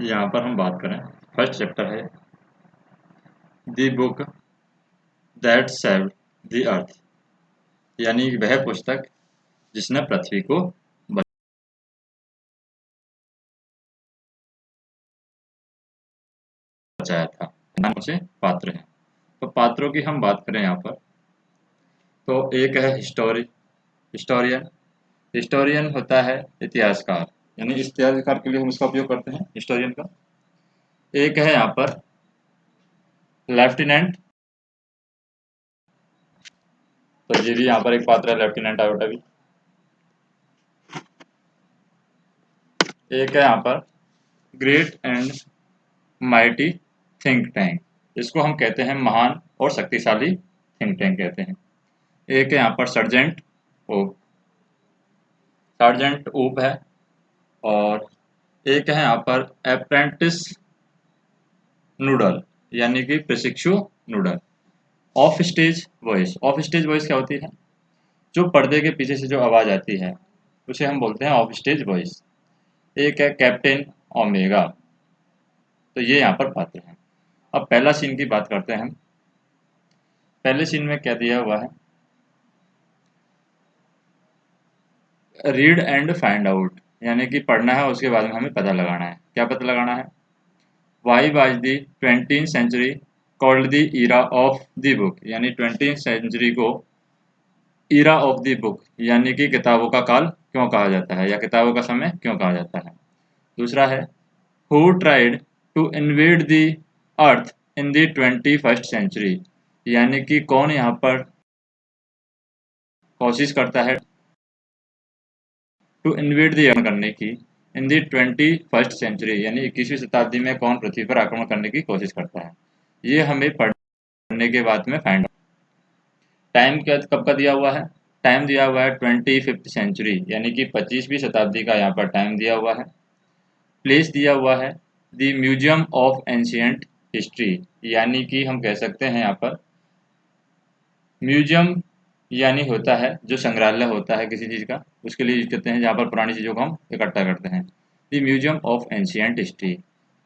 यहाँ पर हम बात करें, फर्स्ट चैप्टर है the book that saved the earth, यानी वह पुस्तक जिसने पृथ्वी को बचाया था। कौन से पात्र हैं? तो पात्रों की हम बात करें यहाँ पर, तो एक है हिस्टोरियन। हिस्टोरियन होता है इतिहासकार, यानी इतिहासकार के लिए हम इसका उपयोग करते हैं हिस्टोरियन का। एक है यहाँ पर लेफ्टिनेंट, तो ये भी यहाँ पर एक पात्र है, लेफ्टिनेंट आयोटा भी। एक है यहाँ पर great and mighty think tank, इसको हम कहते हैं महान और शक्तिशाली थिंक टैंक कहते हैं। एक है यहाँ पर ओप सर्जेंट ओप है। और एक है यहाँ पर अप्रेंटिस नूडल, यानी कि प्रशिक्षु noodle. Of stage voice, of stage voice क्या होती है? जो पर्दे के पीछे से जो आवाज आती है उसे हम बोलते हैं ऑफ स्टेज वॉइस। एक है कैप्टन ओमेगा, तो ये यहाँ पर पात्र हैं। अब पहला सीन की बात करते हैं हम। पहले सीन में क्या दिया हुआ है? रीड एंड फाइंड आउट, यानी कि पढ़ना है उसके बाद में हमें पता लगाना है। क्या पता लगाना है? Why was the 20th century called the era of the book, यानी 20th सेंचुरी को ईरा ऑफ द बुक, यानी कि किताबों का काल क्यों कहा जाता है, या किताबों का समय क्यों कहा जाता है। दूसरा है who tried to invade the earth in the 21st century, यानी कि कौन यहाँ पर कोशिश करता है टू इन्वेड द अर्थ करने की इन द 21st सेंचुरी, यानी 21वीं शताब्दी में कौन पृथ्वी पर आक्रमण करने की कोशिश करता है। ये हमें पढ़ने के बाद में फाइंड। टाइम क्या कब का दिया हुआ है? टाइम दिया हुआ है 25th सेंचुरी, यानी कि 25वीं शताब्दी का यहाँ पर टाइम दिया हुआ है। प्लेस दिया हुआ है the museum of ancient history, यानी कि हम कह सकते हैं यहाँ पर म्यूजियम, यानी होता है जो संग्रहालय होता है किसी चीज़ का, उसके लिए यूज करते हैं जहाँ पर पुरानी चीज़ों को हम इकट्ठा करते हैं। The museum of ancient history,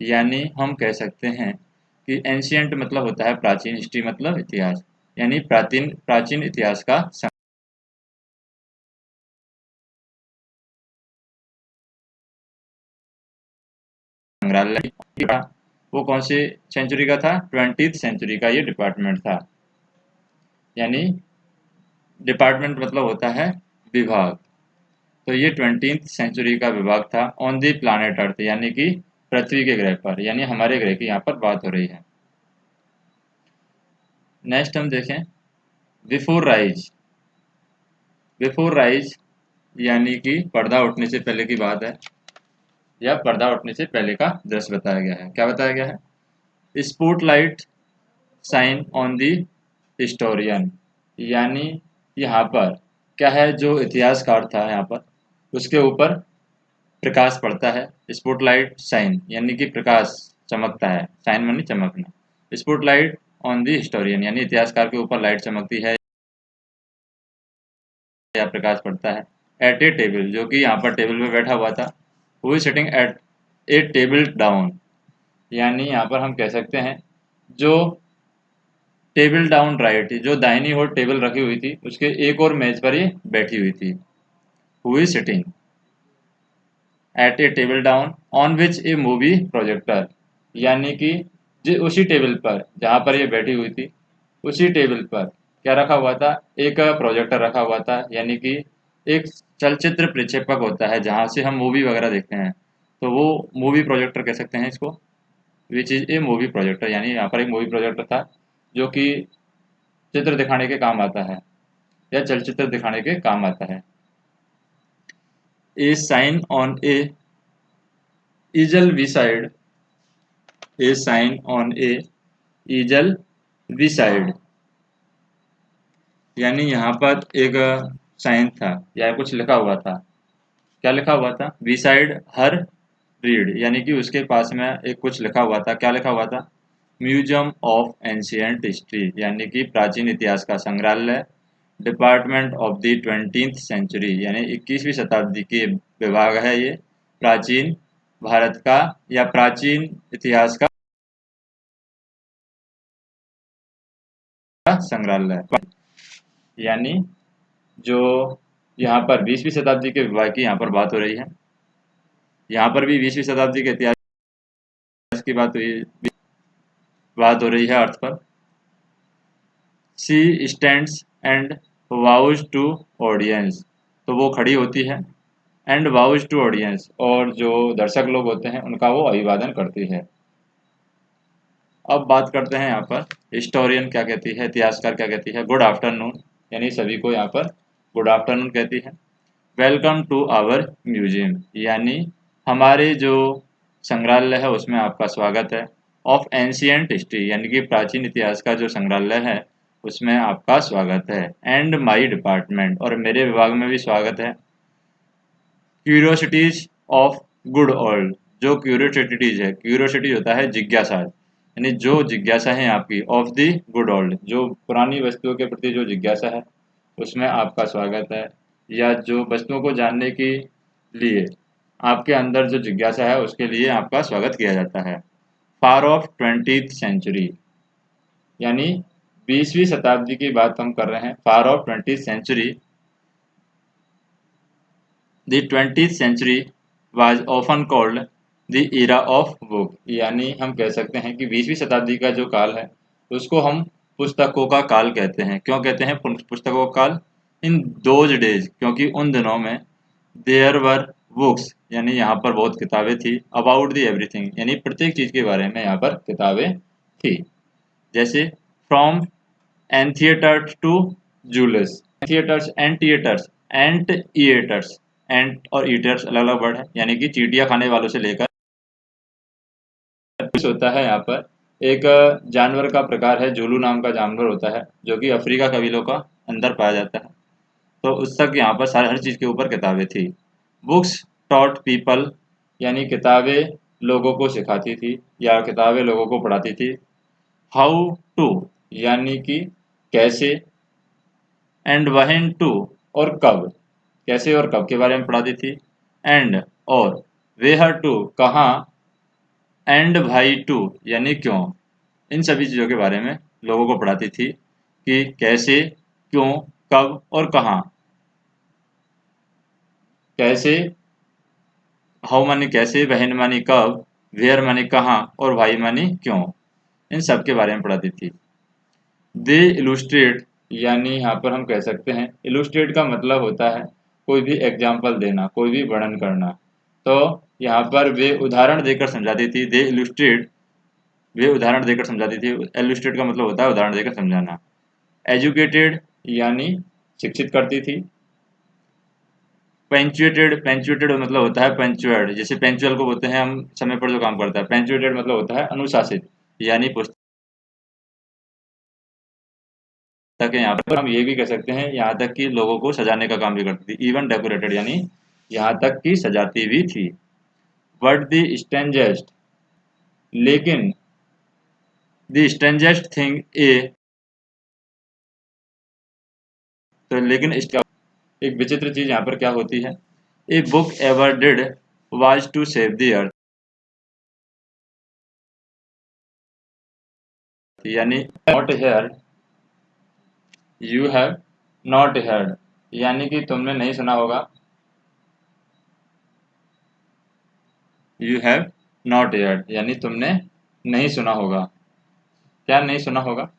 यानी हम कह सकते हैं कि एंशियंट मतलब होता है प्राचीन, हिस्ट्री मतलब इतिहास, यानी प्राचीन प्राचीन इतिहास का संग्रहालय। वो कौन से सेंचुरी का था? 20th सेंचुरी का ये डिपार्टमेंट था, यानी डिपार्टमेंट मतलब होता है विभाग। तो ये 20th सेंचुरी का विभाग था ऑन दी प्लानेट अर्थ, यानी कि पृथ्वी के ग्रह पर, यानी हमारे ग्रह की यहाँ पर बात हो रही है। नेक्स्ट हम देखें बिफोर राइज। बिफोर राइज यानी कि पर्दा उठने से पहले की बात है, या पर्दा उठने से पहले का दृश्य बताया गया है। क्या बताया गया है? Spotlight shine on the historian, यानी यहाँ पर क्या है, जो इतिहासकार था यहाँ पर उसके ऊपर प्रकाश पड़ता है। स्पॉटलाइट साइन यानी कि प्रकाश चमकता है, साइन मानी चमकना। स्पॉटलाइट ऑन दी हिस्टोरियन, यानी इतिहासकार के ऊपर लाइट चमकती है या प्रकाश पड़ता है। एट ए टेबल, जो कि यहाँ पर टेबल पे बैठा हुआ था। Who is sitting at A table down, यानी यहाँ पर हम कह सकते हैं जो टेबल डाउन राइट, जो दाहिनी ओर टेबल रखी हुई थी उसके एक और मेज पर ये बैठी हुई थी। Who is sitting at A table down on which A movie projector, यानी कि उसी टेबल पर जहाँ पर ये बैठी हुई थी उसी टेबल पर क्या रखा हुआ था? एक प्रोजेक्टर रखा हुआ था, यानी कि एक चलचित्र प्रक्षेपक होता है जहाँ से हम मूवी वगैरह देखते हैं, तो वो मूवी प्रोजेक्टर कह सकते हैं इसको। Which is a movie projector, यानी यहाँ पर एक मूवी प्रोजेक्टर था जो कि चित्र दिखाने के काम आता है या चलचित्र दिखाने के काम आता है। A sign on a easel beside a sign on a easel beside, यानी यहाँ पर एक साइन था या कुछ लिखा हुआ था। क्या लिखा हुआ था? beside हर रीड, यानी कि उसके पास में एक कुछ लिखा हुआ था। क्या लिखा हुआ था? म्यूजियम ऑफ एंशियंट हिस्ट्री, यानी कि प्राचीन इतिहास का संग्रहालय। Department of the 20th century, यानी 21वीं शताब्दी के विभाग है ये, प्राचीन भारत का या प्राचीन इतिहास का संग्रहालय, यानी जो यहाँ पर 20वीं शताब्दी के विवाह की यहाँ पर बात हो रही है। यहाँ पर भी 20वीं शताब्दी के इतिहास की बात हो रही है अर्थ पर। She stands and bows to audience, तो वो खड़ी होती है, एंड वाउज टू ऑडियंस, और जो दर्शक लोग होते हैं उनका वो अभिवादन करती है। अब बात करते हैं यहाँ पर हिस्टोरियन क्या कहती है, इतिहासकार क्या कहती है। गुड आफ्टरनून, यानी सभी को यहाँ पर गुड आफ्टरनून कहती है। वेलकम टू आवर म्यूजियम, यानी हमारे जो संग्रहालय है उसमें आपका स्वागत है। ऑफ एंशियंट हिस्ट्री, यानी कि प्राचीन इतिहास का जो संग्रहालय है उसमें आपका स्वागत है। एंड माई डिपार्टमेंट, और मेरे विभाग में भी स्वागत है। क्यूरियोसिटीज ऑफ गुड ओल्ड, जो क्यूरियोसिटीज है, क्यूरियोसिटी होता है जिज्ञासा, यानी जो जिज्ञासा है आपकी, ऑफ द गुड ओल्ड, जो पुरानी वस्तुओं के प्रति जो जिज्ञासा है उसमें आपका स्वागत है, या जो वस्तुओं को जानने के लिए आपके अंदर जो जिज्ञासा है उसके लिए आपका स्वागत किया जाता है। फार ऑफ 20th सेंचुरी, यानी 20वीं शताब्दी की बात हम कर रहे हैं। Far off 20th century, the 20th century was often called the era of book, यानी हम कह सकते हैं कि 20वीं शताब्दी का जो काल है उसको हम पुस्तकों का काल कहते हैं। क्यों कहते हैं पुस्तकों का काल? इन दोज डेज, क्योंकि उन दिनों में देयर वर बुक्स, यानी यहाँ पर बहुत किताबें थी। अबाउट द एवरीथिंग, यानी प्रत्येक चीज के बारे में यहाँ पर किताबें थी। जैसे from anteaters to jewels, theatres and theatres and eaters, and और ईटर्स अलग अलग वर्ड है, यानी कि चींटियां खाने वालों से लेकर कुछ होता है। यहाँ पर एक जानवर का प्रकार है, जुलू नाम का जानवर होता है जो कि अफ्रीका कबीलों का अंदर पाया जाता है। तो उस तक यहाँ पर सारे हर चीज़ के ऊपर किताबें थी। बुक्स टॉट पीपल, यानी किताबें लोगों को सिखाती थी या किताबें लोगों को पढ़ाती थी। हाउ टू, यानी कि कैसे। एंड व्हेन टू, और कब, कैसे और कब के बारे में पढ़ाती थी। एंड, और वेयर टू, कहाँ। एंड भाई टू, यानी क्यों। इन सभी चीज़ों के बारे में लोगों को पढ़ाती थी कि कैसे, क्यों, कब और कहाँ। कैसे, हाउ मानी कैसे, बहन मानी कब, वेयर मानी कहाँ, और भाई मानी क्यों। इन सब के बारे में पढ़ाती थी। दे इलुस्ट्रेट, यानी यहाँ पर हम कह सकते हैं इलुस्ट्रेट का मतलब होता है कोई भी एग्जाम्पल देना, कोई भी वर्णन करना। तो यहाँ पर वे उदाहरण देकर समझाती थी। दे इलुस्ट्रेट, वे उदाहरण देकर समझाती थी। इलुस्ट्रेट का मतलब होता है उदाहरण देकर समझाना। एजुकेटेड, यानी शिक्षित करती थी। पेंचुएटेड, पेंचुएटेड मतलब होता है पंचुअल, जैसे पेंचुअल को बोलते हैं हम समय पर जो काम करता है। पेंचुएटेड मतलब होता है अनुशासित, यानी पुस्तक के यहाँ पर हम ये भी कह सकते हैं यहाँ तक कि लोगों को सजाने का काम भी करती थी। इवन डेकोरेटेड, यानी यहाँ तक कि सजाती भी थी। बट द स्ट्रेंजेस्ट, लेकिन द स्ट्रेंजेस्ट थिंग ए, तो लेकिन इसका एक विचित्र चीज यहाँ पर क्या होती है। A book ever did was to save the earth, यानी not here, you have not heard, यानी कि तुमने नहीं सुना होगा। यू हैव नॉट हेard, यानी तुमने नहीं सुना होगा। क्या नहीं सुना होगा?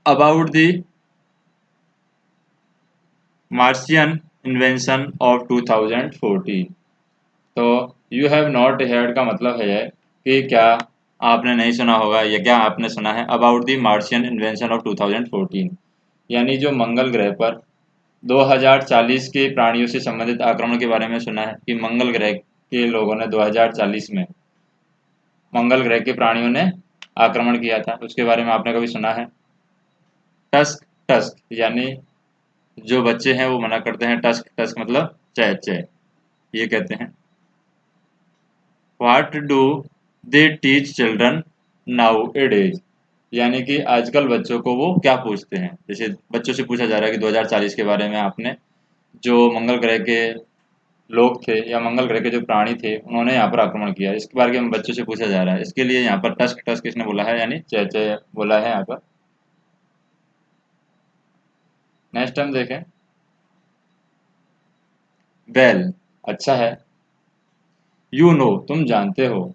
About the Martian invention of 2014, तो यू हैव नॉट हेard का मतलब है कि क्या आपने नहीं सुना होगा या क्या आपने सुना है about the Martian invention of 2014, यानी जो मंगल ग्रह पर 2040 के प्राणियों से संबंधित आक्रमण के बारे में सुना है कि मंगल ग्रह के लोगों ने 2040 में मंगल ग्रह के प्राणियों ने आक्रमण किया था, उसके बारे में आपने कभी सुना है? टस्क, टस्क यानी जो बच्चे हैं वो मना करते हैं। टस्क, टस्क मतलब चै चै, ये कहते हैं। What do they teach children now A days, यानी कि आजकल बच्चों को वो क्या पूछते हैं। जैसे बच्चों से पूछा जा रहा है कि 2040 के बारे में आपने जो मंगल ग्रह के लोग थे या मंगल ग्रह के जो प्राणी थे उन्होंने यहाँ पर आक्रमण किया। इसके बारे में बच्चों से पूछा जा रहा है। इसके लिए यहाँ पर टस्क टस्क किसने बोला है, यानी चय चय बोला है यहाँ पर। नेक्स्ट हम देखें, वेल अच्छा है, यू नो तुम जानते हो,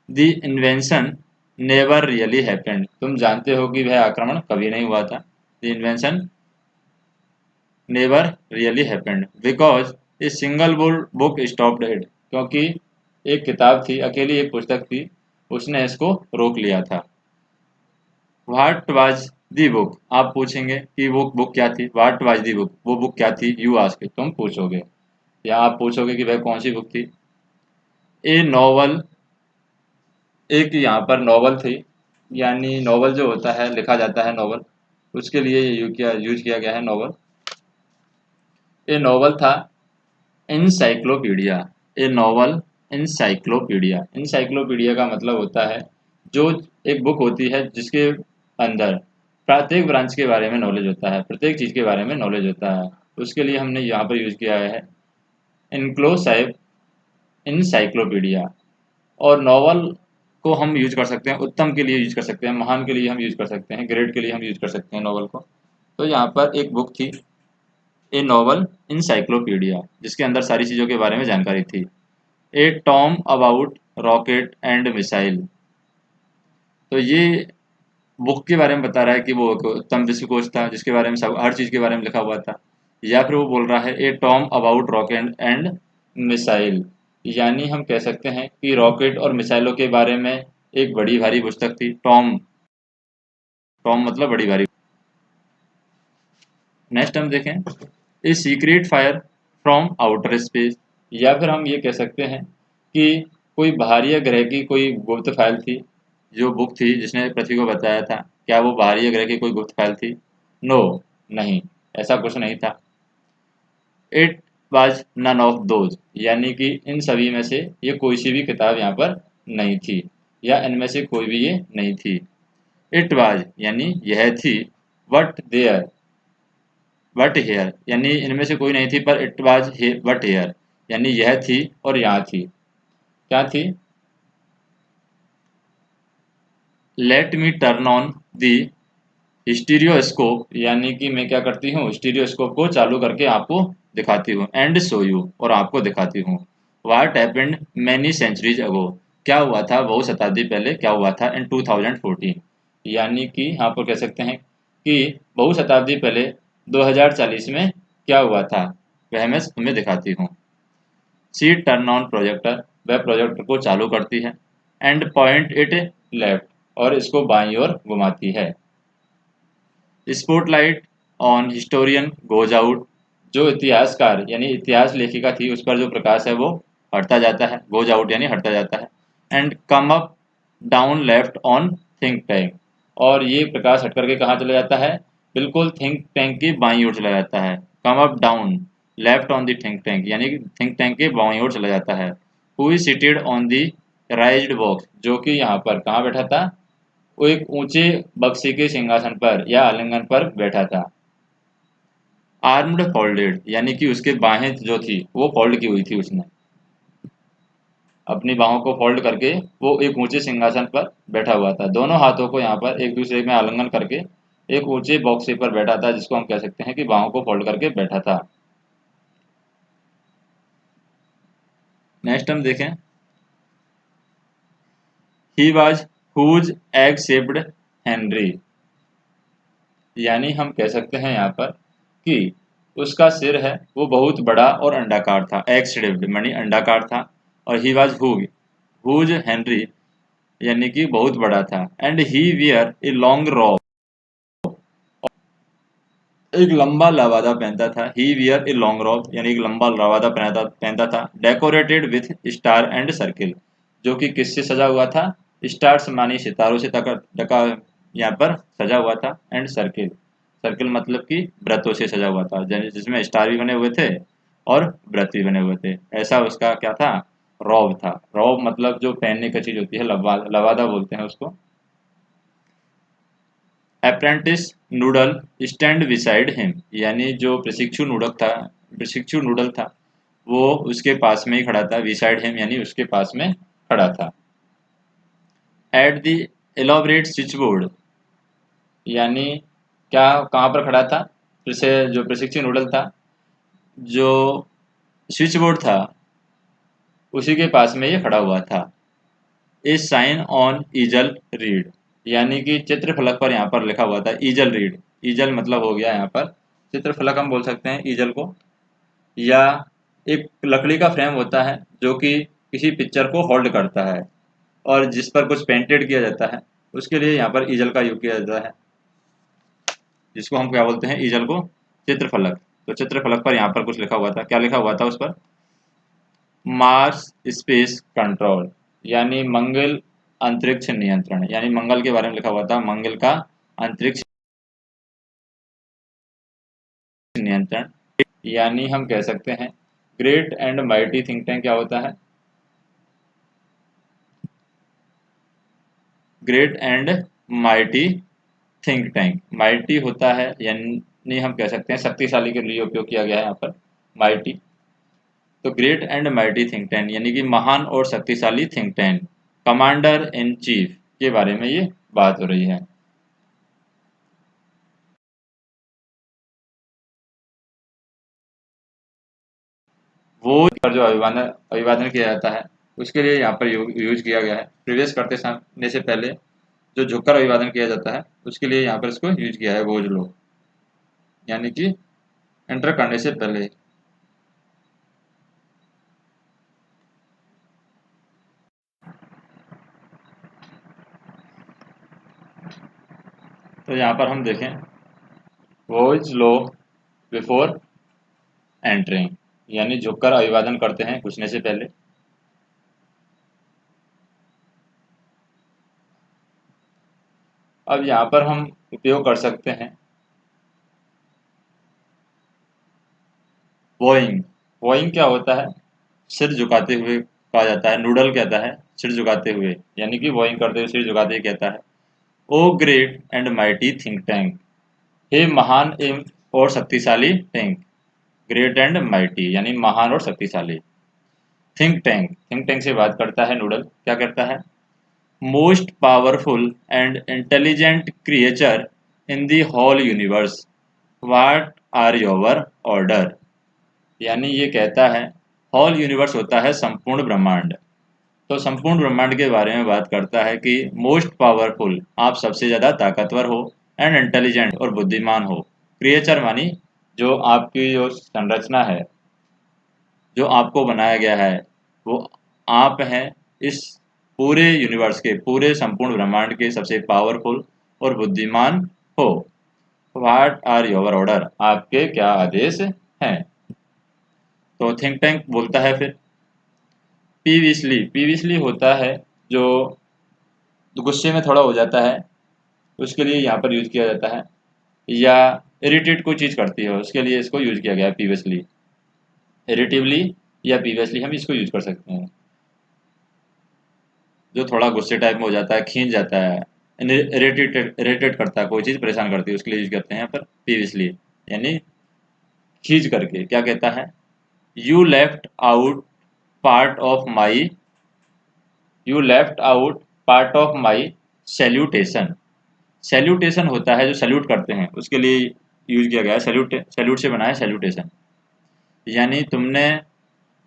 the invention never really happened तुम जानते हो कि वह आक्रमण कभी नहीं हुआ था। The invention never really happened because a single book stopped it क्योंकि एक किताब थी, अकेली एक पुस्तक थी, उसने इसको रोक लिया था। व्हाट वाज दी बुक आप पूछेंगे कि वो बुक क्या थी। व्हाट वाज दी बुक वो बुक क्या थी, यू आस्क तुम पूछोगे या आप पूछोगे कि वह कौन सी बुक थी। ए नॉवल एक यहाँ पर नॉवल थी, यानी नॉवल जो होता है लिखा जाता है नॉवल, उसके लिए यूज किया गया है नॉवल। ए नॉवल था इंसाइक्लोपीडिया, ए नॉवल इंसाइक्लोपीडिया। इंसाइक्लोपीडिया का मतलब होता है जो एक बुक होती है जिसके अंदर प्रत्येक ब्रांच के बारे में नॉलेज होता है, प्रत्येक चीज़ के बारे में नॉलेज होता है। उसके लिए हमने यहाँ पर यूज किया है इनक्लोसाइब इंसाइक्लोपीडिया। और नॉवल को हम यूज कर सकते हैं उत्तम के लिए यूज कर सकते हैं, महान के लिए हम यूज कर सकते हैं, ग्रेट के लिए हम यूज कर सकते हैं नॉवल को। तो यहाँ पर एक बुक थी ए नॉवल इंसाइक्लोपीडिया जिसके अंदर सारी चीज़ों के बारे में जानकारी थी। A tome about rocket and missile, तो ये बुक के बारे में बता रहा है कि वो एक उत्तम विश्वकोश था जिसके बारे में सब हर चीज़ के बारे में लिखा हुआ था। या फिर वो बोल रहा है a tome about rocket and missile, यानी हम कह सकते हैं कि रॉकेट और मिसाइलों के बारे में एक बड़ी भारी पुस्तक थी। टॉम, टॉम मतलब बड़ी भारी। नेक्स्ट हम देखें, a secret fire from outer space, या फिर हम ये कह सकते हैं कि कोई बाहरी ग्रह की कोई गुप्त फाइल थी। जो बुक थी जिसने पृथ्वी को बताया था, क्या वो बाहरी ग्रह की कोई गुप्त फाइल थी? नो, नहीं, ऐसा कुछ नहीं था। It was none of those, यानी कि इन सभी में से ये कोई सी भी किताब यहाँ पर नहीं थी, या इनमें से कोई भी ये नहीं थी। इट वाज यानी यह थी, वट देयर वट हेयर, यानी इनमें से कोई नहीं थी, पर इट वाज वट हेयर यानी यह थी और यहाँ थी। क्या थी? Let me turn on the stereoscope, यानी कि मैं क्या करती हूँ, स्टीरियोस्कोप को चालू करके आपको दिखाती हूँ। एंड शो यू, और आपको दिखाती हूँ। What happened many centuries ago, क्या हुआ था बहु शताब्दी पहले, क्या हुआ था इन 2014, यानी कि यहाँ पर कह सकते हैं कि बहु शताब्दी पहले 2040 में क्या हुआ था, वह मैं तुम्हें दिखाती हूँ। सी टर्न ऑन प्रोजेक्टर, वह प्रोजेक्टर को चालू करती है। एंड पॉइंट इट लेफ्ट, और इसको बाईं ओर घुमाती है। Spotlight on historian goes out, जो इतिहासकार यानी इतिहास लेखिका थी उस पर जो प्रकाश है वो हटता जाता है, गोज आउट यानी हटता जाता है। And come up down left on think tank, और ये प्रकाश हट करके कहाँ चला जाता है, बिल्कुल थिंक टैंक की बाईं ओर चला जाता है। Come up down left on the think tank, यानी कि थिंक टैंक के बाईं ओर चला जाता है। Who is seated on the राइज्ड box, जो कि यहाँ पर कहाँ बैठा था, वो एक ऊंचे बक्से के सिंहासन पर या आलिंगन पर बैठा था। आर्म्ड फोल्डेड, यानी कि उसके बाहें जो थी वो फोल्ड की हुई थी, उसने अपनी बाहों को फोल्ड करके वो एक ऊंचे सिंहासन पर बैठा हुआ था। दोनों हाथों को यहाँ पर एक दूसरे में आलिंगन करके एक ऊंचे बॉक्से पर बैठा था, जिसको हम कह सकते हैं कि बाहों को फोल्ड करके बैठा था। नेक्स्ट हम देखें, he was whose egg shaped Henry, यानी हम कह सकते हैं यहाँ पर कि उसका सिर है वो बहुत बड़ा और अंडाकार था। एग शेप्ड यानी अंडाकार था। और ही वाज हुज हेनरी, यानी कि बहुत बड़ा था। And he wore a long robe, एक लंबा लवादा पहनता था। He wore a long robe, यानी एक लंबा लवादा पहनता पहनता था। Decorated with star and circle, जो कि किससे सजा हुआ था, स्टार्स मानी सितारों से टका टका यहाँ पर सजा हुआ था। एंड सर्किल, सर्किल मतलब कि वृत्तों से सजा हुआ था, जिसमें स्टार भी बने हुए थे और वृत्त भी बने हुए थे। ऐसा उसका क्या था, रॉब था। रॉब मतलब जो पहनने की चीज होती है, लवादा बोलते हैं उसको। Apprentice noodle stand beside him, यानी जो प्रशिक्षु नूडल था, प्रशिक्षु नूडल था वो उसके पास में ही खड़ा था, बिसाइड हिम यानी उसके पास में खड़ा था। At the elaborate switch board, यानी क्या कहाँ पर खड़ा था, फिर से जो प्रशिक्षु नूडल था, जो स्विच बोर्ड था उसी के पास में ये खड़ा हुआ था। ए साइन ऑन ईजल रीड, यानी कि चित्र फलक पर यहाँ पर लिखा हुआ था ईजल रीड। ईजल मतलब हो गया यहाँ पर चित्र फलक, हम बोल सकते हैं ईजल को, या एक लकड़ी का फ्रेम होता है जो कि किसी पिक्चर को होल्ड करता है और जिस पर कुछ पेंटेड किया जाता है, उसके लिए यहाँ पर ईजल का यूज किया जाता है, जिसको हम क्या बोलते हैं, ईजल को चित्रफलक। तो चित्रफलक पर यहाँ पर कुछ लिखा हुआ था, क्या लिखा हुआ था उस पर, मार्स स्पेस कंट्रोल, यानी मंगल अंतरिक्ष नियंत्रण, यानी मंगल के बारे में लिखा हुआ था, मंगल का अंतरिक्ष नियंत्रण। यानी हम कह सकते हैं great and mighty think tank क्या होता है, great and mighty think tank. Mighty होता है यानी हम कह सकते हैं शक्तिशाली के लिए उपयोग किया गया है यहाँ पर माइटी। तो great and mighty think tank यानी कि महान और शक्तिशाली think tank, commander in chief के बारे में ये बात हो रही है। वो पर जो अभिवादन अभिवादन किया जाता है उसके लिए यहाँ पर यूज किया गया है। प्रीवियस करते सामने से पहले जो झुककर अभिवादन किया जाता है उसके लिए यहाँ पर इसको यूज किया है वोज लो, यानी कि एंटर करने से पहले। तो यहाँ पर हम देखें वोज लो बिफोर एंटरिंग, यानी झुककर अभिवादन करते हैं घुसने से पहले। अब यहाँ पर हम उपयोग कर सकते हैं वोइंग। वोइंग क्या होता है, सिर झुकाते हुए कहा जाता है, नूडल कहता है सिर झुकाते हुए, यानी कि वोइंग करते हुए सिर झुकाते हुए कहता है O great and mighty think tank, हे महान एवं और शक्तिशाली टैंक। ग्रेट एंड माइटी यानी महान और शक्तिशाली। थिंक टैंक, थिंक टैंक से बात करता है नूडल, क्या करता है, most powerful and intelligent creature in the whole universe, what are your order. यानी ये कहता है होल यूनिवर्स होता है संपूर्ण ब्रह्मांड, तो संपूर्ण ब्रह्मांड के बारे में बात करता है कि मोस्ट पावरफुल आप सबसे ज़्यादा ताकतवर हो, एंड इंटेलिजेंट और बुद्धिमान हो। क्रिएचर मानी जो आपकी जो संरचना है, जो आपको बनाया गया है वो आप हैं, इस पूरे यूनिवर्स के, पूरे संपूर्ण ब्रह्मांड के सबसे पावरफुल और बुद्धिमान हो। व्हाट आर योर ऑर्डर, आपके क्या आदेश हैं। तो थिंक टैंक बोलता है फिर पीविसली, पीविसली होता है जो गुस्से में थोड़ा हो जाता है उसके लिए यहाँ पर यूज किया जाता है, या इरिटेट कोई चीज़ करती है उसके लिए इसको यूज किया गया है पीवियसली। इरिटेबली या पीवियसली हम इसको यूज कर सकते हैं, जो थोड़ा गुस्से टाइप में हो जाता है, खींच जाता है, इरिटेट करता है, कोई चीज़ परेशान करती है, उसके लिए यूज करते हैं यहाँ पर पीवियसली, यानी खींच करके। क्या कहता है, you left out part of my, you left out part of my salutation. Salutation होता है जो सैल्यूट करते हैं उसके लिए यूज किया गया है, सैल्यूट, सैल्यूट से बना है सैल्यूटेशन, यानी तुमने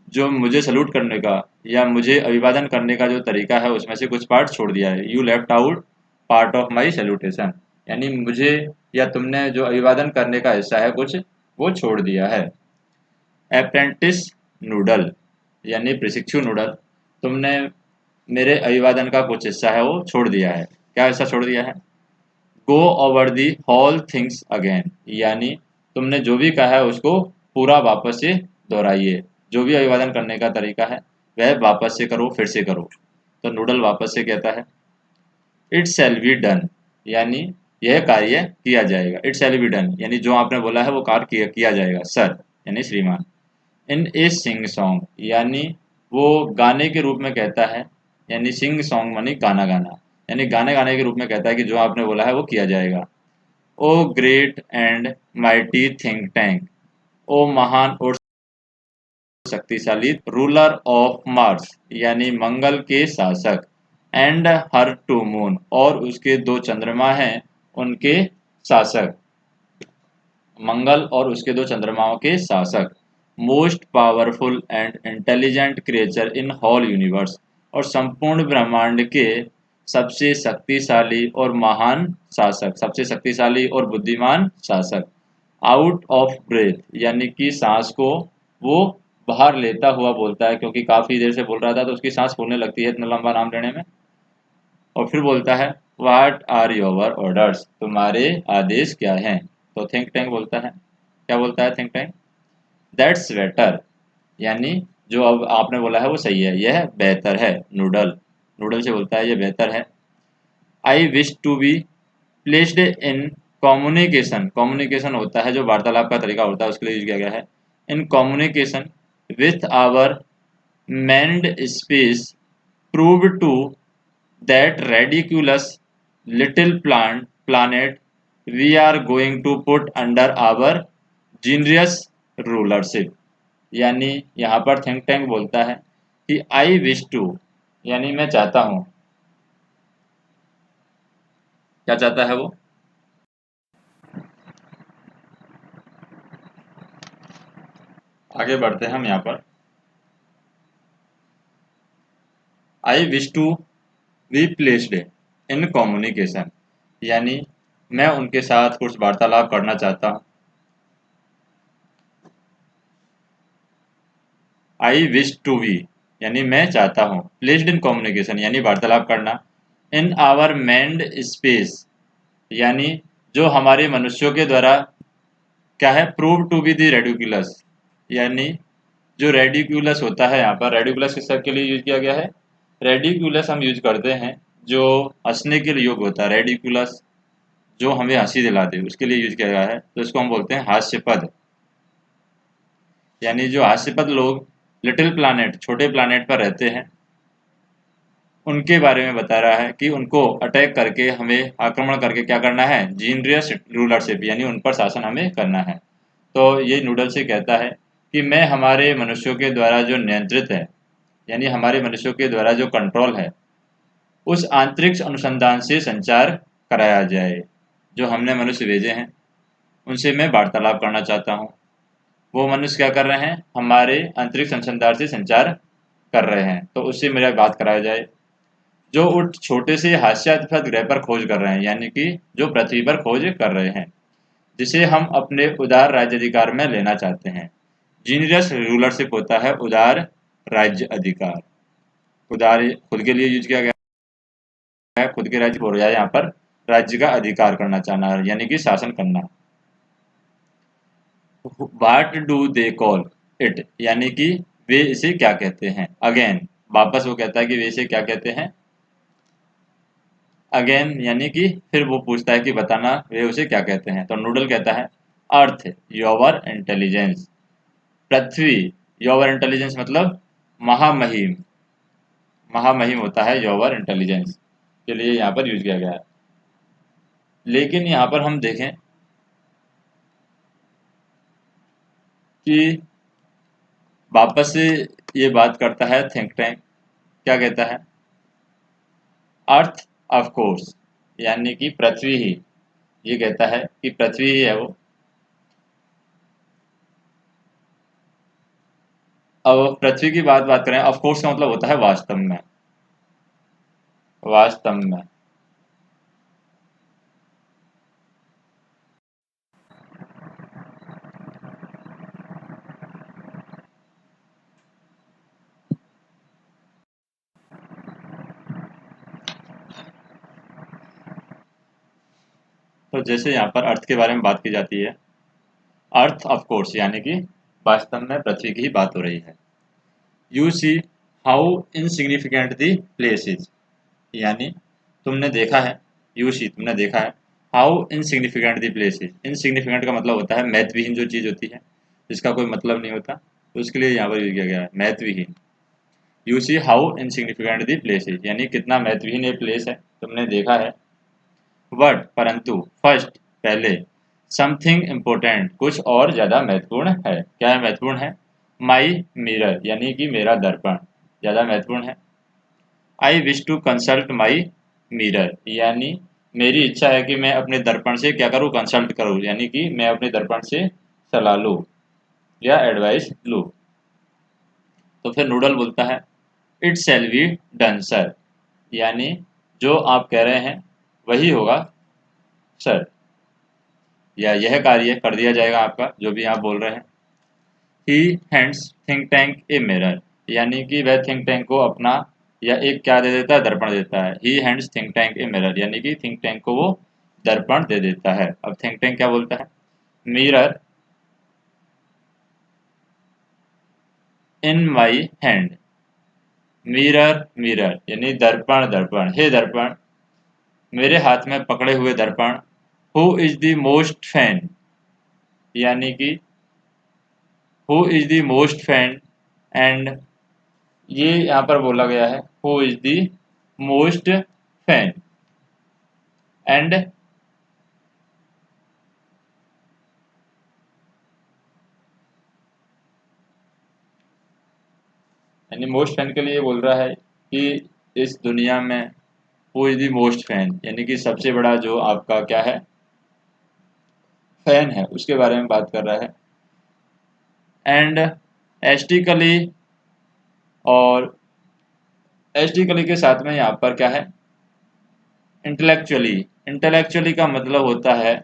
जो मुझे सैल्यूट करने का या मुझे अभिवादन करने का जो तरीका है उसमें से कुछ पार्ट छोड़ दिया है। You left out part of my salutation, यानी मुझे या तुमने जो अभिवादन करने का हिस्सा है कुछ वो छोड़ दिया है। अप्रेंटिस नूडल, यानी प्रशिक्षु नूडल, तुमने मेरे अभिवादन का कुछ हिस्सा है वो छोड़ दिया है। क्या हिस्सा छोड़ दिया है, go over the whole things again, यानी तुमने जो भी कहा है उसको पूरा वापस से दोहराइए, जो भी अभिवादन करने का तरीका है वह वापस से करो, फिर से करो। तो नूडल वापस से कहता है इट शैल बी डन, यानी यह कार्य किया जाएगा। इट शैल बी डन यानी जो आपने बोला है वो कार्य किया जाएगा सर, यानी श्रीमान। इन ए सिंग सॉन्ग, यानी वो गाने के रूप में कहता है, यानी सिंग सॉन्ग मानी गाना गाना, यानी गाने गाने के रूप में कहता है कि जो आपने बोला है वो किया जाएगा। O great and mighty think tank, ओ महान और शक्तिशाली, रूलर ऑफ मार्स यानी मंगल के शासक, एंड हर टू मून और उसके 2 चंद्रमा हैं उनके शासक, मंगल और उसके 2 चंद्रमाओं के शासक, most powerful and intelligent creature in whole universe और संपूर्ण ब्रह्मांड के सबसे शक्तिशाली और महान शासक, सबसे शक्तिशाली और बुद्धिमान शासक, आउट ऑफ ब्रेथ यानी कि सांस को वो बाहर लेता हुआ बोलता है, क्योंकि काफी देर से बोल रहा था तो उसकी सांस फूलने लगती है इतना लंबा नाम लेने में। और फिर बोलता है व्हाट आर योर ऑर्डर्स, तुम्हारे आदेश क्या हैं। तो थिंक टैंक बोलता है, क्या बोलता है थिंक टैंक, दैट्स बेटर यानी जो अब आपने बोला है वो सही है, यह बेहतर है। नूडल, नूडल से बोलता है ये बेहतर है। I wish to be placed in communication, communication होता है जो वार्तालाप का तरीका होता है उसके लिए यूज किया गया है, in communication with our manned space probe to that ridiculous little planet we are going to put under our genius rulership। यानी यहाँ पर थिंक टैंक बोलता है कि आई विश टू यानी मैं चाहता हूँ, क्या चाहता है वो, आगे बढ़ते हैं हम यहाँ पर। I wish to be placed in communication यानी मैं उनके साथ कुछ वार्तालाप करना चाहता हूँ। आई विश टू बी यानी मैं चाहता हूँ, प्लेस्ड इन कम्युनिकेशन यानी वार्तालाप करना, इन आवर मैन्ड स्पेस यानी जो हमारे मनुष्यों के द्वारा क्या है, prove to be the ridiculous यानी जो रेडिकुलस होता है, यहाँ पर रेडिकुलस किस सब के लिए यूज किया गया है, रेडिकुलस हम यूज करते हैं जो हंसने के लिए योग्य होता है, रेडिकुलस जो हमें हंसी दिला दे उसके लिए यूज किया गया है, तो इसको हम बोलते हैं हास्यपद। यानी जो हास्यपद लोग लिटिल प्लानेट छोटे प्लानेट पर रहते हैं उनके बारे में बता रहा है कि उनको अटैक करके हमें आक्रमण करके क्या करना है, जीनियस रूलरशिप यानी उन पर शासन हमें करना है। तो ये नूडल से कहता है कि मैं हमारे मनुष्यों के द्वारा जो नियंत्रित है यानी हमारे मनुष्यों के द्वारा जो कंट्रोल है उस अंतरिक्ष अनुसंधान से संचार कराया जाए। जो हमने मनुष्य भेजे हैं उनसे मैं वार्तालाप करना चाहता हूँ, वो मनुष्य क्या कर रहे हैं, हमारे अंतरिक्ष अनुसंधान से संचार कर रहे हैं, तो उससे मेरा बात कराया जाए। जो उस छोटे से हास्यास्पद ग्रह पर खोज कर रहे हैं यानी कि जो पृथ्वी पर खोज कर रहे हैं, जिसे हम अपने उदार राज्य अधिकार में लेना चाहते हैं। जीनियस रूलरशिप होता है उदार राज्य अधिकार, उदार खुद के लिए यूज किया गया है, खुद के राज्य हो जाए यहाँ पर राज्य का अधिकार करना चाहना यानी कि शासन करना। What do they call it यानी कि वे इसे क्या कहते हैं, अगेन वापस वो कहता है कि वे इसे क्या कहते हैं, अगेन यानी कि फिर वो पूछता है कि बताना वे उसे क्या कहते हैं। तो नूडल कहता है अर्थ योर इंटेलिजेंस, पृथ्वी योर इंटेलिजेंस मतलब महामहिम, महामहिम होता है योर इंटेलिजेंस के लिए यहाँ पर यूज किया गया है। लेकिन यहाँ पर हम देखें कि वापस से ये बात करता है थिंक टैंक, क्या कहता है, अर्थ ऑफ कोर्स यानी कि पृथ्वी ही, ये कहता है कि पृथ्वी ही है वो। अब पृथ्वी की बात करें, ऑफ कोर्स का मतलब होता है वास्तव में, वास्तव में। तो जैसे यहाँ पर अर्थ के बारे में बात की जाती है, अर्थ ऑफ कोर्स यानी कि वास्तव में पृथ्वी की ही बात हो रही है। You see how insignificant the place is यानी तुमने देखा है, यू सी तुमने देखा है, how insignificant the place is, insignificant का मतलब होता है महत्वहीन जो चीज़ होती है जिसका कोई मतलब नहीं होता, तो उसके लिए यहाँ पर यूज किया गया है महत्वहीन। You see how insignificant the place is यानी कितना महत्वहीन ये प्लेस है, तुमने देखा है। वर्ड परंतु, फर्स्ट पहले, समथिंग इम्पोर्टेंट कुछ और ज़्यादा महत्वपूर्ण है, क्या है महत्वपूर्ण है, माई मिरर यानी कि मेरा दर्पण ज़्यादा महत्वपूर्ण है। I wish to consult my mirror यानी मेरी इच्छा है कि मैं अपने दर्पण से क्या करूँ, कंसल्ट करूँ, यानी कि मैं अपने दर्पण से सलाह लूँ या एडवाइस लूँ। तो फिर नूडल बोलता है it shall be done sir, यानी जो आप कह रहे हैं वही होगा सर, या यह कार्य कर दिया जाएगा आपका जो भी आप बोल रहे हैं। He hands think tank a mirror यानी कि वह थिंक टैंक को अपना या एक क्या दे देता है, दर्पण देता है। He hands think tank a mirror यानी कि थिंक टैंक को वो दर्पण दे देता है। अब थिंक टैंक क्या बोलता है, mirror in my hand, mirror mirror यानी दर्पण दर्पण, हे दर्पण मेरे हाथ में पकड़े हुए दर्पण। Who is the most fan यानी कि who is the most fan, and ये यहाँ पर बोला गया है who is the most fan and यानी मोस्ट फैन के लिए बोल रहा है कि इस दुनिया में who is the most fan यानी कि सबसे बड़ा जो आपका क्या है, फैन है, उसके बारे में बात कर रहा है। एंड एस्टिकली, और एस्टिकली के साथ में यहाँ पर क्या है, इंटेलेक्चुअली। इंटेलेक्चुअली का मतलब होता है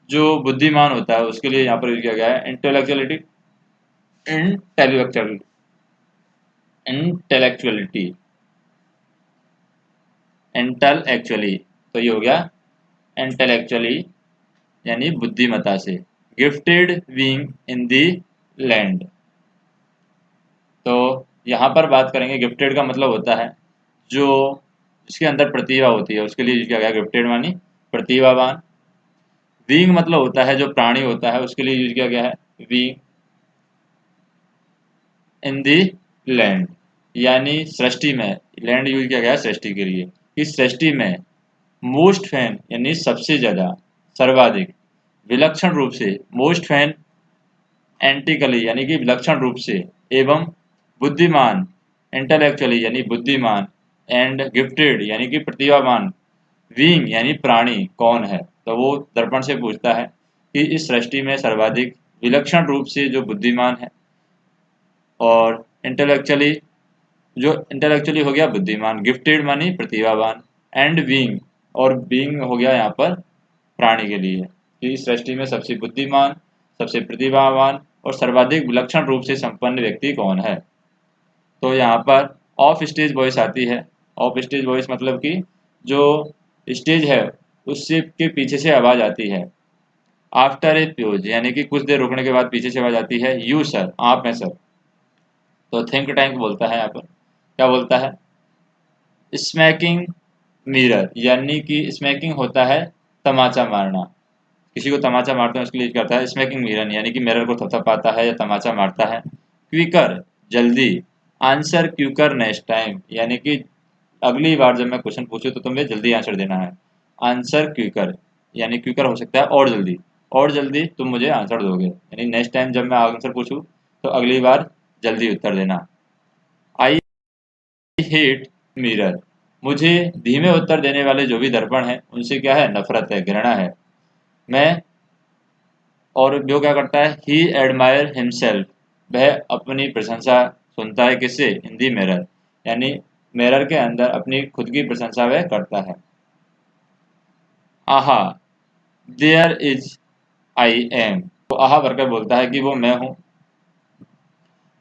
जो बुद्धिमान होता है, उसके लिए यहाँ पर यूज किया गया है इंटेलेक्चुअलिटी, इंटेलेक्चुअल इंटेलेक्चुअलिटी इंटेलेक्चुअली, तो ये हो गया इंटेलेक्चुअली यानी बुद्धिमता से। Gifted being in the land, तो यहाँ पर बात करेंगे गिफ्टेड का मतलब होता है जो जिसके अंदर प्रतिभा होती है, उसके लिए यूज किया गया गिफ्टेड मानी प्रतिभावान। बीइंग मतलब होता है जो प्राणी होता है, उसके लिए यूज किया गया है बीइंग इन दी लैंड यानी सृष्टि में, लैंड यूज किया गया है सृष्टि के लिए। इस सृष्टि में मोस्ट फैन यानी सबसे ज्यादा, सर्वाधिक, विलक्षण रूप से, मोस्ट फैन एंटिकली यानी कि विलक्षण रूप से, एवं बुद्धिमान इंटेलेक्चुअली यानी बुद्धिमान, एंड गिफ्टेड यानी कि प्रतिभावान, बीइंग यानी प्राणी कौन है, तो वो दर्पण से पूछता है कि इस सृष्टि में सर्वाधिक विलक्षण रूप से जो बुद्धिमान है, और इंटेलेक्चुअली, जो इंटेलेक्चुअली हो गया बुद्धिमान, गिफ्टेड मानी प्रतिभावान, एंड बीइंग, और बीइंग हो गया यहाँ पर प्राणी के लिए कि इस सृष्टि में सबसे बुद्धिमान, सबसे प्रतिभावान और सर्वाधिक विलक्षण रूप से संपन्न व्यक्ति कौन है। तो यहाँ पर ऑफ स्टेज वॉइस आती है। ऑफ स्टेज वॉइस मतलब कि जो स्टेज है उससे के पीछे से आवाज आती है। आफ्टर ए प्यूज यानी कि कुछ देर रुकने के बाद पीछे से आवाज आती है, यू सर, आप हैं सर। तो थिंक टैंक बोलता है यहाँ पर, क्या बोलता है, स्मैकिंग मिरर यानी कि स्मैकिंग होता है तमाचा मारना, किसी को तमाचा मारते हैं उसके लिए करता है स्मैकिंग मिरर यानी कि मिरर को थपथपाता है या तमाचा मारता है। क्विकर जल्दी, आंसर क्विकर नेक्स्ट टाइम यानी कि अगली बार जब मैं क्वेश्चन पूछूं तो तुम्हें जल्दी आंसर देना है। आंसर क्विकर यानी क्विकर हो सकता है और जल्दी तुम मुझे आंसर दोगे, यानी नेक्स्ट टाइम जब मैं आंसर पूछूं तो अगली बार जल्दी उत्तर देना। आई हेट मिरर, मुझे धीमे उत्तर देने वाले जो भी दर्पण है उनसे क्या है, नफरत है, घृणा है। मैं, और जो क्या करता है, ही एडमायर हिमसेल्फ, वह अपनी प्रशंसा सुनता है किससे, इन दी मिरर यानी मिरर के अंदर अपनी खुद की प्रशंसा वह करता है। आहा देयर इज आई एम, तो आहा भरकर बोलता है कि वो मैं हूँ।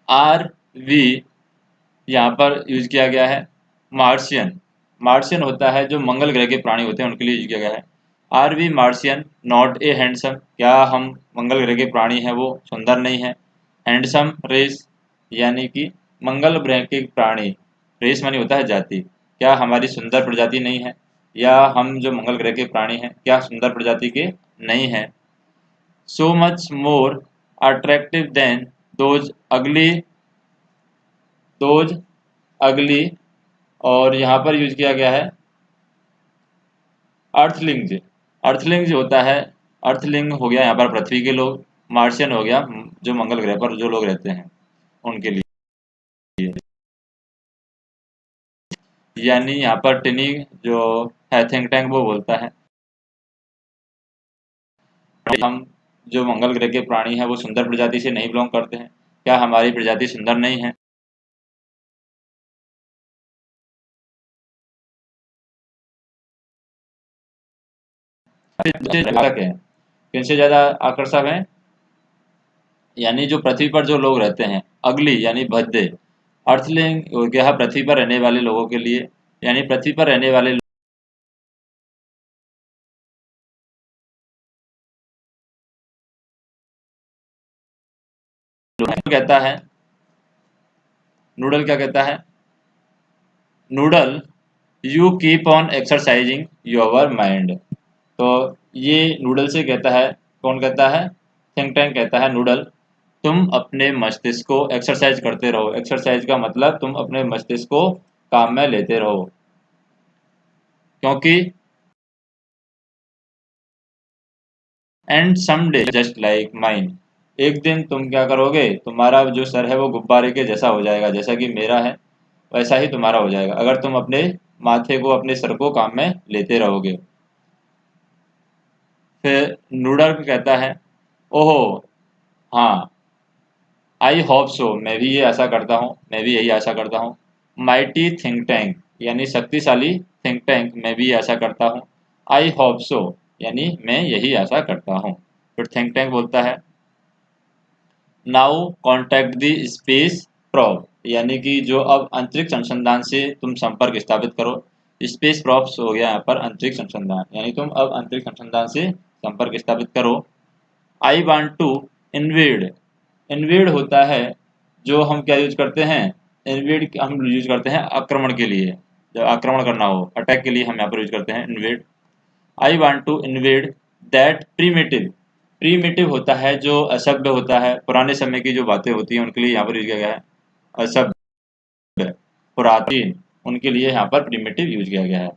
आर वी यहाँ पर यूज किया गया है मार्शियन, मार्शियन होता है जो मंगल ग्रह के प्राणी होते हैं उनके लिए यूज किया गया है। Are we Martian not a handsome, क्या हम मंगल ग्रह के प्राणी हैं वो सुंदर नहीं है। हैंडसम रेस यानी कि मंगल ग्रह के प्राणी, रेस मानी होता है जाति, क्या हमारी सुंदर प्रजाति नहीं है, या हम जो मंगल ग्रह के प्राणी हैं क्या सुंदर प्रजाति के नहीं हैं। So much more attractive than those ugly, those ugly, और यहाँ पर यूज किया गया है अर्थलिंग। अर्थलिंग जो होता है, अर्थलिंग हो गया यहाँ पर पृथ्वी के लोग, मार्शियन हो गया जो मंगल ग्रह पर जो लोग रहते हैं, उनके लिए। यानी यहाँ पर टिनी जो है थिंक टैंक वो बोलता है हम जो मंगल ग्रह के प्राणी हैं वो सुंदर प्रजाति से नहीं बिलोंग करते हैं, क्या हमारी प्रजाति सुंदर नहीं है? आकर्षक है, किनसे ज्यादा आकर्षक है? यानी जो पृथ्वी पर जो लोग रहते हैं अगली यानी भद्दे अर्थलिंग हो गया पृथ्वी पर रहने वाले लोगों के लिए, यानी पृथ्वी पर रहने वाले लोग कहता है नूडल क्या कहता है? Noodle you keep on exercising your mind. तो ये नूडल से कहता है, कौन कहता है? थिंक टैंक कहता है नूडल तुम अपने मस्तिष्क को एक्सरसाइज करते रहो। एक्सरसाइज का मतलब तुम अपने मस्तिष्क को काम में लेते रहो, क्योंकि and someday just like mine, एक दिन तुम क्या करोगे, तुम्हारा जो सर है वो गुब्बारे के जैसा हो जाएगा, जैसा कि मेरा है वैसा ही तुम्हारा हो जाएगा अगर तुम अपने माथे को अपने सर को काम में लेते रहोगे। फिर नूडल कहता है ओहो हाँ, आई होप सो, मैं भी ये आशा करता हूँ, मैं भी यही आशा करता हूँ। माइटी थिंक टैंक यानी शक्तिशाली थिंक टैंक, मैं भी ये आशा करता हूँ। आई होप सो यानी मैं यही आशा करता हूँ। फिर थिंक टैंक बोलता है now contact the space probe, यानी कि जो अब अंतरिक्ष अनुसंधान से तुम संपर्क स्थापित करो। स्पेस प्रॉब्स हो गया यहाँ पर अंतरिक्ष अनुसंधान, यानी तुम अब अंतरिक्ष अनुसंधान से संपर्क स्थापित करो। I want to invade, invade होता है जो हम क्या यूज करते हैं, इन्वेड हम यूज करते हैं आक्रमण के लिए, जब आक्रमण करना हो अटैक के लिए हम यहाँ पर यूज करते हैं invade. I want to invade that primitive, primitive होता है जो असभ्य होता है, पुराने समय की जो बातें होती हैं उनके लिए यहाँ पर यूज किया गया है। असभ्य, पुरातन, उनके लिए यहाँ पर प्रीमेटिव यूज किया गया है।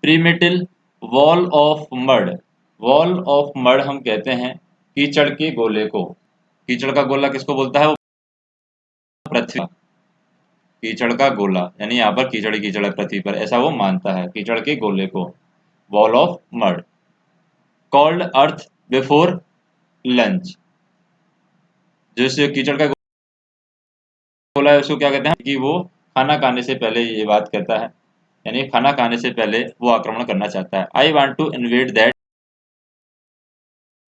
Primitive wall of mud, wall of mud हम कहते हैं कीचड़ के गोले को। कीचड़ का गोला किसको बोलता है? वो पृथ्वी, कीचड़ का गोला यानी यहाँ पर कीचड़ कीचड़ है पृथ्वी पर, ऐसा वो मानता है कीचड़ के गोले को, wall of mud. Called earth before lunch, जैसे कीचड़ का गोला है उसको क्या कहते हैं कि वो खाना खाने से पहले ये बात कहता है, यानी खाना खाने से पहले वो आक्रमण करना चाहता है। I want to invade that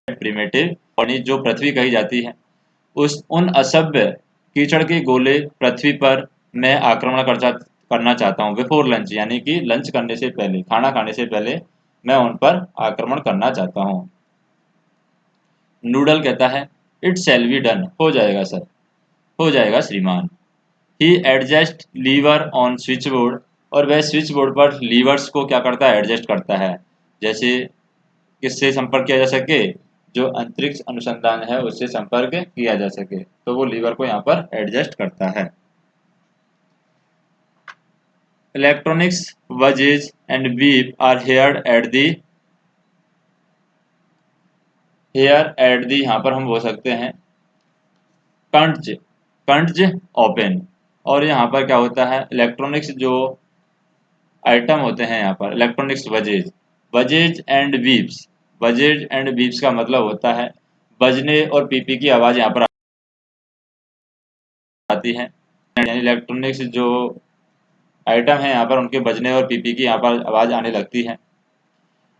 primitive, और जो पृथ्वी कही जाती है उस उन असभ्य कीचड़ के गोले पृथ्वी पर मैं आक्रमण करना चाहता हूँ बिफोर लंच, यानी कि लंच करने से पहले, खाना खाने से पहले मैं उन पर आक्रमण करना चाहता हूँ। नूडल कहता है इट शैल बी डन, हो जाएगा सर, हो जाएगा श्रीमान। He adjust lever on switch board, और वह स्विच बोर्ड पर लीवर्स को क्या करता है, एडजस्ट करता है, जैसे किससे संपर्क किया जा सके, जो अंतरिक्ष अनुसंधान है उससे संपर्क किया जा सके, तो वो लीवर को यहाँ पर एडजस्ट करता है। Electronics whizzes and beep are here at the, यहाँ पर हम बोल सकते हैं कंट्ज, कंट्ज ओपन। और यहाँ पर क्या होता है, इलेक्ट्रॉनिक्स जो आइटम होते हैं यहाँ पर electronics whizzes, whizzes and beeps, whizzes and beeps का मतलब होता है बजने और पीपी की आवाज़ यहाँ पर आती है, यानी इलेक्ट्रॉनिक्स जो आइटम है यहाँ पर उनके बजने और पीपी की यहाँ पर आवाज़ आने लगती है।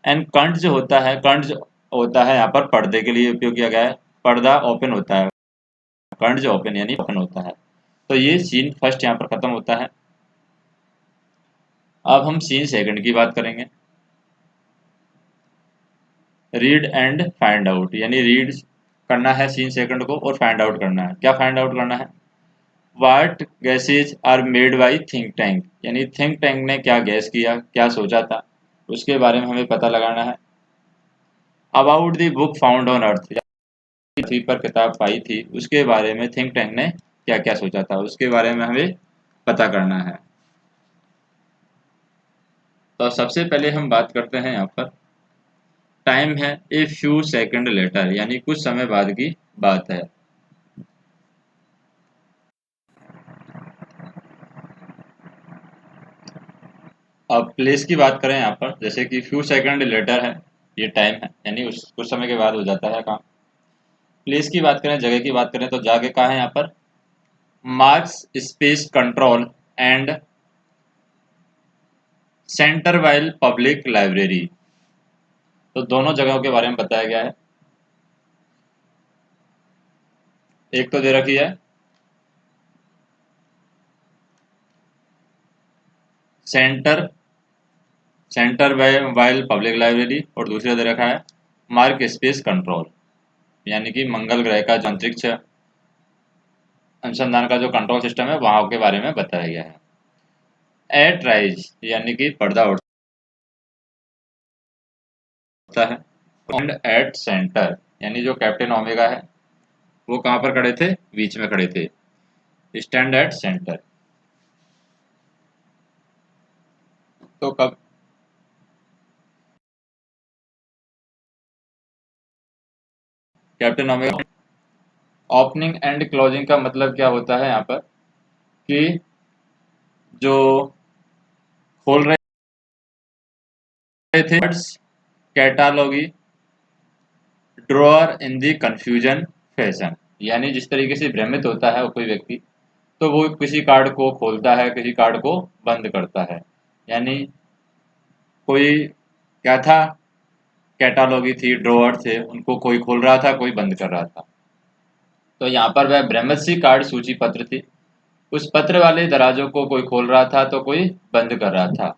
एंड कंट जो होता है, कंट होता है यहाँ पर पर्दे के लिए उपयोग किया गया है, पर्दा ओपन होता है, कंट जो ओपन यानी ओपन होता है। तो ये सीन फर्स्ट यहाँ पर खत्म होता है। अब हम सीन सेकंड की बात करेंगे। रीड एंड फाइंड आउट, यानी रीड करना है सीन सेकंड को और फाइंड आउट करना है। क्या फाइंड आउट करना है? What gases are made by think tank, यानी थिंक टैंक ने क्या गैस किया, क्या सोचा था, उसके बारे में हमें पता लगाना है। About the book found on earth, पृथ्वी पर किताब पाई थी उसके बारे में थिंक टैंक ने क्या क्या सोचा था, उसके बारे में हमें पता करना है। तो सबसे पहले हम बात करते हैं यहाँ पर, टाइम है ए फ्यू सेकंड लेटर, यानी कुछ समय बाद की बात है। अब प्लेस की बात करें यहाँ पर, जैसे कि फ्यू सेकंड लेटर है, ये टाइम है, यानी उस कुछ समय के बाद हो जाता है काम। प्लेस की बात करें, जगह की बात करें, तो जगह कहाँ है यहाँ पर, marks space control and centre while public library. तो दोनों जगहों के बारे में बताया गया है। एक तो दे रखी है centre centre while public library, और दूसरा दे रखा है मार्क स्पेस कंट्रोल, यानी कि मंगल ग्रह का जो अंतरिक्ष अनुसंधान का जो कंट्रोल सिस्टम है वहां के बारे में बताया गया है। एट राइज यानी कि पर्दा उठता है, एंड एट सेंटर यानी जो कैप्टन ओमेगा है वो कहाँ पर खड़े थे, बीच में खड़े थे, स्टैंड एट सेंटर। तो कब captain omega, opening and closing का मतलब क्या होता है यहाँ पर, कि जो खोल रहे थे catalogue drawer in the confusion fashion, यानी जिस तरीके से भ्रमित होता है कोई व्यक्ति, तो वो किसी कार्ड को खोलता है, किसी कार्ड को बंद करता है। यानी कोई क्या था, कैटालॉगी थी, ड्रॉअर थे, उनको कोई खोल रहा था, कोई बंद कर रहा था। तो यहाँ पर वह भ्रमित सी कार्ड सूची पत्र थी, उस पत्र वाले दराजों को कोई खोल रहा था तो कोई बंद कर रहा था,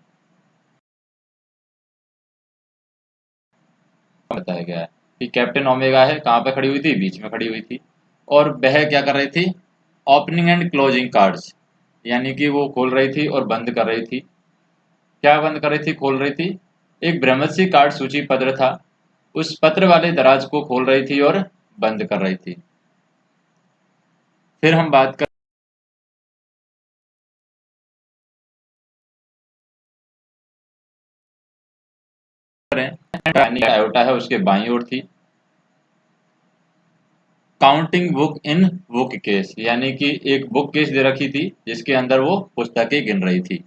बताया गया है कि कैप्टन ओमेगा है कहाँ पे खड़ी हुई थी, बीच में खड़ी हुई थी, और वह क्या कर रही थी, ओपनिंग एंड क्लोजिंग कार्ड्स, यानी कि वो खोल रही थी और बंद कर रही थी। क्या बंद कर रही थी, खोल रही थी, एक ब्रह्मसी कार्ड सूची पत्र था, उस पत्र वाले दराज को खोल रही थी और बंद कर रही थी। फिर हम बात करें, आयोटा है उसके बाईं ओर थी, counting book in book case, यानी कि एक बुक केस दे रखी थी जिसके अंदर वो पुस्तकें गिन रही थी।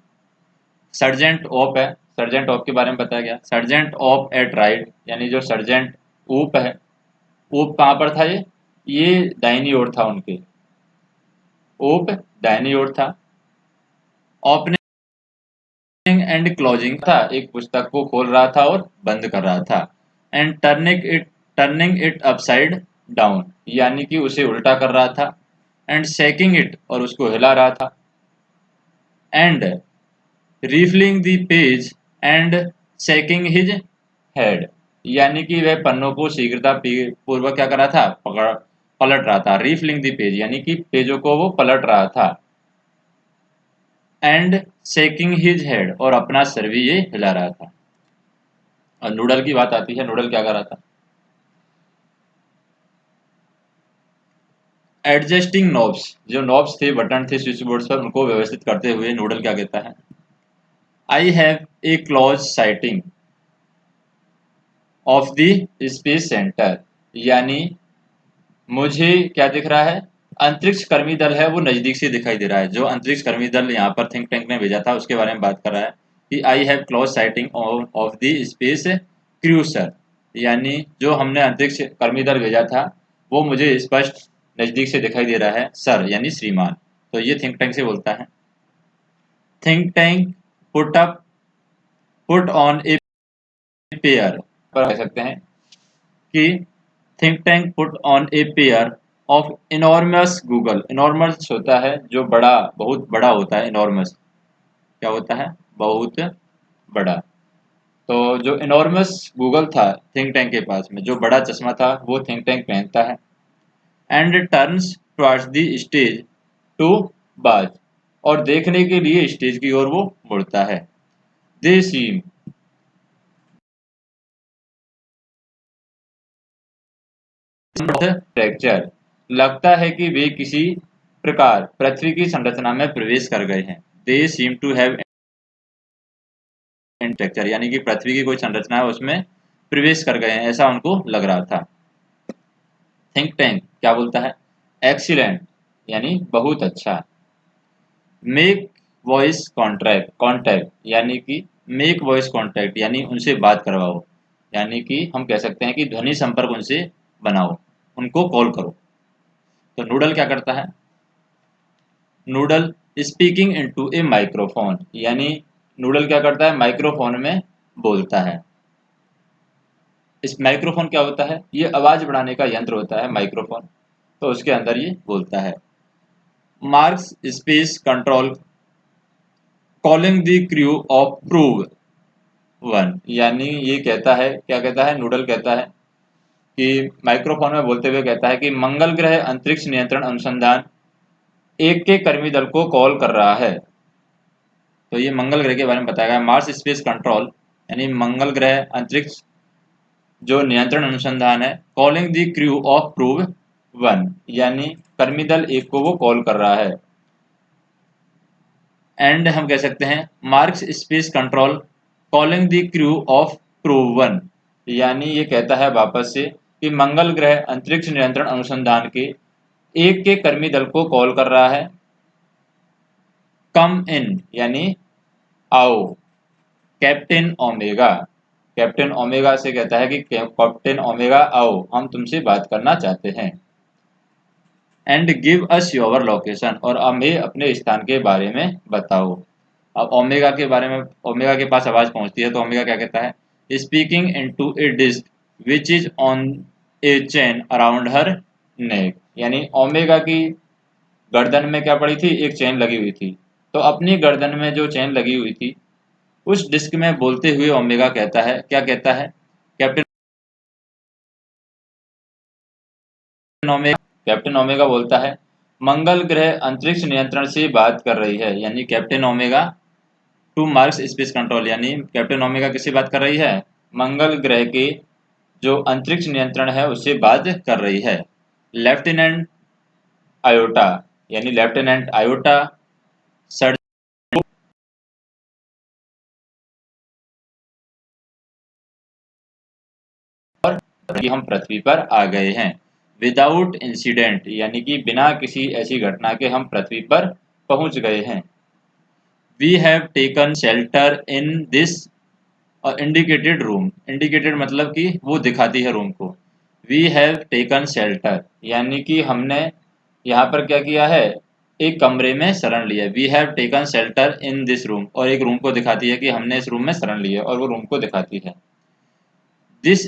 सर्जेंट ऑप है, सर्जेंट ऑप के बारे में बताया गया, सर्जेंट ऑप एट राइट, यानी जो सर्जेंट ऊप है, ऊप कहाँ पर था, ये दाहिनी ओर था उनके, ऊप दाहिनी ओर था। ओपनिंग एंड क्लोजिंग था, एक पुस्तक को खोल रहा था और बंद कर रहा था। And turning it upside down, यानी कि उसे उल्टा कर रहा था। एंड शेकिंग इट, और उसको हिला रहा था। And refilling the page and shaking his head, यानी कि वह पन्नों को शीघ्रता पूर्वक क्या कर रहा था, पलट रहा था। रिफिलिंग द पेज यानी कि पेजों को वो पलट रहा था। एंड शेकिंग हिज हेड, और अपना सर भी ये हिला रहा था। और नूडल की बात आती है, नूडल क्या कर रहा था, एडजस्टिंग नॉब्स, जो नॉब्स थे, बटन थे स्विच बोर्ड पर, उनको व्यवस्थित करते हुए नूडल क्या कहता है, I have a close sighting of the space centre, यानी मुझे क्या दिख रहा है, अंतरिक्ष कर्मी दल है वो नजदीक से दिखाई दे रहा है। जो अंतरिक्ष कर्मी दल यहाँ पर थिंक टैंक ने भेजा था उसके बारे में बात कर रहा है कि I have close sighting of the space cruiser, यानी जो हमने अंतरिक्ष कर्मी दल भेजा था वो मुझे स्पष्ट नजदीक से दिखाई दे रहा है, सर यानी श्रीमान। तो ये थिंक टैंक से बोलता है। Think tank put on a pair, पर कह सकते हैं कि think tank put on a pair of enormous Google, enormous होता है जो बड़ा, बहुत बड़ा होता है, इनॉर्मस क्या होता है, बहुत बड़ा। तो जो इनॉर्मस गूगल था थिंक टैंक के पास में, जो बड़ा चश्मा था, वो थिंक टैंक पहनता है। And turns towards the stage to बाज, और देखने के लिए स्टेज की ओर वो मुड़ता है। दे सीम फ्रैक्चर, लगता है कि वे किसी प्रकार पृथ्वी की संरचना में प्रवेश कर गए हैं। दे सीम टू हैव स्ट्रक्चर, यानी कि पृथ्वी की कोई संरचना है उसमें प्रवेश कर गए हैं, ऐसा उनको लग रहा था। थिंक टैंक क्या बोलता है, एक्सीलेंट यानी बहुत अच्छा। मेक वॉइस कॉन्टैक्ट, यानी कि मेक वॉइस कॉन्टैक्ट यानी उनसे बात करवाओ, यानी कि हम कह सकते हैं कि ध्वनि संपर्क उनसे बनाओ, उनको कॉल करो। तो नूडल क्या करता है? नूडल स्पीकिंग इनटू ए माइक्रोफोन, यानी नूडल क्या करता है? माइक्रोफोन में बोलता है। इस माइक्रोफोन क्या होता है? ये आवाज बढ़ाने का यंत्र होता है माइक्रोफोन, तो उसके अंदर ये बोलता है। Marks space control calling the crew of prove one, यानी ये कहता है, क्या कहता है? नूडल कहता है कि माइक्रोफोन में बोलते हुए कहता है कि मंगल ग्रह अंतरिक्ष नियंत्रण अनुसंधान एक के कर्मी दल को कॉल कर रहा है। तो ये मंगल ग्रह के बारे में बताया गया। मार्स स्पेस कंट्रोल यानी मंगल ग्रह अंतरिक्ष जो नियंत्रण अनुसंधान है, calling the crew of prove one, यानी कर्मी दल एक को वो कॉल कर रहा है। एंड हम कह सकते हैं marks space control calling the crew of prove one, यानी ये कहता है वापस से कि मंगल ग्रह अंतरिक्ष नियंत्रण अनुसंधान के एक के कर्मी दल को कॉल कर रहा है। कम इन यानी आओ, कैप्टन ओमेगा, कैप्टन ओमेगा से कहता है कि कैप्टन ओमेगा आओ, हम तुमसे बात करना चाहते हैं। And give us your location, और हमें अपने स्थान के बारे में बताओ। अब ओमेगा के बारे में, ओमेगा के पास आवाज पहुंचती है तो ओमेगा क्या कहता है? Speaking into a disc which is on a chain around her neck, यानी ओमेगा की गर्दन में क्या पड़ी थी? एक चेन लगी हुई थी। तो अपनी गर्दन में जो चेन लगी हुई थी उस डिस्क में बोलते हुए ओमेगा कहता है, क्या कहता है? कैप्टन ओमेगा, कैप्टन ओमेगा बोलता है मंगल ग्रह अंतरिक्ष नियंत्रण से बात कर रही है, यानी captain omega two marks space control, यानी कैप्टन ओमेगा किससे बात कर रही है? मंगल ग्रह के जो अंतरिक्ष नियंत्रण है उससे बात कर रही है। लेफ्टिनेंट आयोटा, यानी लेफ्टिनेंट आयोटा सर्जन कि हम पृथ्वी पर आ गए हैं। विदाउट इंसिडेंट, यानी कि बिना किसी ऐसी घटना के हम पृथ्वी पर पहुंच गए हैं। We have taken shelter in this indicated room, indicated मतलब कि वो दिखाती है रूम को। वी हैव टेकन शेल्टर, यानी कि हमने यहाँ पर क्या किया है? एक कमरे में शरण लिया। We have taken shelter in this room, और एक रूम को दिखाती है कि हमने इस रूम में शरण ली है, और वो रूम को दिखाती है। दिस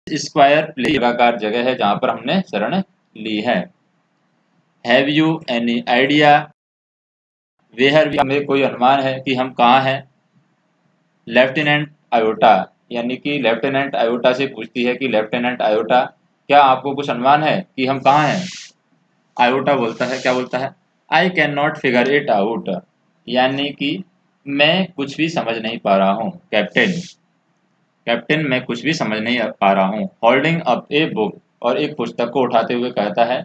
स्क्वायर प्लेस वर्गाकार जगह है जहाँ पर हमने शरण ली है। Have you any idea where we, हमें कोई अनुमान है कि हम कहाँ हैं? लेफ्टिनेंट आयोटा, यानी कि लेफ्टिनेंट आयोटा से पूछती है कि लेफ्टिनेंट आयोटा क्या आपको कुछ अनुमान है कि हम कहाँ हैं? आयोटा बोलता है, क्या बोलता है? I can not figure it out, यानी कि मैं कुछ भी समझ नहीं पा रहा हूँ। कैप्टन, कैप्टन मैं कुछ भी समझ नहीं पा रहा हूँ। होल्डिंग अप ए बुक, और एक पुस्तक को उठाते हुए कहता है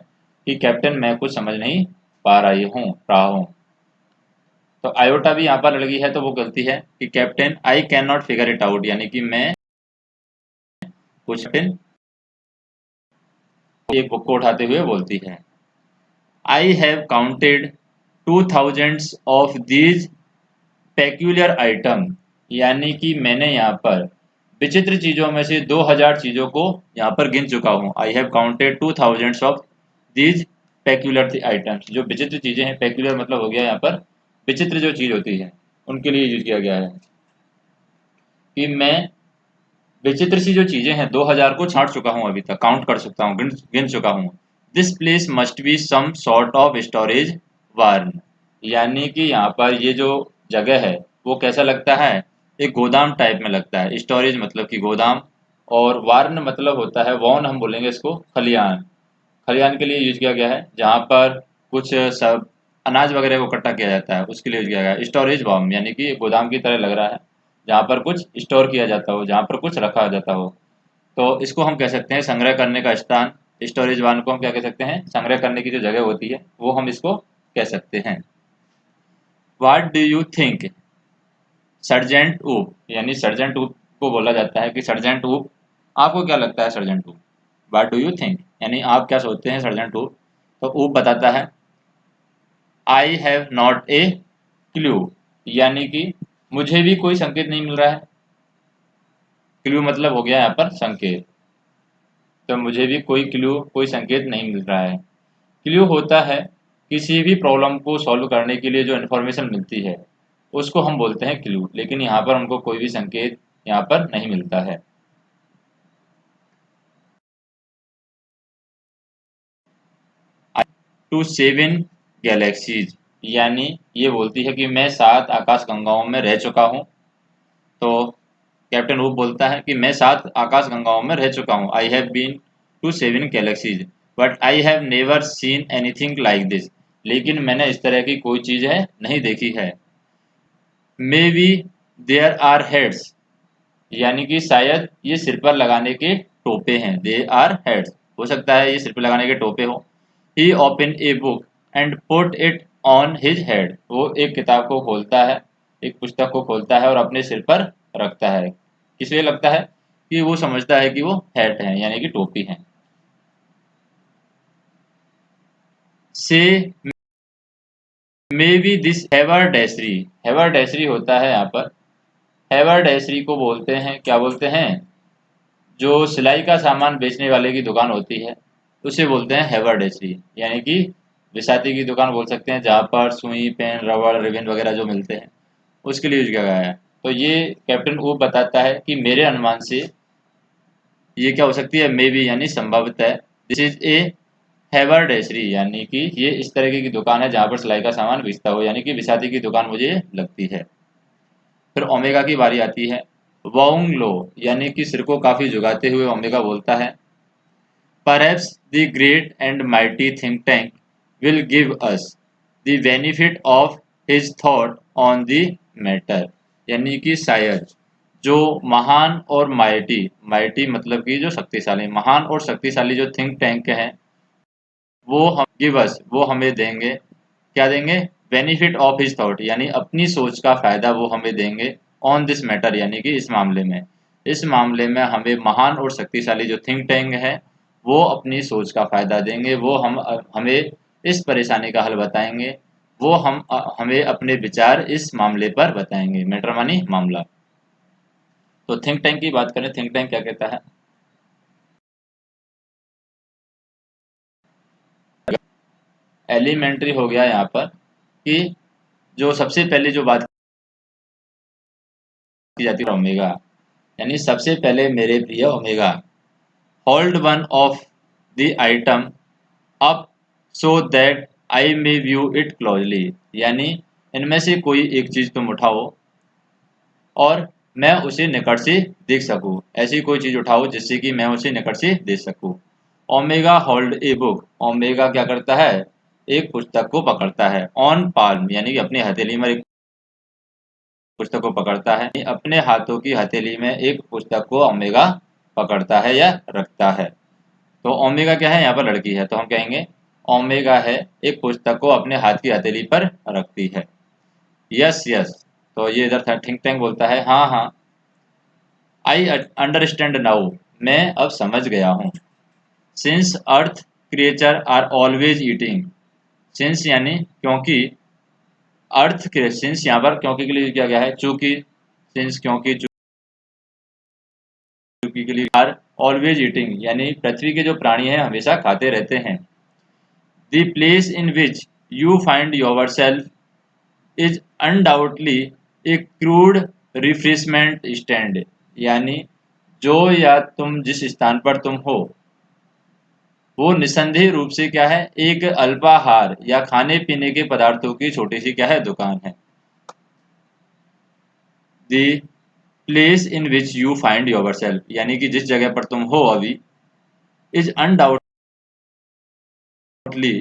कि कैप्टन मैं कुछ समझ नहीं पा रहा हूँ। तो आयोटा भी यहाँ पर लगी है तो वो गलती है कि captain I can not figure it out, यानी कि मैं कुछ दिन एक बुक को उठाते हुए बोलती है। I have counted 2000 of these peculiar item, यानी कि मैंने यहाँ पर विचित्र चीजों में से 2000 चीजों को यहाँ पर गिन चुका हूँ। I have counted 2000 of these peculiar items, जो विचित्र चीजें हैं, पेक्यूलर मतलब हो गया यहाँ पर विचित्र जो चीज होती है उनके लिए यूज किया गया है कि मैं विचित्र सी जो चीजें हैं 2000 को छांट चुका हूँ, अभी तक काउंट कर सकता हूँ, गिन चुका हूँ। This place must be some sort of storage barn, यानी कि यहाँ पर ये जो जगह है वो कैसा लगता है? एक गोदाम टाइप में लगता है। स्टोरेज मतलब कि गोदाम, और वार्न मतलब होता है, वॉन हम बोलेंगे इसको, खलियान। खलियान के लिए यूज किया गया है जहाँ पर कुछ सब अनाज वगैरह को इकट्ठा किया जाता है, उसके लिए यूज किया गया है। स्टोरेज वार्म यानी कि गोदाम की तरह लग रहा है जहाँ पर कुछ स्टोर किया जाता हो, जहाँ पर कुछ रखा जाता हो। तो इसको हम कह सकते हैं संग्रह करने का स्थान। स्टोरेज वार्न को हम क्या कह सकते हैं? संग्रह करने की जो जगह होती है वो हम इसको कह सकते हैं। What do you think sergeant ऊप, यानी सर्जेंट ऊप को बोला जाता है कि सर्जेंट ऊप आपको क्या लगता है? सर्जेंट ऊप, व्हाट डू यू थिंक, यानी आप क्या सोचते हैं सर्जेंट ऊप? तो ऊप बताता है I have not a clue, यानी कि मुझे भी कोई संकेत नहीं मिल रहा है। क्लू मतलब हो गया यहाँ पर संकेत, तो मुझे भी कोई क्लू, कोई संकेत नहीं मिल रहा है। क्लू होता है किसी भी प्रॉब्लम को सॉल्व करने के लिए जो इन्फॉर्मेशन मिलती है उसको हम बोलते हैं क्लू, लेकिन यहाँ पर हमको कोई भी संकेत यहाँ पर नहीं मिलता है। टू 7 गैलेक्सीज, यानी ये बोलती है कि मैं 7 आकाश गंगाओं में रह चुका हूँ। तो कैप्टन वुड बोलता है कि मैं 7 आकाश गंगाओं में रह चुका हूँ। I have been to 7 galaxies but I have never seen anything like this, लेकिन मैंने इस तरह की कोई चीज़ है नहीं देखी है। Maybe there are heads, यानी कि शायद ये सिर पर लगाने के टोपे हैं। दे आर हेड्स, हो सकता है ये सिर पर लगाने के टोपे हो। He open a book and put it on his head, वो एक किताब को खोलता है, एक पुस्तक को खोलता है और अपने सिर पर रखता है। किस लिए लगता है कि वो समझता है कि वो हैट है, यानी कि टोपी है। से मे बी दिस हैवर्डेसरी, हैवर्डेसरी होता है यहाँ पर, हैवर्डेसरी को बोलते हैं, क्या बोलते हैं, जो सिलाई का सामान बेचने वाले की दुकान होती है उसे बोलते हैं हैवर्डेसरी, यानी कि विसाती की दुकान बोल सकते हैं, जहाँ पर सुई, पेन, रबड़, रिबन वगैरह जो मिलते हैं उसके लिए यूज किया गया है। तो ये कैप्टन ऊब बताता है कि मेरे अनुमान से ये क्या हो सकती है, मे बी यानी संभावित है। दिस इज ए हैवर्डेसरी, यानी कि ये इस तरीके की दुकान है जहाँ पर सिलाई का सामान बेचता हो, यानी कि विसाती की दुकान मुझे लगती है। फिर ओमेगा की बारी आती है। वाउंग लो, यानी कि सिर को काफी झुकाते हुए ओमेगा बोलता है, perhaps the great and mighty think tank will give us the benefit of his thought on the matter, यानी कि शायद जो महान और माइटी, माइटी मतलब कि जो शक्तिशाली, महान और शक्तिशाली जो थिंक टैंक है वो हम गिव अस, वो हमें देंगे, क्या देंगे, बेनिफिट ऑफ हिज थॉट, यानी अपनी सोच का फायदा वो हमें देंगे, ऑन दिस मैटर, यानी कि इस मामले में, इस मामले में हमें महान और शक्तिशाली जो थिंक टैंक है वो अपनी सोच का फायदा देंगे, वो हमें इस परेशानी का हल बताएंगे, वो हमें अपने विचार इस मामले पर बताएंगे। मैटर मानी मामला। तो थिंक टैंक की बात करें, थिंक टैंक क्या कहता है, एलिमेंट्री हो गया यहाँ पर कि जो सबसे पहले जो बात की जाती है ओमेगा, यानी सबसे पहले मेरे प्रिय omega, hold one of the item up so that I may view it closely, यानी इनमें से कोई एक चीज तुम उठाओ और मैं उसे निकट से देख सकूं, ऐसी कोई चीज उठाओ जिससे कि मैं उसे निकट से देख सकूं। Omega hold a book, omega क्या करता है, एक पुस्तक को पकड़ता है, ऑन पाल्म, यानी कि अपनी हथेली में एक पुस्तक को पकड़ता है, अपने हाथों की हथेली में एक पुस्तक को ओमेगा पकड़ता है या रखता है। तो ओमेगा क्या है, यहाँ पर लड़की है, तो हम कहेंगे ओमेगा है एक पुस्तक को अपने हाथ की हथेली पर रखती है। यस यस, तो ये इधर था थिंक टैंक बोलता है हाँ हाँ, आई अंडरस्टैंड नाउ, मैं अब समझ गया हूँ। Since earth creature are always eating, since यानी क्योंकि, अर्थ के सिंस यहाँ पर क्योंकि के लिए किया गया है, चूंकि, सिंस क्योंकि, चूंकि के लिए, आर ऑलवेज ईटिंग, यानी पृथ्वी के जो प्राणी हैं हमेशा खाते रहते हैं। The place in which you find your self is undoubtedly A crude refreshment stand, यानी जो या तुम जिस स्थान पर तुम हो वो निसंदेह रूप से क्या है, एक अल्पाहार या खाने पीने के पदार्थों की छोटी सी क्या है, दुकान है। The place in which you find your self, यानी कि जिस जगह पर तुम हो अभी, इज अनडाउटली,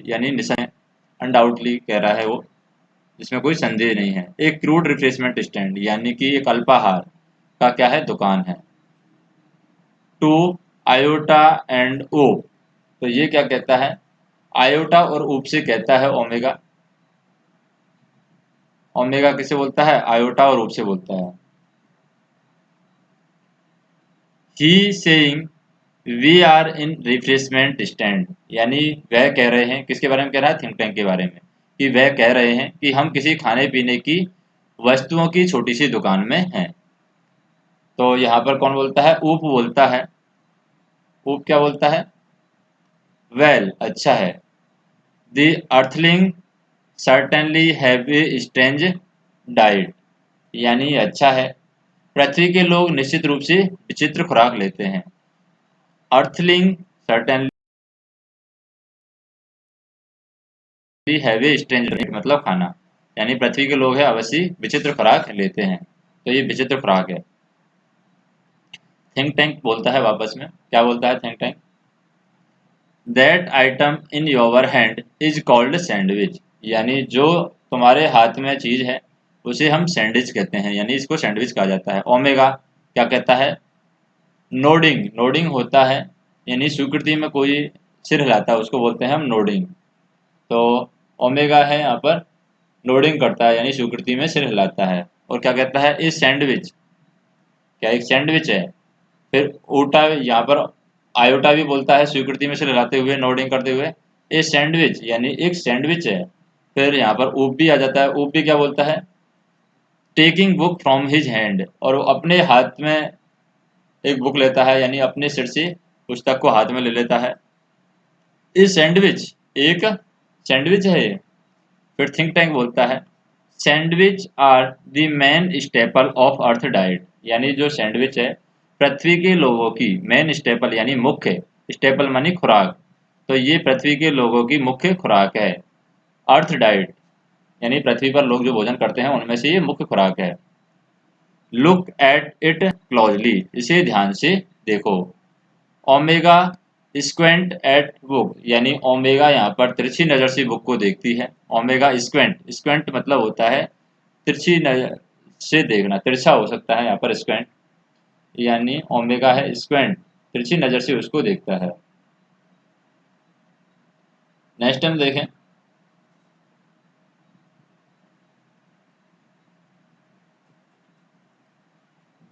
यानी निसंदेह, अनडाउटली कह रहा है वो, जिसमें कोई संदेह नहीं है, एक क्रूड रिफ्रेशमेंट स्टैंड, यानी कि एक अल्पाहार का क्या है, दुकान है। टू आयोटा एंड ओ, तो ये क्या कहता है, आयोटा और ऊप से कहता है ओमेगा, ओमेगा किसे बोलता है, आयोटा और ऊप से बोलता है। He saying we are in refreshment stand, यानी वह कह रहे हैं, किसके बारे में कह रहा है, थिंक टैंक के बारे में, कि वह कह रहे हैं कि हम किसी खाने पीने की वस्तुओं की छोटी सी दुकान में हैं। तो यहाँ पर कौन बोलता है? ऊप बोलता है। ऊप क्या बोलता है? वेल, अच्छा है। The earthling certainly have a strange diet, यानी अच्छा है, पृथ्वी के लोग निश्चित रूप से विचित्र खुराक लेते हैं। Earthling certainly have a strange diet मतलब खाना, यानी पृथ्वी के लोग हैं अवश्य विचित्र खुराक लेते हैं, तो ये विचित्र खुराक है। थिंक टैंक बोलता है वापस में, क्या बोलता है think tank? That item in your hand is called sandwich, यानी जो तुम्हारे हाथ में चीज है उसे हम सैंडविच कहते हैं, यानी इसको सैंडविच कहा जाता है। ओमेगा क्या कहता है? नोडिंग, नोडिंग होता है, यानी स्वीकृति में कोई सिर हिलाता है उसको बोलते हैं हम नोडिंग। तो ओमेगा है यहाँ पर, नोडिंग करता है यानी स्वीकृति में सिर हिलाता है। और क्या कहता है? इस सैंडविच, क्या एक सैंडविच है? फिर ऊटा यहाँ पर आयोटा भी बोलता है स्वीकृति में सिर हिलाते हुए, नोडिंग करते हुए, ए सैंडविच, यानी एक सैंडविच है। फिर यहाँ पर ऊप भी आ जाता है। ऊप भी क्या बोलता है? Taking book from his hand, और वो अपने हाथ में एक बुक लेता है, यानी अपने सिर से पुस्तक को हाथ में ले लेता है। इस सैंडविच, एक सैंडविच है ये। फिर थिंक टैंक बोलता है sandwich are the main staple of earth diet, यानी जो सैंडविच है पृथ्वी के लोगों की मेन स्टेपल यानी मुख्य, स्टेपल मानी खुराक, तो ये पृथ्वी के लोगों की मुख्य खुराक है। अर्थ डाइट यानी पृथ्वी पर लोग जो भोजन करते हैं उनमें से ये मुख्य खुराक है। लुक एट इट क्लोजली, इसे ध्यान से देखो। ओमेगा स्क्वेंट एट बुक, यानी ओमेगा यहाँ पर तिरछी नज़र से बुक को देखती है। ओमेगा स्क्वेंट, स्क्वेंट मतलब होता है तिरछी नज़र से देखना, तिरछा हो सकता है यहाँ पर स्क्वेंट, यानी ओमेगा है स्क्वेंट, तिरछी नज़र से उसको देखता है। नेक्स्ट टाइम देखें।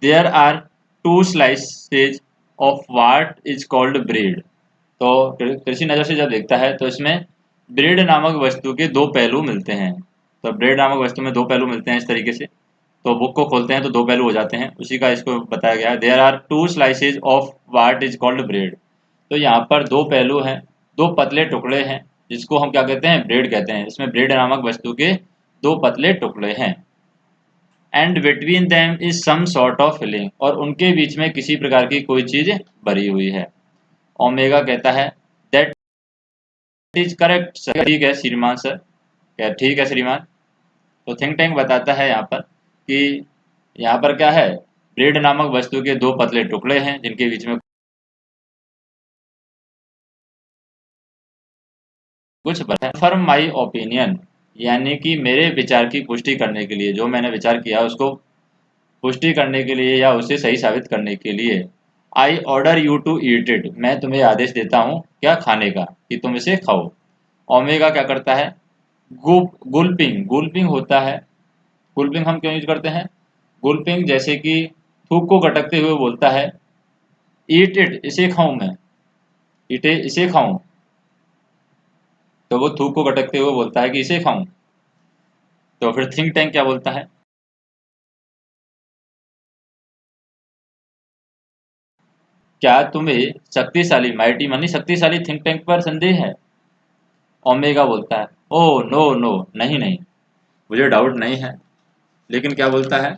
There are two slices of what is called bread, तो तिरछी नज़र से जब देखता है तो इसमें ब्रेड नामक वस्तु के दो पहलू मिलते हैं। तो ब्रेड नामक वस्तु में दो पहलू मिलते हैं इस तरीके से, तो बुक को खोलते हैं तो दो पहलू हो जाते हैं, उसी का इसको बताया गया है। There are two slices of what is called bread, तो यहाँ पर दो पहलू हैं, दो पतले टुकड़े हैं, जिसको हम क्या कहते हैं? ब्रेड कहते हैं। इसमें ब्रेड नामक वस्तु के दो पतले टुकड़े हैं। And between them is some sort of filling, और उनके बीच में किसी प्रकार की कोई चीज भरी हुई है। ओमेगा कहता है दैट इज करेक्ट सर, ठीक है श्रीमान सर, क्या ठीक है श्रीमान। तो थिंक टैंक बताता है यहाँ पर कि यहाँ पर क्या है? ब्रेड नामक वस्तु के दो पतले टुकड़े हैं जिनके बीच में कुछ फर्म माई ओपिनियन, यानी कि मेरे विचार की पुष्टि करने के लिए, जो मैंने विचार किया उसको पुष्टि करने के लिए या उसे सही साबित करने के लिए। I order you to eat it, मैं तुम्हें आदेश देता हूँ क्या खाने का, कि तुम इसे खाओ। ओमेगा क्या करता है? गुल्पिंग, गुल्पिंग होता है। गुल्पिंग हम क्यों यूज करते हैं? गुल्पिंग जैसे कि थूक को गटकते हुए बोलता है ईट इट, इसे खाऊं मैं, इटे इसे खाऊं, तो वो थूक को गटकते हुए बोलता है कि इसे खाऊं। तो फिर थिंक टैंक क्या बोलता है? क्या तुम्हें शक्तिशाली, माइटी मानी शक्तिशाली, थिंक टैंक पर संदेह है? ओमेगा बोलता है ओ नो नो, नहीं नहीं, मुझे डाउट नहीं है। लेकिन क्या बोलता है?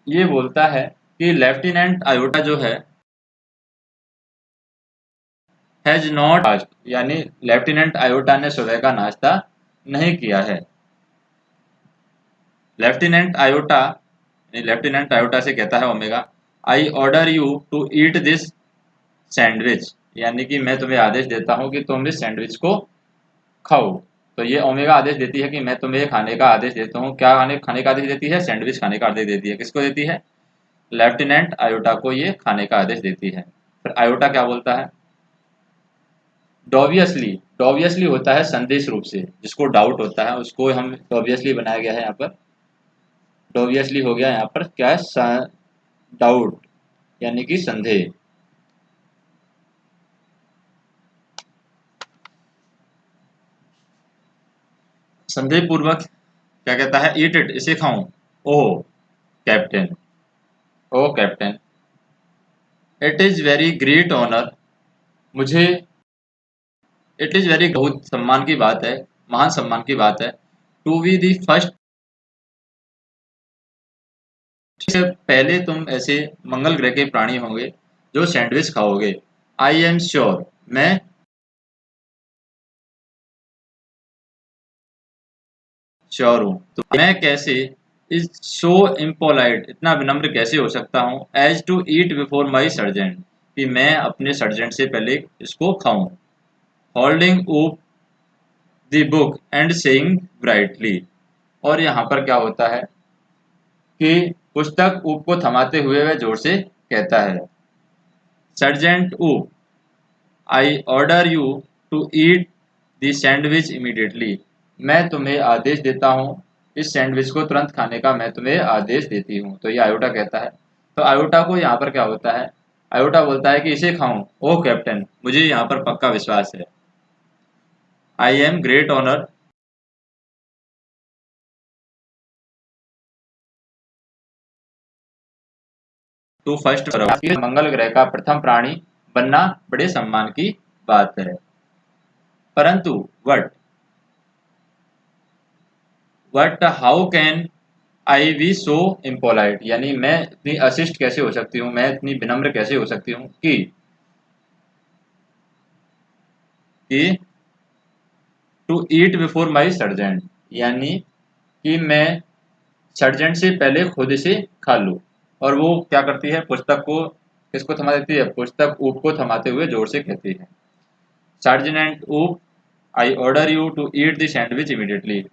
ये बोलता है कि लेफ्टिनेंट आयोटा जो है हैज नॉट, यानी लेफ्टिनेंट आयोटा ने सुबह का नाश्ता नहीं किया है। लेफ्टिनेंट आयोटा, लेफ्टिनेंट आयोटा से कहता है Omega I order you to eat this sandwich, यानी कि मैं तुम्हें आदेश देता हूँ कि तुम इस सैंडविच को खाओ। तो ये ओमेगा आदेश देती है कि मैं तुम्हें खाने का आदेश देता हूँ। क्या खाने खाने का आदेश देती है? सैंडविच खाने का आदेश देती है। किसको देती है? लेफ्टिनेंट आयोटा को ये खाने का आदेश देती है। फिर आयोटा क्या बोलता है? डॉबियसली, डॉबियसली होता है संदेश रूप से, जिसको डाउट होता है उसको हम डॉबियसली बनाया गया है यहाँ पर। डॉबियसली हो गया यहाँ पर क्या है? डाउट, यानी कि संदेह। संदेह पूर्वक क्या कहता है, ईट इट, इसे खाऊं। Oh captain, O captain, it is very great honour, मुझे, इट इज वेरी, बहुत सम्मान की बात है, महान सम्मान की बात है, टू बी दी फर्स्ट, पहले तुम ऐसे मंगल ग्रह के प्राणी होंगे जो सैंडविच खाओगे। आई एम श्योर, मैं श्योर हूँ। तो मैं कैसे, इज सो इम्पोलाइट, इतना विनम्र कैसे हो सकता हूँ, as to eat before my sergeant, कि मैं अपने सर्जेंट से पहले इसको खाऊं। होल्डिंग ऊप the book and saying brightly, और यहाँ पर क्या होता है कि पुस्तक ऊप को थमाते हुए वह जोर से कहता है, sergeant Oop, I order you to eat the sandwich immediately, मैं तुम्हें आदेश देता हूँ, इस सैंडविच को तुरंत खाने का मैं तुम्हें आदेश देती हूँ। तो ये आयोटा कहता है। तो आयोटा को यहाँ पर क्या होता है, आयोटा बोलता है कि इसे खाऊं, ओह कैप्टन, मुझे यहाँ पर पक्का विश्वास है, I am great honour, to first, मंगल ग्रह का प्रथम प्राणी बनना बड़े सम्मान की बात है। परंतु but, how can I be so impolite, यानी मैं इतनी अशिष्ट कैसे हो सकती हूँ, मैं इतनी विनम्र कैसे हो सकती हूँ कि to eat before my sergeant, यानी कि मैं सर्जेंट से पहले खुद से खा लूँ। और वो क्या करती है, पुस्तक को किसको थमा देती है, पुस्तक ऊप को थमाते हुए जोर से कहती है, sergeant Oop, I order you to eat the sandwich immediately,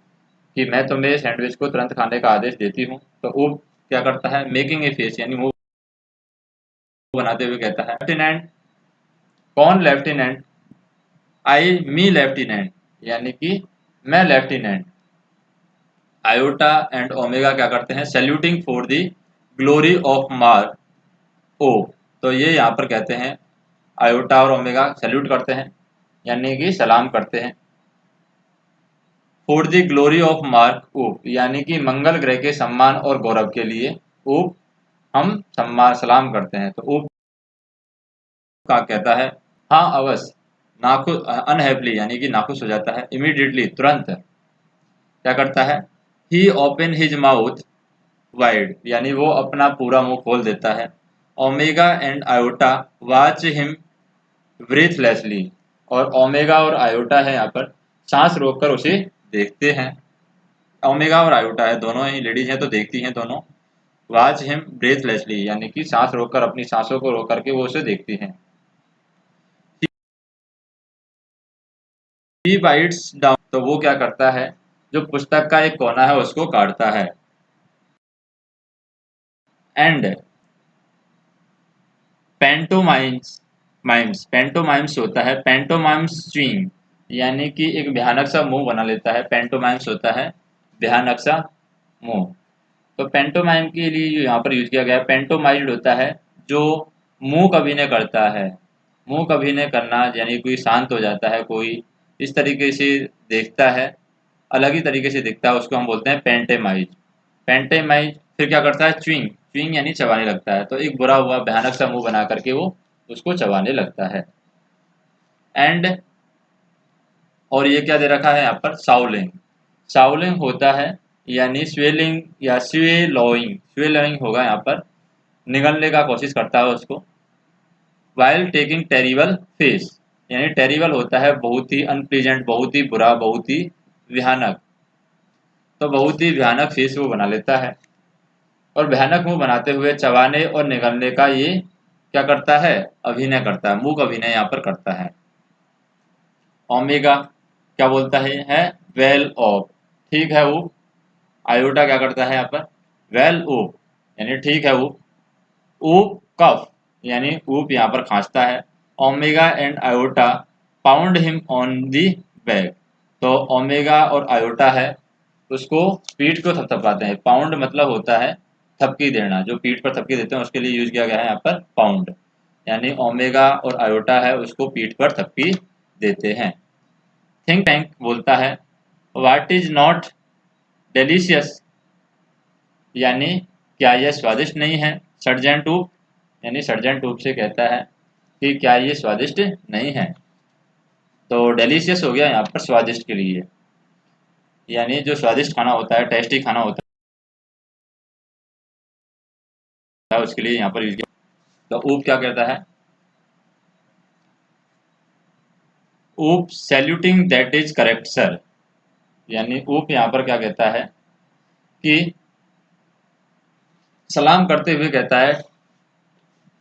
कि मैं तुम्हें सैंडविच को तुरंत खाने का आदेश देती हूँ। तो ऊप क्या करता है, मेकिंग ए फेस, यानी मुंह बनाते हुए कहता है, लेफ्टिनेंट, कौन लेफ्टिनेंट, आई मी लेफ्टिनेंट, यानी कि मैं लेफ्टिनेंट। आयोटा एंड ओमेगा क्या करते हैं, saluting for the glory of mark O, तो ये यहाँ पर कहते हैं, आयोटा और ओमेगा सैल्यूट करते हैं, यानी कि सलाम करते हैं, for the glory of mark ऊप, यानी कि मंगल ग्रह के सम्मान और गौरव के लिए ऊप हम सम्मान सलाम करते हैं। तो ऊप का कहता है, हाँ अवश्य, नाखुश, अनहैपली, यानी कि नाखुश हो जाता है, इमीडिएटली, तुरंत, क्या करता है, he open his mouth wide, यानी वो अपना पूरा मुंह खोल देता है। Omega and Iota watch him breathlessly, और ओमेगा और आयोटा है यहाँ पर, सांस रोककर उसे देखते हैं। ओमेगा और आयोटा है, दोनों ही लेडीज हैं तो देखती हैं दोनों। वाच हिम ब्रीथलेसली, यानी कि सांस रोककर, अपनी सांसों को रोक करके वो उसे देखती हैं। ही बाइट्स डाउन, तो वो क्या करता है, जो पुस्तक का एक कोना है उसको काटता है। एंड पेंटोमाइम्स, पेंटोमाइम्स होता है, पेंटोमाइम्स स्विंग, यानी कि एक भयानक सा मुंह बना लेता है, पेंटोमाइम्स होता है भयानक सा मुंह। तो पेंटोमाइम के लिए जो यहाँ पर यूज किया गया है, पेंटोमाइम्ड होता है जो मुंह का अभिनय करता है। मुंह का अभिनय करना यानी कोई शांत हो जाता है, कोई इस तरीके से देखता है, अलग ही तरीके से दिखता है, उसको हम बोलते हैं पेंटेमाइज। पेंटेमाइज फिर क्या करता है, च्विंग, च्विंग यानी चबाने लगता है, तो एक बुरा हुआ भयानक सा मुंह बना करके वो उसको चबाने लगता है। एंड, और ये क्या दे रखा है यहाँ पर, साउलिंग, साउलिंग होता है यानी स्वेलिंग या स्वेलोइंग, स्वेलोइंग होगा यहाँ पर, निगलने का कोशिश करता है उसको। वाइल टेकिंग टेरिबल फेस, यानी टेरिबल होता है बहुत ही अनप्लीजेंट, बहुत ही बुरा, बहुत ही भयानक, तो बहुत ही भयानक फेस वो बना लेता है, और भयानक मुंह बनाते हुए चबाने और निगलने का ये क्या करता है, अभिनय करता है, मुंह का अभिनय यहाँ पर करता है। ओमेगा क्या बोलता है वेल ऑफ, ठीक है वो। आयोटा क्या करता है यहाँ पर, वेल ऊप, यानी ठीक है ऊप। ऊप कफ, यानी ऊप यहाँ पर खांसता है। Omega and iota pound him on the back, तो ओमेगा और आयोटा है उसको पीठ को थपथपाते हैं। पाउंड मतलब होता है थपकी देना, जो पीठ पर थपकी देते हैं उसके लिए यूज किया गया है यहाँ पर पाउंड, यानी ओमेगा और आयोटा है उसको पीठ पर थपकी देते हैं। थिंक टैंक बोलता है, व्हाट इज नॉट डेलीशियस यानी क्या यह स्वादिष्ट नहीं है। सर्जेंट ऊप यानी सर्जेंट ऊप से कहता है कि क्या ये स्वादिष्ट नहीं है। तो डेलीशियस हो गया यहाँ पर स्वादिष्ट के लिए, यानी जो स्वादिष्ट खाना होता है, टेस्टी खाना होता है, उसके लिए यहाँ पर यूज किया। तो ऊप क्या कहता है, ऊप saluting that is correct sir, यानी ऊप यहाँ पर क्या कहता है कि सलाम करते हुए कहता है,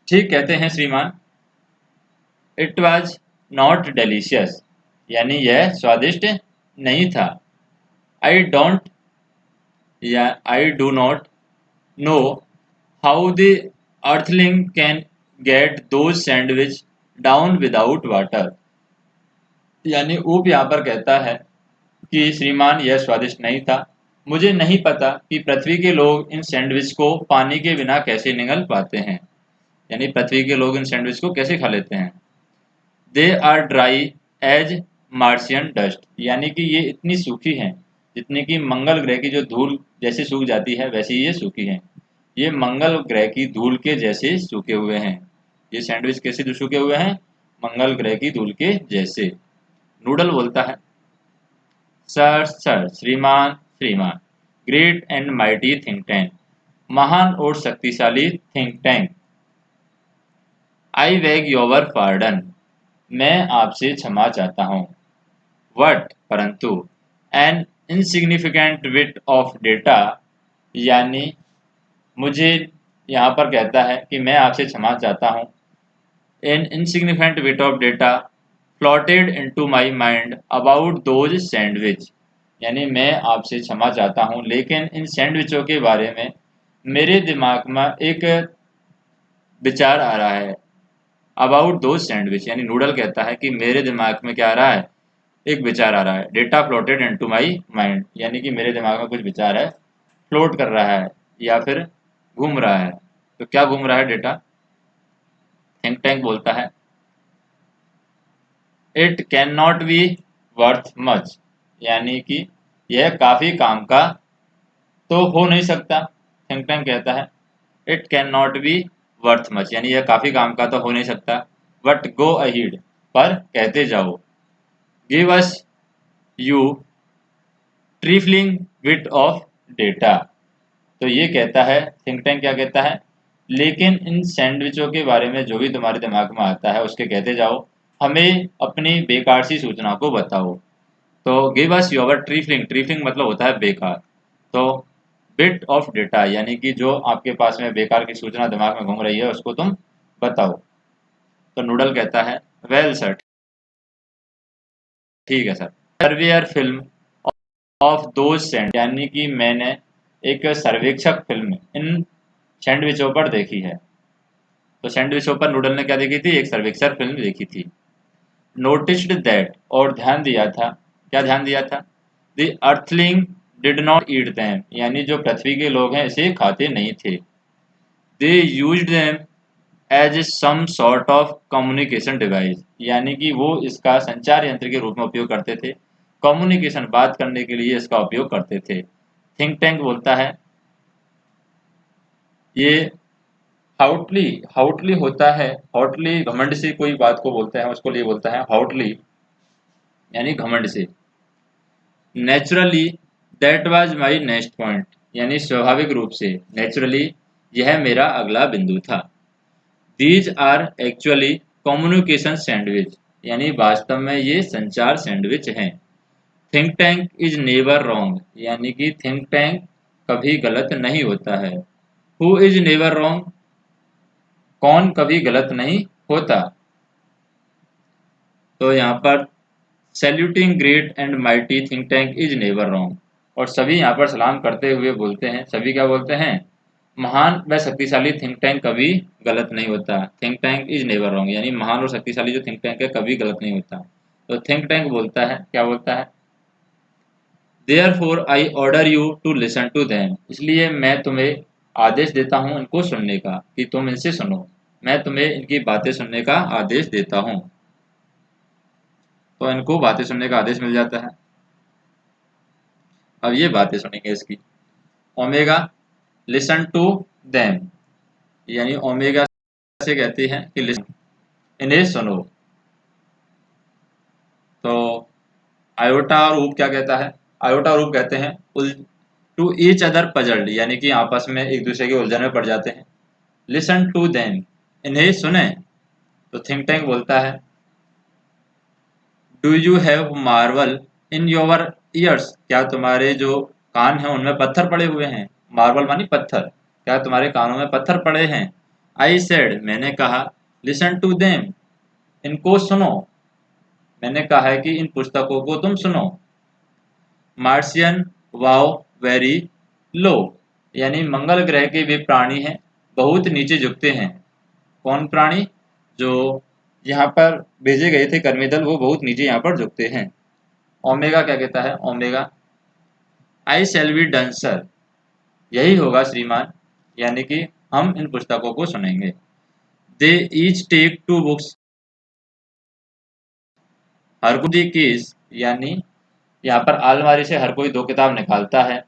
ठीक कहते हैं श्रीमान, इट वाज नॉट डेलीशियस, यानी यह स्वादिष्ट नहीं था। आई डोंट या I do not know how the earthling can get those sandwich down without water, यानी ऊप यहाँ पर कहता है कि श्रीमान यह स्वादिष्ट नहीं था, मुझे नहीं पता कि पृथ्वी के लोग इन सैंडविच को पानी के बिना कैसे निगल पाते हैं, यानी पृथ्वी के लोग इन सैंडविच को कैसे खा लेते हैं। They are dry as Martian dust, यानी कि ये इतनी सूखी हैं जितनी कि मंगल ग्रह की जो धूल जैसे सूख जाती है वैसे ही ये सूखी हैं। ये मंगल ग्रह की धूल के जैसे सूखे हुए हैं। ये सैंडविच कैसे सूखे हुए हैं, मंगल ग्रह की धूल के जैसे। नूडल बोलता है, सर सर श्रीमान श्रीमान, great and mighty think tank, महान और शक्तिशाली think tank, I beg your pardon, मैं आपसे क्षमा चाहता हूँ। वट परंतु, N insignificant bit of data, यानी मुझे यहाँ पर कहता है कि मैं आपसे क्षमा चाहता हूँ। N insignificant bit of data floated into my mind about those sandwich, यानी मैं आपसे क्षमा चाहता हूँ लेकिन इन सैंडविचों के बारे में मेरे दिमाग में एक विचार आ रहा है। अबाउट दोज सैंडविच, यानी नूडल कहता है कि मेरे दिमाग में क्या आ रहा है, एक विचार आ रहा है। Data floated into my mind, यानी कि मेरे दिमाग में कुछ विचार है, फ्लोट कर रहा है या फिर घूम रहा है। तो क्या घूम रहा है डेटा, थिंक टैंक बोलता है, it can not be worth much, यानी कि यह काफी काम का तो हो नहीं सकता। थिंक टैंक कहता है it can not be worth much, यानी यह काफी काम का तो हो नहीं सकता। बट गो अहीड, पर कहते जाओ। Give us you trifling bit of data, तो ये कहता है, थिंक टैंक क्या कहता है, लेकिन इन सैंडविचों के बारे में जो भी तुम्हारे दिमाग में आता है उसके कहते जाओ, हमें अपनी बेकार सी सूचना को बताओ। तो गिव अस योर ट्रीफलिंग, ट्रीफलिंग मतलब होता है बेकार। तो बिट ऑफ डेटा, यानी कि जो आपके पास में बेकार की सूचना दिमाग में घूम रही है उसको तुम बताओ। तो नूडल कहता है, वेल सर, ठीक है sir, surveyor film of those sand, यानी कि मैंने एक सर्वेक्षक फिल्म इन सैंडविचों पर देखी है। तो सैंडविचों पर नूडल ने क्या देखी थी, एक सर्वेक्षक फिल्म देखी थी। नोटिस्ड दैट, और ध्यान दिया था, क्या ध्यान दिया था, the earthling did not eat them, यानी जो पृथ्वी के लोग हैं इसे खाते नहीं थे। They used them as some sort of communication device, यानी कि वो इसका संचार यंत्र के रूप में उपयोग करते थे, कम्युनिकेशन बात करने के लिए इसका उपयोग करते थे। थिंक टैंक बोलता है, ये हाउटली, हाउटली होता है, हाउटली घमंड से कोई बात को बोलते हैं उसको लिए बोलता है हाउटली, यानी घमंड से। Naturally that was my next point, यानी स्वाभाविक रूप से, नेचुरली यह मेरा अगला बिंदु था। These are actually communication sandwich, यानी वास्तव में ये संचार सैंडविच हैं। Think tank is never wrong, यानी कि थिंक टैंक कभी गलत नहीं होता है। हु इज नेवर रॉन्ग, कौन कभी गलत नहीं होता। तो यहाँ पर saluting great and mighty think tank is never wrong, और सभी यहाँ पर सलाम करते हुए बोलते हैं, सभी क्या बोलते हैं, महान व शक्तिशाली थिंक टैंक कभी गलत नहीं होता। Think tank is never wrong, यानी महान और शक्तिशाली जो थिंक टैंक है कभी गलत नहीं होता। तो थिंक टैंक बोलता है, क्या बोलता है, therefore I order you to listen to them, इसलिए मैं तुम्हें आदेश देता हूँ इनको सुनने का, कि तुम इनसे सुनो, मैं तुम्हें इनकी बातें सुनने का आदेश देता हूँ। तो इनको बातें सुनने का आदेश मिल जाता है। अब ये बातें सुनेंगे इसकी। ओमेगा लिसन टू देम, यानी ओमेगा से कहती है कि लिसन, इन्हें सुनो। तो आयोटा और ऊप क्या कहता है? आयोटा और ऊप कहते हैं टू ईच अदर पजल्ड, यानी कि आपस में एक दूसरे के उलझन में पड़ जाते हैं। लिसन टू देम, इन्हें सुने। तो थिंक टैंक बोलता है do you have Marvel in your ears, क्या तुम्हारे जो कान हैं उनमें पत्थर पड़े हुए हैं? मार्बल मानी पत्थर, क्या तुम्हारे कानों में पत्थर पड़े हैं? आई सेड, मैंने कहा, लिसन टू देम, इनको सुनो। मैंने कहा है कि इन पुस्तकों को तुम सुनो। मार्शियन वाओ वेरी लो, यानी मंगल ग्रह के वे प्राणी हैं बहुत नीचे झुकते हैं। कौन प्राणी? जो यहाँ पर भेजे गए थे कर्मी दल, वो बहुत नीचे यहाँ पर झुकते हैं। ओमेगा क्या कहता है? Omega I shall be done sir, यही होगा श्रीमान, यानी कि हम इन पुस्तकों को सुनेंगे। दे ईच टेक टू बुक्स, हर कोई दी कीज, यानी यहाँ पर अलमारी से हर कोई दो किताब निकालता है।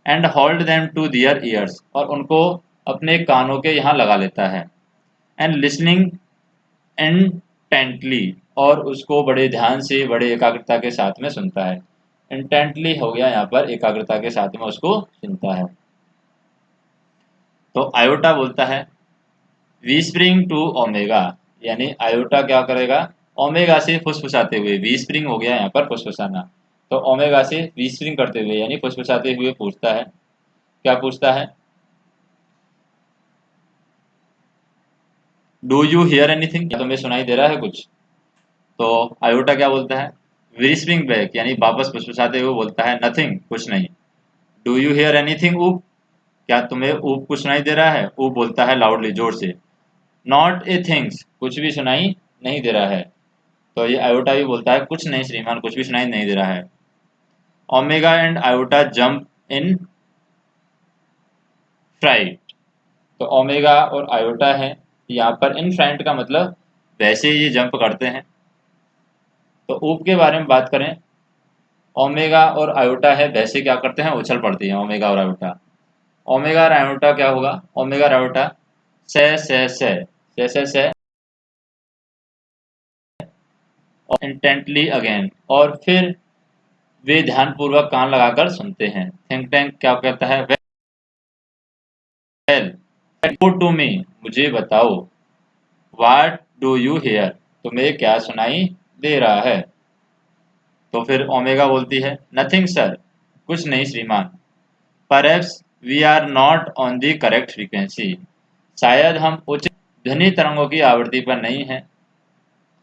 And hold them to their ears, और उनको अपने कानों के यहाँ लगा लेता है। एंड लिसनिंग इंटेंटली, और उसको बड़े ध्यान से बड़े एकाग्रता के साथ में सुनता है। इंटेंटली हो गया यहाँ पर एकाग्रता के साथ में उसको सुनता है। तो आयोटा बोलता है व्हीस्परिंग टू ओमेगा, यानी आयोटा क्या करेगा? ओमेगा से फुसफुसाते हुए, व्हीस्परिंग हो गया यहाँ पर फुसफुसाना, तो ओमेगा से व्हीस्परिंग करते हुए यानी फुसफुसाते हुए पूछता है। क्या पूछता है? डू यू हियर एनीथिंग, क्या तुम्हें सुनाई दे रहा है कुछ? तो आयोटा क्या बोलता है? व्हीस्परिंग बैक, यानी वापस फुसफुसाते हुए बोलता है नथिंग, कुछ नहीं। डू यू हियर एनीथिंग ऊप, क्या तुम्हें ऊप कुछ सुनाई दे रहा है? ऊप बोलता है लाउडली, जोर से, नॉट ए थिंग्स, कुछ भी सुनाई नहीं दे रहा है। तो ये आयोटा भी बोलता है कुछ नहीं श्रीमान, कुछ भी सुनाई नहीं दे रहा है। Omega and Iota jump in fright, तो ओमेगा और आयोटा है यहाँ पर। इन फ्राइट का मतलब वैसे ये जंप करते हैं। तो ऊप के बारे में बात करें, ओमेगा और आयोटा है वैसे क्या करते हैं? उछल पड़ती हैं ओमेगा और आयोटा। ओमेगा और आयोटा क्या होगा? ओमेगा और आयोटा से और इंटेंटली अगेन, और फिर वे ध्यानपूर्वक कान लगाकर सुनते हैं। थिंक टैंक क्या कहता है? वेल गो टू मी, मुझे बताओ, व्हाट डू यू हियर, तुम्हें क्या सुनाई दे रहा है? तो फिर ओमेगा बोलती है नथिंग सर, कुछ नहीं श्रीमान। Perhaps we are not on the correct frequency, शायद हम उच्च ध्वनि तरंगों की आवृत्ति पर नहीं है,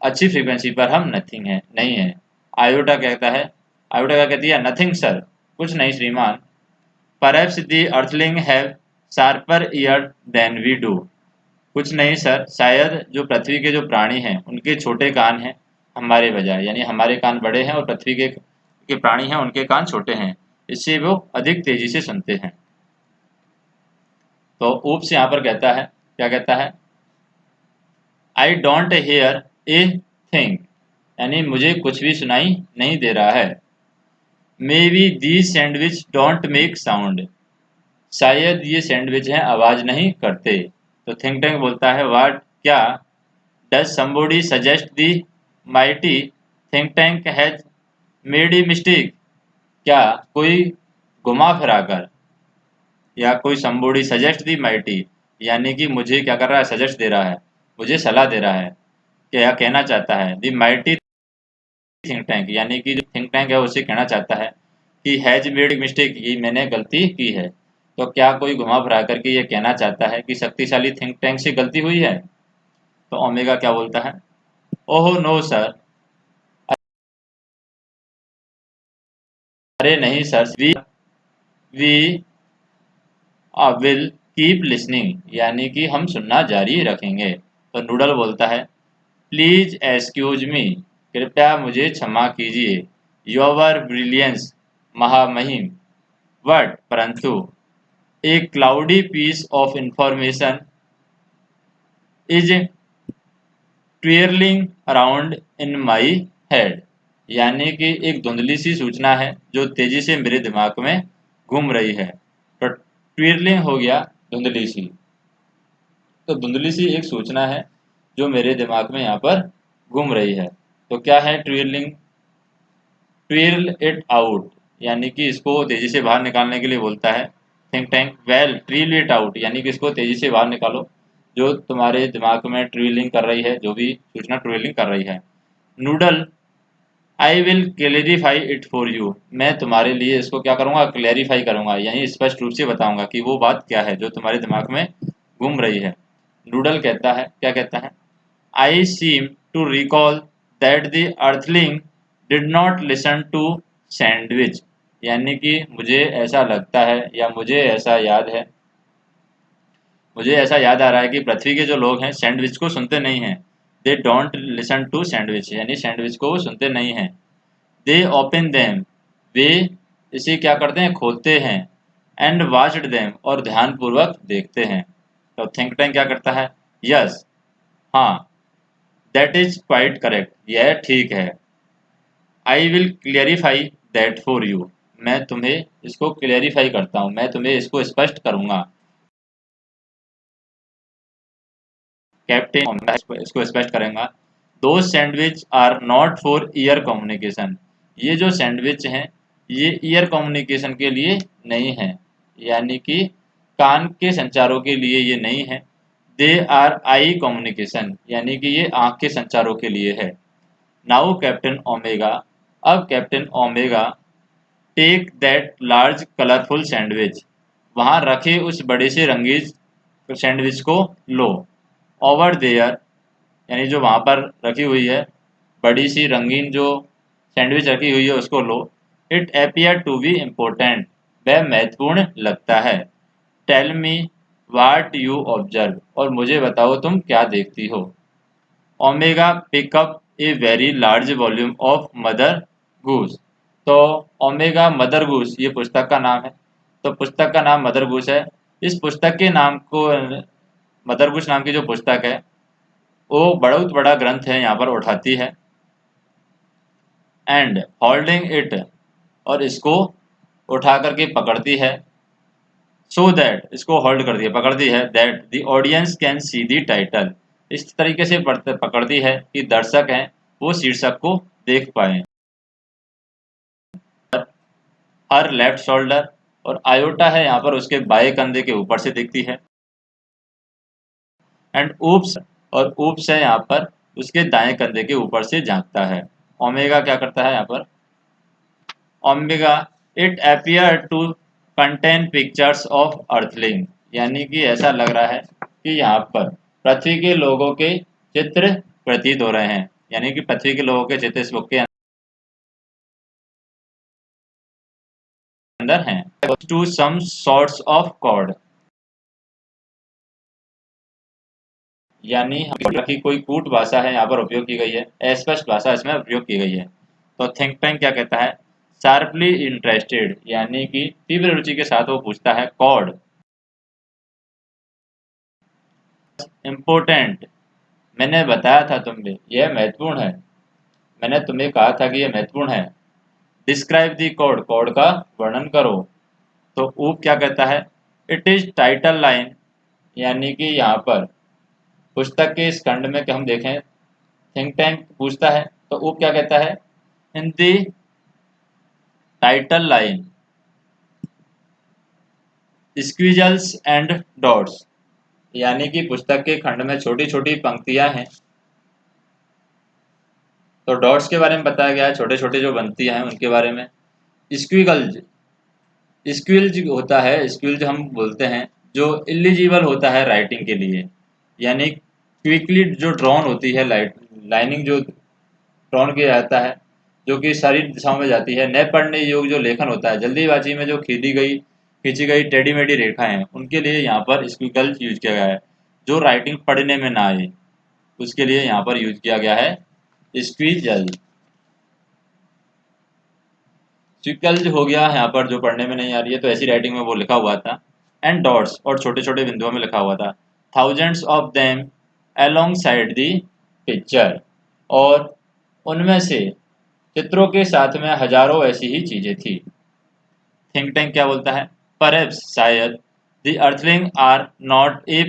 अच्छी फ्रीक्वेंसी पर हम नथिंग है, नहीं है। आयोटा कहता है, आयोटा क्या कहती है? नथिंग सर, कुछ नहीं श्रीमान। Perhaps the earthling have sharper ear than we do, कुछ नहीं सर, शायद जो पृथ्वी के जो प्राणी हैं उनके छोटे कान हैं हमारे बजाय, यानी हमारे कान बड़े हैं और पृथ्वी के प्राणी हैं उनके कान छोटे हैं, इससे वो अधिक तेजी से सुनते हैं। तो ऊप्स यहाँ पर कहता है, क्या कहता है? I don't hair a thing, यानी मुझे कुछ भी सुनाई नहीं दे रहा है। May be the sandwich don't make sound, शायद ये सैंडविच हैं आवाज नहीं करते। तो थिंक टैंक बोलता है व्हाट, क्या? Does somebody suggest the mighty think tank has made a mistake, क्या कोई घुमा फिराकर, या कोई समबडी सजेस्ट दी माइटी, यानी कि मुझे क्या कर रहा है? सजेस्ट दे रहा है, मुझे सलाह दे रहा है। क्या कहना चाहता है? दी माइटी थिंक टैंक, यानी कि जो थिंक टैंक है उसे कहना चाहता है कि हैज मेड मिस्टेक, ये मैंने गलती की है। तो क्या कोई घुमा फिरा करके ये कहना चाहता है कि शक्तिशाली थिंक टैंक से गलती हुई है? तो ओमेगा क्या बोलता है? ओहो नो सर, अरे नहीं sir, we will keep listening, यानी कि हम सुनना जारी रखेंगे। तो नूडल बोलता है प्लीज एक्सक्यूज मी, कृपया मुझे क्षमा कीजिए। योर ब्रिलियंस, महामहिम, बट परंतु a cloudy piece of information is twirling around in my head, यानी कि एक धुंधली सी सूचना है जो तेजी से मेरे दिमाग में घूम रही है। तो ट्विरलिंग हो गया धुंधली सी। तो धुंधली सी एक सूचना है जो मेरे दिमाग में यहाँ पर घूम रही है। तो क्या है ट्विरलिंग? ट्विरल इट आउट, यानी कि इसको तेजी से बाहर निकालने के लिए बोलता है think tank. Well twill it out, यानी कि इसको तेजी से बाहर निकालो जो तुम्हारे दिमाग में ट्विलिंग कर रही है, जो भी सूचना ट्विलिंग कर रही है। Noodle, I will clarify it for you, मैं तुम्हारे लिए इसको क्या करूंगा? क्लेरिफाई करूंगा, यानी स्पष्ट रूप से बताऊंगा कि वो बात क्या है जो तुम्हारे दिमाग में घूम रही है। नूडल कहता है, क्या कहता है? I seem to recall that the earthling did not listen to sandwich, यानी कि मुझे ऐसा लगता है या मुझे ऐसा याद आ रहा है कि पृथ्वी के जो लोग हैं सैंडविच को सुनते नहीं हैं। They don't listen to sandwich, यानी सैंडविच को वो सुनते नहीं हैं। दे ओपन देम, वे इसे क्या करते हैं? खोलते हैं। एंड वॉच्ड देम, और ध्यानपूर्वक देखते हैं। तो थिंक टैंक क्या करता है? यस, हाँ, दैट इज क्वाइट करेक्ट, यह ठीक है। I will clarify that for you, मैं तुम्हें इसको क्लियरिफाई करता हूँ, मैं तुम्हें इसको स्पष्ट करूंगा। कैप्टन इसको स्पष्ट करेगा। Those sandwich are not for ear communication, ये जो सैंडविच हैं ये ईयर कम्युनिकेशन के लिए नहीं है, यानी कि कान के संचारों के लिए ये नहीं है। दे आर आई कम्युनिकेशन, यानी कि ये आंख के संचारों के लिए है। नाउ कैप्टन ओमेगा, अब Captain Omega take that large colourful sandwich, वहां रखे उस बड़े से रंगीन सैंडविच को लो। ओवर देयर, यानी जो वहां पर रखी हुई है बड़ी सी रंगीन जो सैंडविच रखी हुई है उसको लो। It appear to be important, वह महत्वपूर्ण लगता है। Tell me what you observe, और मुझे बताओ तुम क्या देखती हो। Omega pick up a very large volume of Mother Goose, तो ओमेगा मदर गूस ये पुस्तक का नाम है। तो पुस्तक का नाम मदर गूस है। इस पुस्तक के नाम को, मदर गूस नाम की जो पुस्तक है वो बहुत बड़ा ग्रंथ है यहाँ पर उठाती है। एंड होल्डिंग इट, और इसको उठा करके पकड़ती है। सो दैट, इसको होल्ड कर दिया, पकड़ दी है। That the audience can see the title, इस तरीके से पकड़ती है कि दर्शक हैं वो शीर्षक को देख पाए। हर लेफ्ट शोल्डर, और आयोटा है यहाँ पर उसके बाएं कंधे के ऊपर से दिखती है। एंड ऊप्स, और ऊप्स है यहाँ पर उसके दाएं कंधे के ऊपर से झांकता है। ओमेगा क्या करता है यहाँ पर? Omega it appear to contain pictures of earthling, यानी कि ऐसा लग रहा है कि यहाँ पर पृथ्वी के लोगों के चित्र प्रतीत हो रहे हैं, यानी कि पृथ्वी के लोगों के चित्र इस बुक के अंदर हैं। To some sorts of cord, यानी की कोई कूट भाषा है यहाँ पर उपयोग की गई है, अस्पष्ट भाषा इसमें उपयोग की गई है। तो थिंक टैंक क्या कहता है? शार्पली इंटरेस्टेड, यानी कि तीव्र रुचि के साथ वो पूछता है कॉर्ड। इम्पोर्टेंट, मैंने बताया था तुम्हें यह महत्वपूर्ण है, मैंने तुम्हें कहा था कि यह महत्वपूर्ण है। डिस्क्राइब दी कोड, कोड का वर्णन करो। तो ऊप क्या कहता है? इट इज टाइटल लाइन, यानी कि यहाँ पर पुस्तक के इस खंड में कि हम देखें थिंक टैंक पूछता है तो ऊप क्या कहता है? इन दी टाइटल लाइन स्क्विजल्स एंड डॉट्स, यानी कि पुस्तक के खंड में छोटी छोटी पंक्तियां हैं। तो डॉट्स के बारे में बताया गया है, छोटे छोटे जो पंक्तियां हैं उनके बारे में। स्क्विगल्स, स्क्विल्ज होता है, स्क्विल्ज हम बोलते हैं जो इलिजिबल होता है राइटिंग के लिए, यानी क्विकली जो ड्रॉन होती है लाइनिंग जो ड्रॉन किया जाता है जो कि सारी दिशाओं में जाती है। न पढ़ने योग्य जो लेखन होता है, जल्दीबाजी में जो खींची गई टेढ़ी मेढ़ी रेखा है उनके लिए यहाँ पर स्क्विगल्स यूज किया गया है। जो राइटिंग पढ़ने में ना आए उसके लिए यहाँ पर यूज किया गया है स्क्विजल। सिक्वल हो गया यहाँ पर जो पढ़ने में नहीं आ रही है, तो ऐसी राइटिंग में वो लिखा हुआ था। एंड डॉट्स, और छोटे छोटे बिंदुओं में लिखा हुआ था। Thousands of them along side the picture, और उनमें से चित्रों के साथ में हजारों ऐसी ही चीजें थी। थिंक टैंक क्या बोलता है? परहैप्स शायद the earthling are not a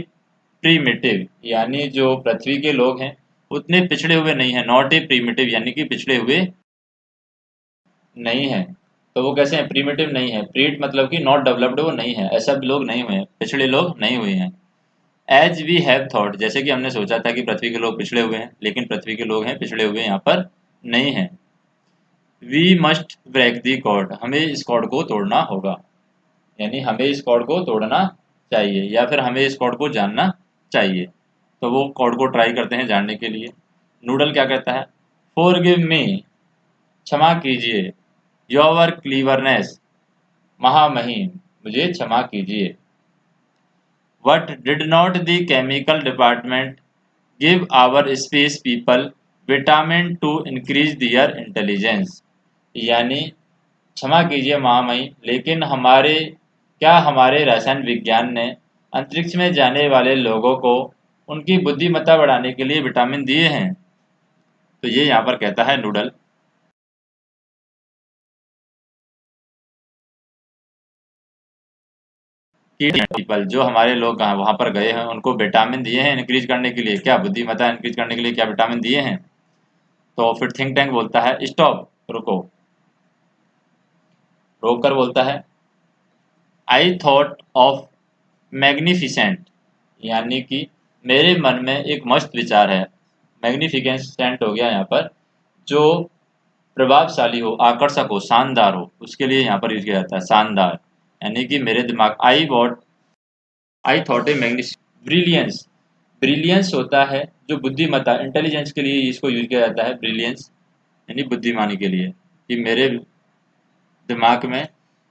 primitive, यानी जो पृथ्वी के लोग हैं उतने पिछड़े हुए नहीं हैं। नॉट ए प्रीमिटिव यानी कि पिछड़े हुए नहीं है। तो वो कैसे हैं? प्रीमिटिव नहीं है। प्रीट मतलब कि नॉट डेवलप्ड, वो नहीं है, ऐसा भी लोग नहीं हुए हैं, पिछड़े लोग नहीं हुए हैं। एज वी हैव थॉट, जैसे कि हमने सोचा था कि पृथ्वी के लोग पिछड़े हुए हैं, लेकिन पृथ्वी के लोग हैं पिछड़े हुए यहाँ पर नहीं हैं। We must break the cord, हमें इस कॉर्ड को तोड़ना होगा, यानी हमें इस कॉर्ड को तोड़ना चाहिए या फिर हमें इस कॉर्ड को जानना चाहिए। तो वो कॉर्ड को ट्राई करते हैं जानने के लिए। नूडल क्या कहता है? फॉरगिव मी, क्षमा कीजिए, योर क्लीवरनेस, महामहिम, मुझे क्षमा कीजिए। What did not the chemical department give our space people vitamin to increase their intelligence? यानी क्षमा कीजिए महामहिम, लेकिन हमारे रसायन विज्ञान ने अंतरिक्ष में जाने वाले लोगों को उनकी बुद्धिमत्ता बढ़ाने के लिए विटामिन दिए हैं? तो ये यहाँ पर कहता है नूडल कि पीपल, जो हमारे लोग वहां पर गए हैं उनको विटामिन दिए हैं इंक्रीज करने के लिए। क्या बुद्धिमत्ता इंक्रीज करने के लिए क्या विटामिन दिए हैं? तो फिर थिंक टैंक बोलता है स्टॉप, रुको, रोक कर बोलता है आई थॉट ऑफ मैग्निफिसेंट, यानी कि मेरे मन में एक मस्त विचार है। मैग्निफिकेंट हो गया यहाँ पर, जो प्रभावशाली हो, आकर्षक हो, शानदार हो, उसके लिए यहाँ पर यूज किया जाता है शानदार। यानी कि मेरे दिमाग I thought a magnificent brilliance, brilliance होता है जो बुद्धिमत्ता, इंटेलिजेंस के लिए इसको यूज किया जाता है, ब्रिलियंस यानी बुद्धिमानी के लिए, कि मेरे दिमाग में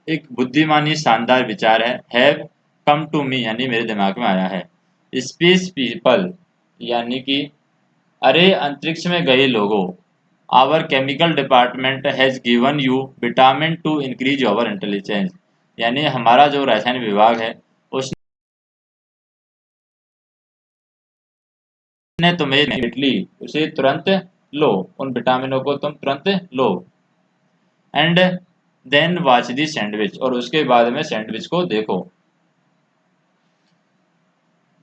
एक बुद्धिमानी शानदार विचार है। हैव कम टू मी यानी मेरे दिमाग में आया है। स्पेस पीपल यानी कि अरे अंतरिक्ष में गए लोगों, our chemical department has given you vitamin to increase your intelligence, यानी हमारा जो रसायन विभाग है उसने तुम्हें इमीडिएटली, उसे तुरंत लो, उन विटामिनों को तुम तुरंत लो। And then watch the sandwich, और उसके बाद में सैंडविच को देखो।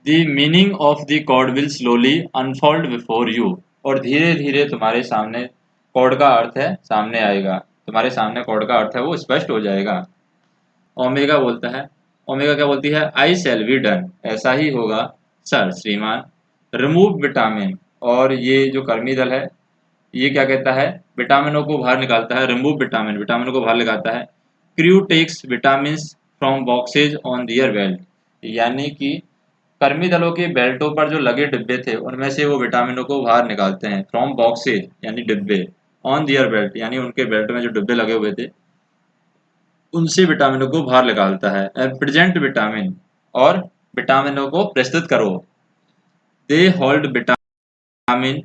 The meaning of the cord will slowly unfold before you, और धीरे धीरे तुम्हारे सामने कॉर्ड का अर्थ है सामने आएगा, तुम्हारे सामने कॉर्ड का अर्थ है वो स्पष्ट हो जाएगा। ओमेगा बोलता है, ओमेगा क्या बोलती है? आई शैल बी डन, ऐसा ही होगा सर श्रीमान। रिमूव विटामिन, और ये जो कर्मी दल है ये क्या कहता है? विटामिनों को बाहर निकालता है। रिमूव विटामिन, विटामिनों को बाहर निकालता है। Crew takes vitamin from boxes on their belt, यानी कि कर्मी दलों के बेल्टों पर जो लगे डिब्बे थे उनमें से वो विटामिनों को बाहर निकालते हैं। फ्रॉम बॉक्सेज यानी डिब्बे, ऑन दियर बेल्ट यानी उनके बेल्ट में जो डिब्बे लगे हुए थे उनसे विटामिनों को बाहर निकालता है। प्रेजेंट विटामिन, और विटामिनों को प्रस्तुत करो। They hold vitamin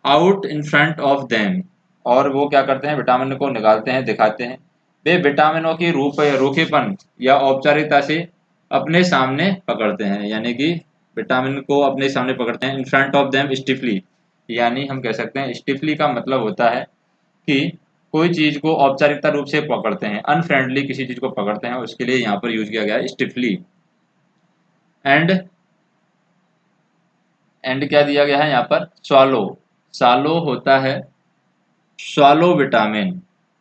out in front of them, और वो क्या करते हैं? विटामिन को निकालते हैं, दिखाते हैं। वे विटामिनों की रूप रूखेपन या औपचारिकता से अपने सामने पकड़ते हैं, यानी कि विटामिन को अपने सामने पकड़ते हैं। इन फ्रंट ऑफ देम स्टिफली, यानी हम कह सकते हैं स्टिफली का मतलब होता है कि कोई चीज को औपचारिकता रूप से पकड़ते हैं, अनफ्रेंडली किसी चीज को पकड़ते हैं, उसके लिए यहाँ पर यूज किया गया है स्टिफली। एंड एंड क्या दिया गया है यहाँ पर? स्वालो, सालो होता है स्वालो विटामिन।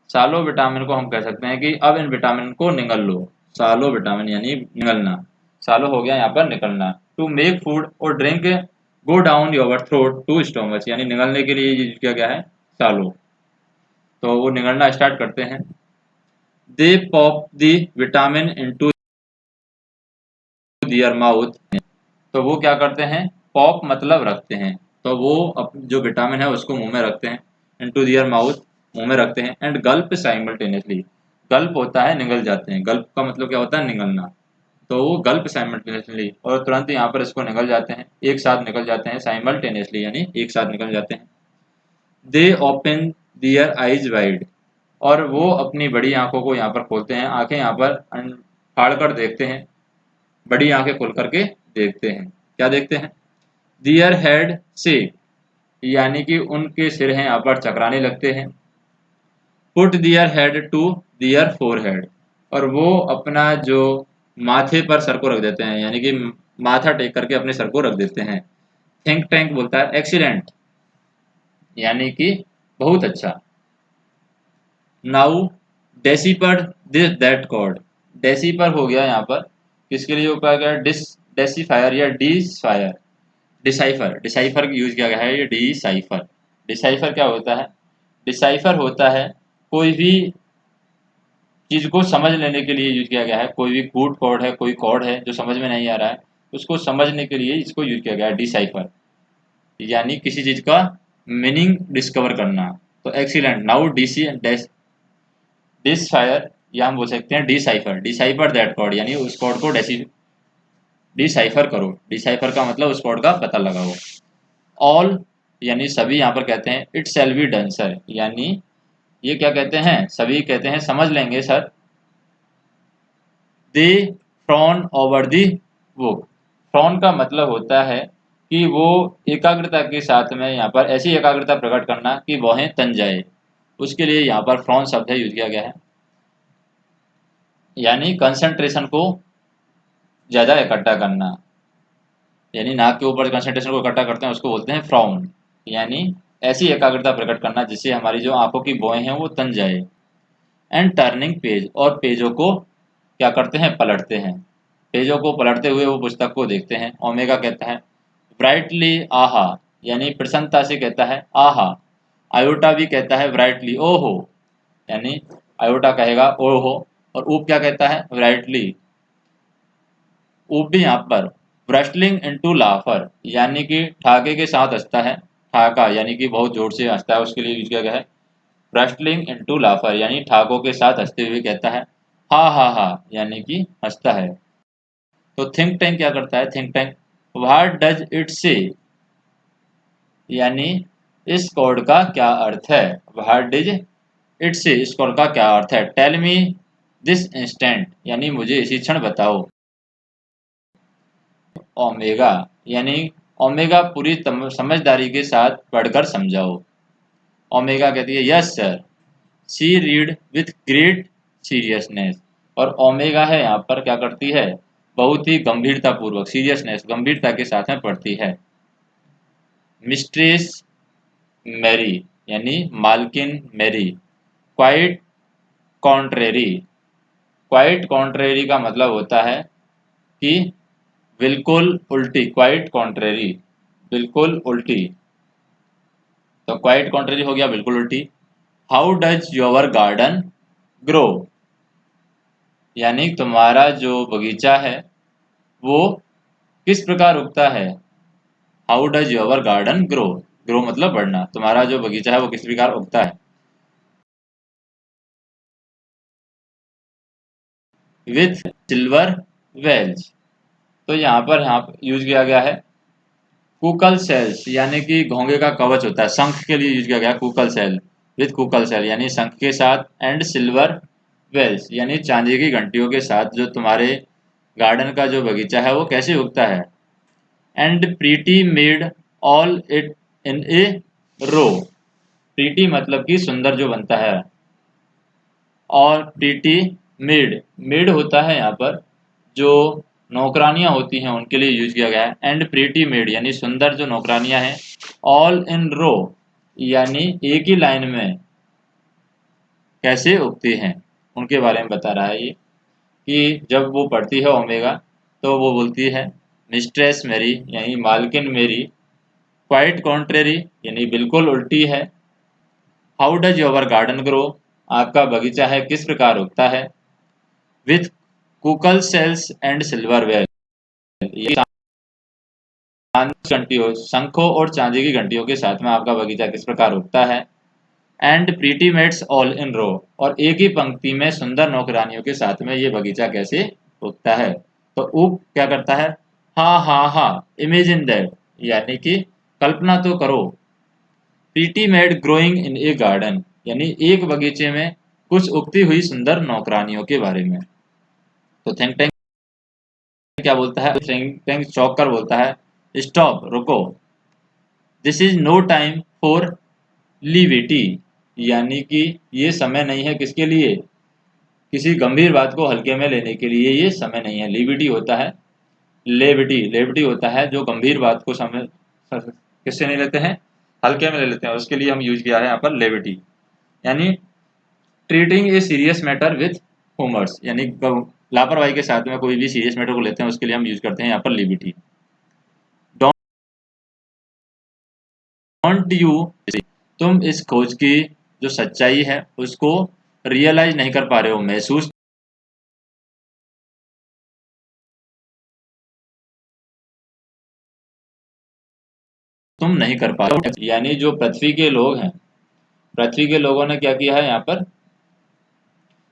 सालो विटामिन को हम कह सकते हैं कि अब इन विटामिन को निगल लो। सालो विटामिन यानी निगलना, सालो हो गया यहाँ पर निकलना। टू मेक फूड और drink go down your throat to stomach, यानी निगलने के लिए यूज किया गया है सालो। तो वो निगलना स्टार्ट करते हैं। They pop the vitamin into their mouth, तो वो क्या करते हैं? पॉप मतलब रखते हैं, तो वो जो विटामिन है उसको मुंह में रखते हैं। इनटू दियर माउथ, मुंह में रखते हैं। एंड गल्प साइमल्टेनियसली, गल्प होता है निगल जाते हैं, गल्प का मतलब क्या होता है? निगलना। तो वो गल्प साइमल्टेनियसली, और तुरंत यहाँ पर इसको निकल जाते हैं, एक साथ निकल जाते हैं। साइमल्टेनियसली यानी एक साथ निकल जाते हैं। They open their eyes wide, और वो अपनी बड़ी आंखों को यहाँ पर खोलते हैं, आंखें यहाँ पर फाड़ कर देखते हैं, बड़ी आंखें खोल करके देखते हैं। क्या देखते हैं? दियर हेड से, यानी कि उनके सिर हैं यहाँ पर चकराने लगते हैं। Put their head to their forehead, और वो अपना जो माथे पर सर को रख देते हैं, यानी कि माथा टेक करके अपने सर को रख देते हैं। थिंक टैंक बोलता है एक्सीलेंट, यानी कि बहुत अच्छा। नाउ डेसिपर दिस दैट कॉर्ड, डेसिपर हो गया यहाँ पर किसके लिए उपयोग किया गया, डेसीफायर या डिसफायर, डिसाइफर, डिसाइफर यूज किया गया है, ये डिसाइफर। डिसाइफर क्या होता है, डिसाइफर होता है कोई भी चीज को समझ लेने के लिए यूज किया गया है, कोई भी कूट कोड है, कोई कोड है जो समझ में नहीं आ रहा है, उसको समझने के लिए इसको यूज किया गया है डिसाइफर, यानी किसी चीज का मीनिंग डिस्कवर करना। तो एक्सीलेंट, नाउ डीसी डिसफायर, या हम बोल सकते हैं डिसाइफर, डिसाइफर दैट कोड, यानी उस कोड को डिसाइफर करो। डिसाइफर का मतलब उस कोड का पता लगाओ। ऑल यानी सभी, यहाँ पर कहते हैं it shall be done sir, यानी ये क्या कहते हैं, सभी कहते हैं समझ लेंगे sir. They frown over the book, frown का मतलब होता है कि वो एकाग्रता के साथ में, यहाँ पर ऐसी एकाग्रता प्रकट करना कि वहें तन जाए, उसके लिए यहाँ पर फ्रॉन शब्द है यूज किया गया है, यानी कंसंट्रेशन को ज्यादा इकट्ठा करना, यानी नाक के ऊपर कंसंट्रेशन को इकट्ठा करते हैं उसको बोलते हैं फ्राउन, यानी ऐसी एकाग्रता प्रकट करना जिससे हमारी जो आंखों की भौहें हैं वो तन जाए। एंड टर्निंग पेज, और पेजों को क्या करते हैं, पलटते हैं, पेजों को पलटते हुए वो पुस्तक को देखते हैं। ओमेगा कहता है ब्राइटली आहा, यानी प्रसन्नता से कहता है आहा। आयोटा भी कहता है ब्राइटली ओहो, यानी आयोटा कहेगा ओहो। और ऊप क्या कहता है, ब्राइटली। ऊप भी यहाँ पर ब्रस्टलिंग इनटू लाफर, यानी कि ठाके के साथ हंसता है, ठाका यानी कि बहुत जोर से हंसता है, उसके लिए यूज किया गया है ब्रस्टलिंग इनटू लाफर, यानी ठाकों के साथ हंसते हुए कहता है हा हा हा, यानी कि हंसता है। तो थिंक टैंक क्या करता है, think tank what does it से, यानी इस कोड का क्या अर्थ है, व्हाट डज इट से, इस कोड का क्या अर्थ है। टेल मी दिस इंस्टेंट, यानी मुझे इसी क्षण बताओ। ओमेगा, यानी ओमेगा पूरी समझदारी के साथ पढ़कर समझाओ। ओमेगा कहती है yes sir, she read with great seriousness, और ओमेगा है यहाँ पर क्या करती है, बहुत ही गंभीरता पूर्वक, सीरियसनेस गंभीरता के साथ में पढ़ती है। मिस्ट्रेस मैरी, यानी मालकिन Mary, quite contrary, quite contrary का मतलब होता है कि बिल्कुल उल्टी, क्वाइट कॉन्ट्रेरी बिल्कुल उल्टी, तो क्वाइट कॉन्ट्रेरी हो गया बिल्कुल उल्टी। How does your garden grow, यानी तुम्हारा जो बगीचा है वो किस प्रकार उगता है। How does your garden grow, grow मतलब बढ़ना, तुम्हारा जो बगीचा है वो किस प्रकार उगता है। विथ सिल्वर वेल्स, तो यहाँ यूज किया गया है कुकल सेल्स, यानी कि घोंगे का कवच होता है, शंख के लिए यूज किया गया cockle shell, with cockle shell यानी शंख के साथ, एंड सिल्वर वेल्स यानी चांदी की घंटियों के साथ, जो तुम्हारे गार्डन का जो बगीचा है वो कैसे उगता है। And pretty maid all in a row रो, प्रीटी मतलब कि सुंदर जो बनता है, और प्रीटी मेड, मेड होता है यहाँ पर जो नौकरानियां होती हैं उनके लिए यूज किया गया है। एंड प्रीटी मेड यानी सुंदर जो नौकरानियां हैं, ऑल इन रो यानी एक ही लाइन में कैसे उगती हैं उनके बारे में बता रहा है ये, कि जब वो पढ़ती है ओमेगा तो वो बोलती है मिस्ट्रेस मेरी, यानी मालकिन मेरी, क्वाइट कॉन्ट्रेरी यानी बिल्कुल उल्टी है। How does your garden grow, आपका बगीचा है किस प्रकार उगता है। With cockle shells and silverware, ये घंटियों, शंखों और चांदी की घंटियों के साथ में आपका बगीचा किस प्रकार उगता है। And pretty maids all in row, और एक ही पंक्ति में सुंदर नौकरानियों के साथ में ये बगीचा कैसे उगता है। तो उग क्या करता है, हाँ हाँ हाँ, इमेजिन दैट, यानी कि कल्पना तो करो। Pretty made growing in A garden, यानी एक बगीचे में कुछ उगती हुई सुंदर नौकरानियों के बारे में। तो थिंक टैंक क्या बोलता है, थिंक टैंक चौंक कर बोलता है स्टॉप, रुको, this is no time for levity, यानी कि ये समय नहीं है किसके लिए, किसी गंभीर बात को हल्के में लेने के लिए ये समय नहीं है। लिविटी होता है, लेविटी लेविटी होता है जो गंभीर बात को समय किससे नहीं लेते हैं, हल्के में ले लेते हैं, उसके लिए हम यूज किया है यहाँ पर लेविटी। यानी treating a serious matter with humours, यानी लापरवाही के साथ में कोई भी सीरियस मैटर को लेते हैं उसके लिए हम यूज करते हैं यहाँ पर लिविटी। डोंट यू, तुम इस खोज की जो सच्चाई है उसको रियलाइज नहीं कर पा रहे हो, महसूस तुम नहीं कर पा रहे हो। यानी जो पृथ्वी के लोग हैं, पृथ्वी के लोगों ने क्या किया है यहाँ पर,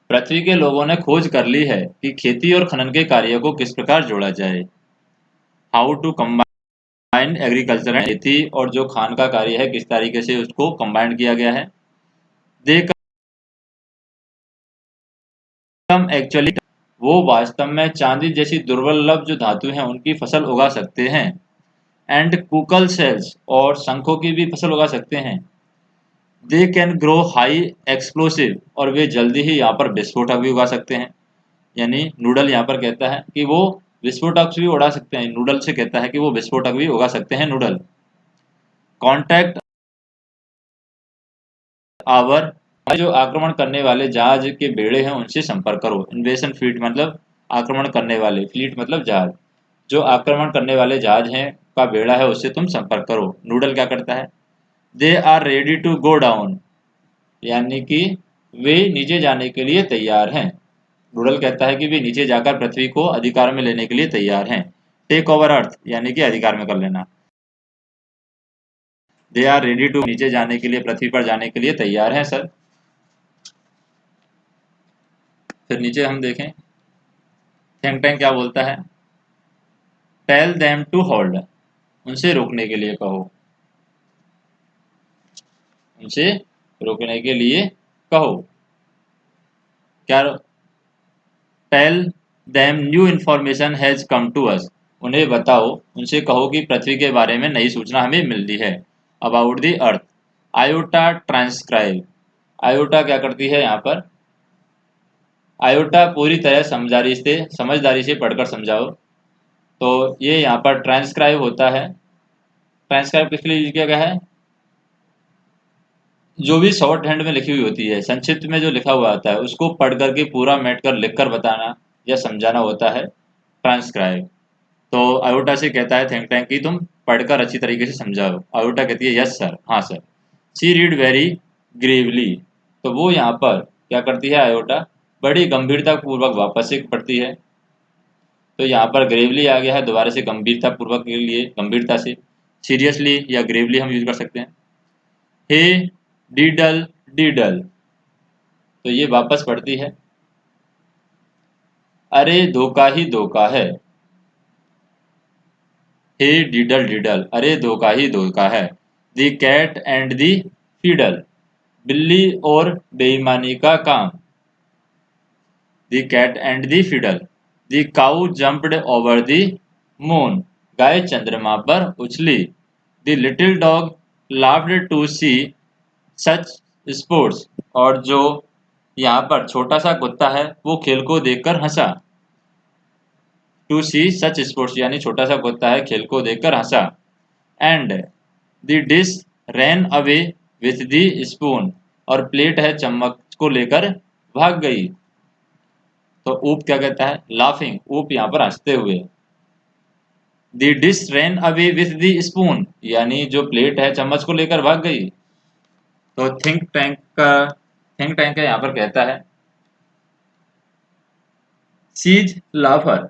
पृथ्वी के लोगों ने खोज कर ली है कि खेती और खनन के कार्य को किस प्रकार जोड़ा जाए। How to combine agriculture and खेती, और जो खान का कार्य है किस तरीके से उसको कंबाइन किया गया है। दे कम एक्चुअली, वो वास्तव में चांदी जैसी दुर्लभ जो धातु हैं उनकी फसल उगा सकते हैं। एंड कुकल सेल्स, और शंखों की भी फसल उगा सकते हैं। They can grow high explosive, और वे जल्दी ही यहाँ पर विस्फोटक भी उगा सकते हैं। यानी नूडल यहाँ पर कहता है कि वो विस्फोटक भी उड़ा सकते हैं, नूडल से कहता है कि वो विस्फोटक भी उगा सकते हैं नूडल। कॉन्टैक्ट आवर, जो आक्रमण करने वाले जहाज के बेड़े हैं उनसे संपर्क करो। इन्वेशन फ्लीट मतलब आक्रमण करने वाले, फ्लीट मतलब जहाज, जो आक्रमण करने वाले जहाज हैं का बेड़ा है उससे तुम संपर्क करो। नूडल क्या करता है, they are ready to go down, यानी कि वे नीचे जाने के लिए तैयार हैं। नूडल कहता है कि वे नीचे जाकर पृथ्वी को अधिकार में लेने के लिए तैयार हैं। टेक ओवर अर्थ, यानी कि अधिकार में कर लेना। दे आर रेडी टू, नीचे जाने के लिए, पृथ्वी पर जाने के लिए तैयार हैं सर। फिर नीचे हम देखें थिंक टैंक क्या बोलता है, टेल देम टू होल्ड, उनसे रोकने के लिए कहो, उनसे रोकने के लिए कहो। क्या, tell them new information has come to us, उन्हें बताओ, उनसे कहो कि पृथ्वी के बारे में नई सूचना हमें मिली है। About the earth, iota transcribe, iota क्या करती है यहाँ पर, आयोटा पूरी तरह समझदारी से पढ़कर समझाओ। तो ये यहाँ पर ट्रांसक्राइब होता है। ट्रांसक्राइब किस लिए यूज किया गया है, जो भी शॉर्ट हैंड में लिखी हुई होती है, संक्षिप्त में जो लिखा हुआ आता है उसको पढ़ करके पूरा मैट कर लिख कर बताना या समझाना होता है ट्रांसक्राइब। तो आयोटा से कहता है थिंक टैंक कि तुम पढ़कर अच्छी तरीके से समझाओ। आयोटा कहती है यस सर, हाँ sir. She read very Gravely, तो वो यहाँ पर क्या करती है आयोटा, बड़ी गंभीरता पूर्वक वापस से पढ़ती है। तो यहाँ पर ग्रेवली आ गया है, दोबारा से गंभीरता पूर्वक के लिए, गंभीरता से, सीरियसली या ग्रेवली हम यूज कर सकते हैं। हे डीडल डीडल, तो ये वापस पढ़ती है, अरे धोखा ही धोखा है। हे डीडल डीडल, अरे धोखा ही धोखा है। दी कैट एंड दी फीडल, बिल्ली और बेईमानी का काम। The cat and the fiddle, the cow jumped over the moon, गाय चंद्रमा पर उछली। The little dog laughed to see such sports, और जो यहाँ पर छोटा सा कुत्ता है वो खेल को देखकर हंसा। टू सी सच स्पोर्ट्स, यानी छोटा सा कुत्ता है खेल को देखकर हंसा। And the dish ran away with the spoon, और प्लेट है चम्मच को लेकर भाग गई। तो ऊप क्या कहता है, लाफिंग, ऊप यहाँ पर हंसते हुए। The dish ran away with the spoon, यानी जो प्लेट है चम्मच को लेकर भाग गई। तो थिंक टैंक का यहाँ पर कहता है सीज लाफर,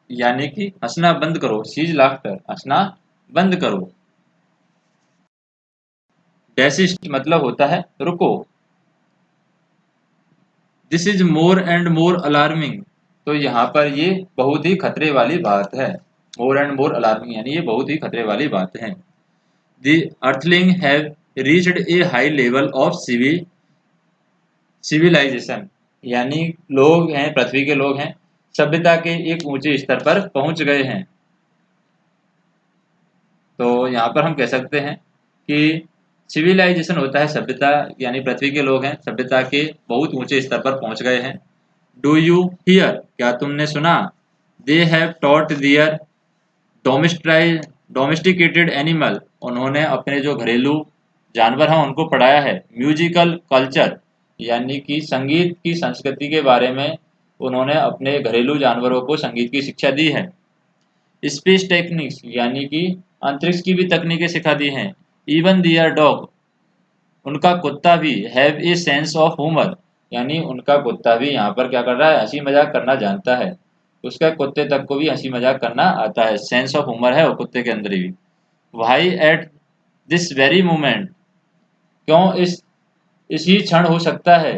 यानी कि हंसना बंद करो, सीज लाफ्टर, हंसना बंद करो। डेसिस्ट मतलब होता है रुको। This is more and more alarming, तो यहाँ पर ये बहुत ही खतरे वाली बात है। मोर एंड मोर अलार्मिंग यानी ये बहुत ही खतरे वाली बात है। The earthling have reached a high level of civilisation, यानी लोग हैं, पृथ्वी के लोग हैं, सभ्यता के एक ऊंचे स्तर पर पहुंच गए हैं। तो यहाँ पर हम कह सकते हैं कि सिविलाइजेशन होता है सभ्यता, यानी पृथ्वी के लोग हैं सभ्यता के बहुत ऊंचे स्तर पर पहुंच गए हैं। डू यू हियर, क्या तुमने सुना? They have taught their domesticated animal, उन्होंने अपने जो घरेलू जानवर हैं उनको पढ़ाया है। म्यूजिकल कल्चर, यानी कि संगीत की संस्कृति के बारे में उन्होंने अपने घरेलू जानवरों को संगीत की शिक्षा दी है। स्पेस टेक्निक्स, यानी कि अंतरिक्ष की भी तकनीकें सिखा दी हैं। इवन दियर डॉग, उनका कुत्ता भी have a sense of humour, यानी उनका कुत्ता भी यहाँ पर क्या कर रहा है, हंसी मजाक करना जानता है। उसका कुत्ते तक को भी हंसी मजाक करना आता है, सेंस ऑफ ह्यूमर है वो कुत्ते के अंदर भी। Why at this very moment, क्यों इसी क्षण हो सकता है।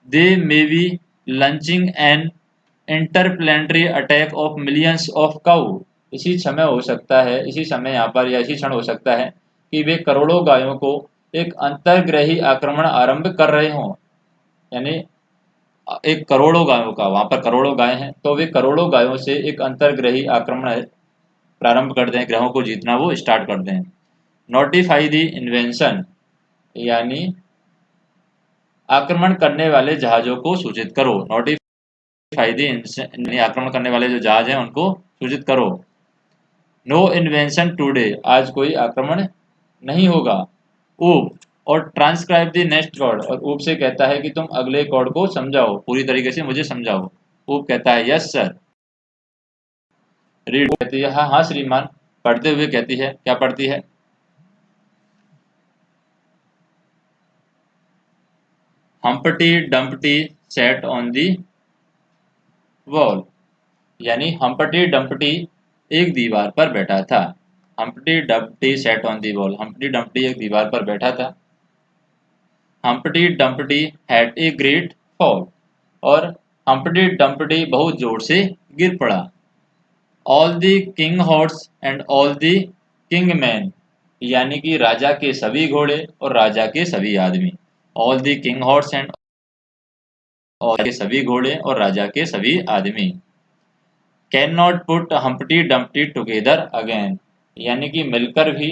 They may be launching an interplanetary attack of millions of cow, इसी समय हो सकता है, इसी समय यहाँ पर या इसी क्षण हो सकता है कि वे करोड़ों गायों को एक अंतर्ग्रही आक्रमण आरंभ कर रहे हों। यानी एक करोड़ों गायों का, वहां पर करोड़ों गाय हैं तो वे करोड़ों गायों से एक अंतर्ग्रही आक्रमण प्रारंभ कर दें, ग्रहों को जीतना वो स्टार्ट कर दें। नोटिफाई द इन्वेंशन, यानी आक्रमण करने वाले जहाजों को सूचित करो। नोटिफाई द, आक्रमण करने वाले जो जहाज हैं उनको सूचित करो। नो इन्वेंशन टुडे, आज कोई आक्रमण नहीं होगा। ऊप, और ट्रांसक्राइब द नेक्स्ट कोड, और ऊप से कहता है कि तुम अगले कोड को समझाओ, पूरी तरीके से मुझे समझाओ। ऊप कहता है यस सर। रीड कहती है हाँ हाँ श्रीमान। पढ़ते हुए कहती है, क्या पढ़ती है? हम्पटी डम्पटी सैट ऑन दी वॉल, यानी हम्पटी डम्पटी एक दीवार पर बैठा था। हम्पटी डम्पटी सैट ऑन दी वॉल, हम्पटी डम्पटी एक दीवार पर बैठा था। हम्पटी डम्पटी हैड ए ग्रेट फॉल, और हम्पटी डम्पटी बहुत जोर से गिर पड़ा। All the king horse and all the king man, यानी कि राजा के सभी घोड़े और राजा के सभी आदमी। All the king horse and और के सभी घोड़े और राजा के सभी आदमी। Can not put Humpty Dumpty together again, यानी कि मिलकर भी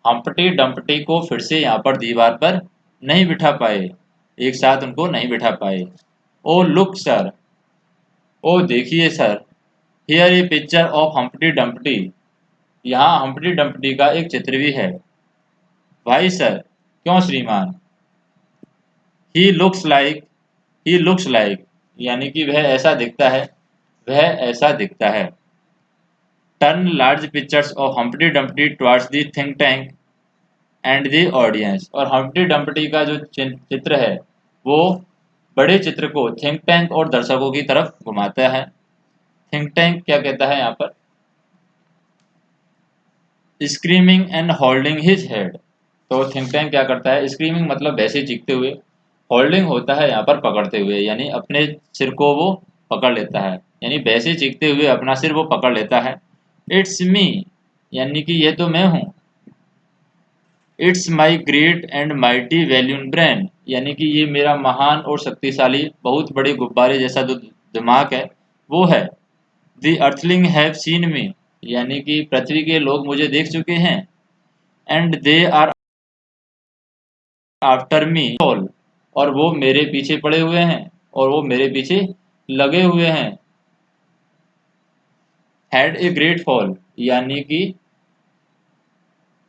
हम्पटी डम्पटी को फिर से यहाँ पर दीवार पर नहीं बिठा पाए, एक साथ उनको नहीं बिठा पाए। ओ लुक सर, ओ देखिए sir. Here a picture of Humpty Dumpty, यहाँ हम्पटी डम्पटी का एक चित्र भी है। भाई सर, क्यों श्रीमान? He looks like, he looks like, यानी कि वह ऐसा दिखता है, वह ऐसा दिखता है। Turn large pictures of Humpty Dumpty towards the think tank and the audience, और हम्पटी डम्पटी का जो चित्र है वो बड़े चित्र को थिंक टैंक और दर्शकों की तरफ घुमाता है। थिंक टैंक क्या कहता है यहाँ पर? Screaming and holding his head, तो थिंक टैंक क्या करता है? स्क्रीमिंग मतलब वैसे चीखते हुए, होल्डिंग होता है यहाँ पर पकड़ते हुए, यानी अपने सिर को वो पकड़ लेता है, यानी वैसे चीखते हुए अपना सिर वो पकड़ लेता है। इट्स मी, यानी कि ये तो मैं हूँ। It's my great and mighty balloon brain, यानी कि ये मेरा महान और शक्तिशाली बहुत बड़े गुब्बारे जैसा जो दिमाग है वो है। The earthling have seen me, यानी कि पृथ्वी के लोग मुझे देख चुके हैं। And they are after me all, और वो मेरे पीछे पड़े हुए हैं और वो मेरे पीछे लगे हुए हैं। हैड ए ग्रेट फॉल, यानी कि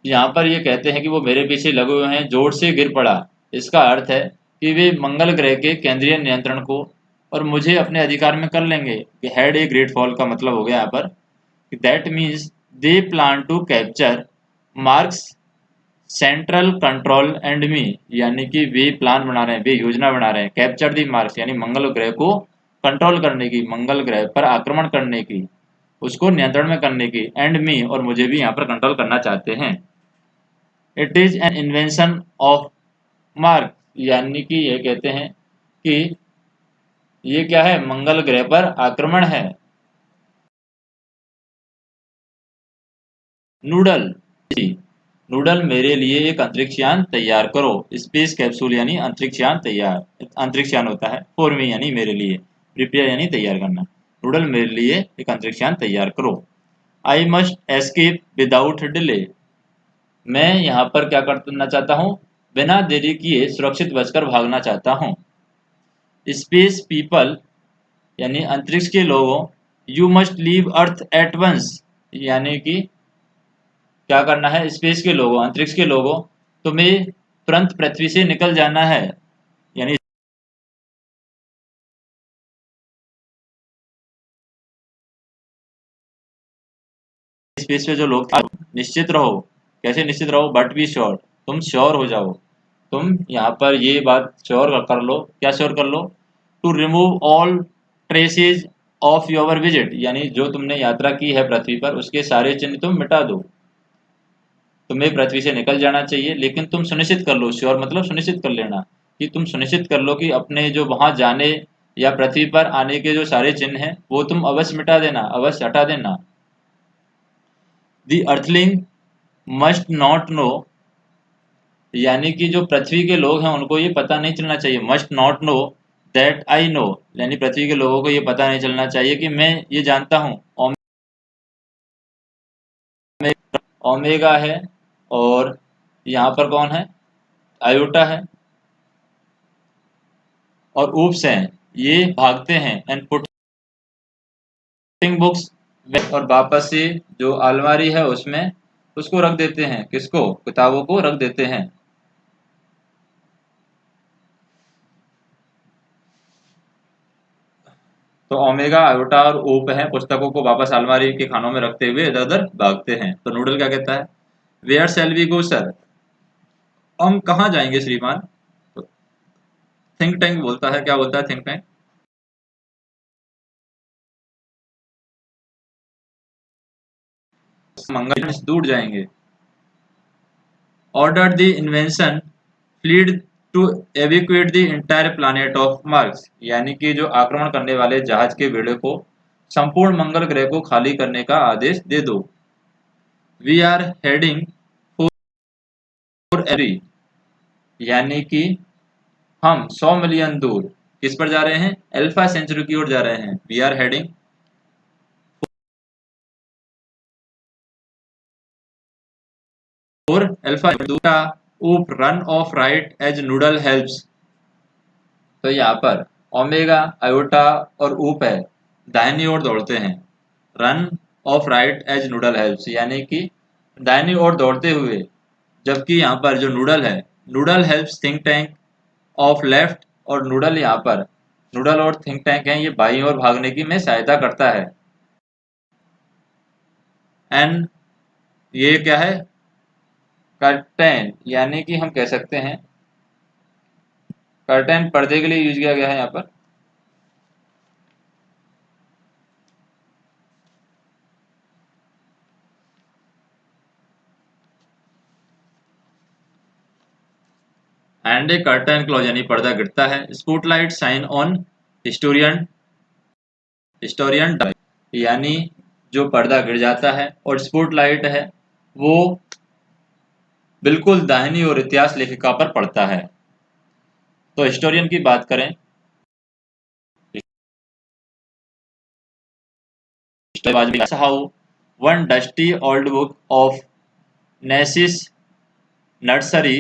यहाँ पर ये कहते हैं कि वो मेरे पीछे लगे हुए हैं, जोर से गिर पड़ा। इसका अर्थ है कि वे मंगल ग्रह के केंद्रीय नियंत्रण को और मुझे अपने अधिकार में कर लेंगे। कि हैड ए ग्रेट फॉल का मतलब हो गया यहाँ पर that means they plan to capture Mars central control and me, यानी कि वे प्लान बना रहे हैं, वे योजना बना रहे हैं। कैप्चर दी मार्क्स, यानी मंगल ग्रह को कंट्रोल करने की, मंगल ग्रह पर आक्रमण करने की, उसको नियंत्रण में करने की। एंड मी, और मुझे भी यहाँ पर कंट्रोल करना चाहते हैं। It is an invention of mark, यानी कि ये कहते हैं कि ये क्या है? मंगल ग्रह पर आक्रमण है। नूडल, नूडल मेरे लिए एक अंतरिक्ष यान तैयार करो। स्पेस कैप्सूल यानी अंतरिक्ष यान तैयार, अंतरिक्ष यान होता है। फॉर मी यानी मेरे लिए, प्रिपेयर यानी तैयार करना। नूडल मेरे लिए एक अंतरिक्ष यान तैयार करो। I must escape without delay, मैं यहाँ पर क्या करना चाहता हूँ, बिना देरी किए सुरक्षित बचकर भागना चाहता हूँ। स्पेस पीपल यानी अंतरिक्ष के लोगों, you must leave Earth at once, यानी कि क्या करना है, स्पेस के लोगों, अंतरिक्ष के लोगों, तुम्हें तुरंत पृथ्वी से निकल जाना है। यानी स्पेस पे जो लोग थे, निश्चित रहो। कैसे निश्चित रहो, बट बी श्योर, तुम श्योर हो जाओ। तुम यहाँ पर ये बात श्योर कर लो, क्या श्योर कर लो, to remove all traces of your visit, यानी जो तुमने यात्रा की है पृथ्वी पर उसके सारे चिन्ह तुम मिटा दो। तुम्हें पृथ्वी से निकल जाना चाहिए, लेकिन तुम सुनिश्चित कर लो, श्योर मतलब सुनिश्चित कर लेना, कि तुम सुनिश्चित कर लो कि अपने जो वहां जाने या पृथ्वी पर आने के जो सारे चिन्ह हैं वो तुम अवश्य मिटा देना, अवश्य हटा देना। दी अर्थलिंग मस्ट नॉट नो, यानी कि जो पृथ्वी के लोग हैं उनको ये पता नहीं चलना चाहिए, must not know that I know, यानी पृथ्वी के लोगों को ये पता नहीं चलना चाहिए कि मैं ये जानता हूँ। ओमेगा है, और यहाँ पर कौन है, आयोटा है, और ऊप्स हैं, ये भागते हैं, एंड पुटिंग बुक्स, और वापस से जो अलमारी है उसमें उसको रख देते हैं, किसको, किताबों को रख देते हैं। तो ओमेगा, आयोटा और ऊप है, पुस्तकों को वापस अलमारी के खानों में रखते हुए इधर उधर भागते हैं। तो नूडल क्या कहता है, where shall we go sir, हम कहाँ जाएंगे श्रीमान। तो थिंक टैंक बोलता है, क्या बोलता है थिंक टैंक, मंगल दूर जाएंगे। Order the invention fleet to evacuate the entire planet of Mars, यानी कि जो आक्रमण करने वाले जहाज के बेड़े को संपूर्ण मंगल ग्रह को खाली करने का आदेश दे दो। वी आर हेडिंग फॉर एरी, यानी कि हम 100 मिलियन दूर किस पर जा रहे हैं, अल्फा सेंचुरी की ओर जा रहे हैं। We are heading for Alpha, दूसरा ऊप run off right as Noodle helps. तो यहाँ पर ओमेगा, आयोटा और ऊप है, दाहिनी ओर दौड़ते हैं, run off right as Noodle helps, यानी कि दाहिनी ओर दौड़ते हुए, जबकि यहाँ पर जो नूडल है, noodle helps think tank of left, और नूडल यहाँ पर, नूडल और थिंक टैंक हैं, ये बाईं ओर भागने की में सहायता करता है। एंड ये क्या है, कर्टेन, यानी कि हम कह सकते हैं कर्टेन पर्दे के लिए यूज किया गया है यहाँ पर। एंड ए कर्टन क्लोज, यानी पर्दा गिरता है। Spotlight shine on historian, historian, यानी जो पर्दा गिर जाता है और स्पॉटलाइट है वो बिल्कुल दाहिनी ओर इतिहास लेखिका पर पड़ता है। तो हिस्टोरियन की बात करें, how one dusty old book of नेसिस nursery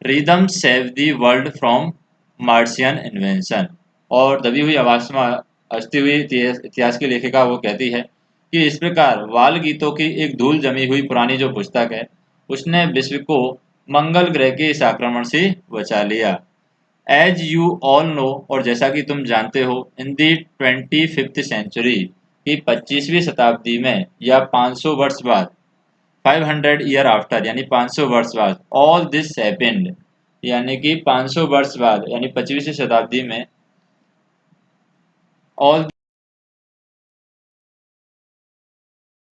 rhyme save the world from Martian invention. और दबी हुई आवाज में हंसती हुई इतिहास की लेखिका वो कहती है कि इस प्रकार बाल गीतों की एक धूल जमी हुई पुरानी जो पुस्तक है उसने विश्व को मंगल ग्रह के इस आक्रमण से बचा लिया। एज यू ऑल नो, और जैसा कि तुम जानते हो, इन दी 25th सेंचुरी की 25वीं शताब्दी में, या 500 वर्ष बाद, 500 ईयर आफ्टर, यानी 500 वर्ष बाद, ऑल दिस हैपेंड, यानी कि 500 वर्ष बाद, यानी 25वीं शताब्दी में, ऑल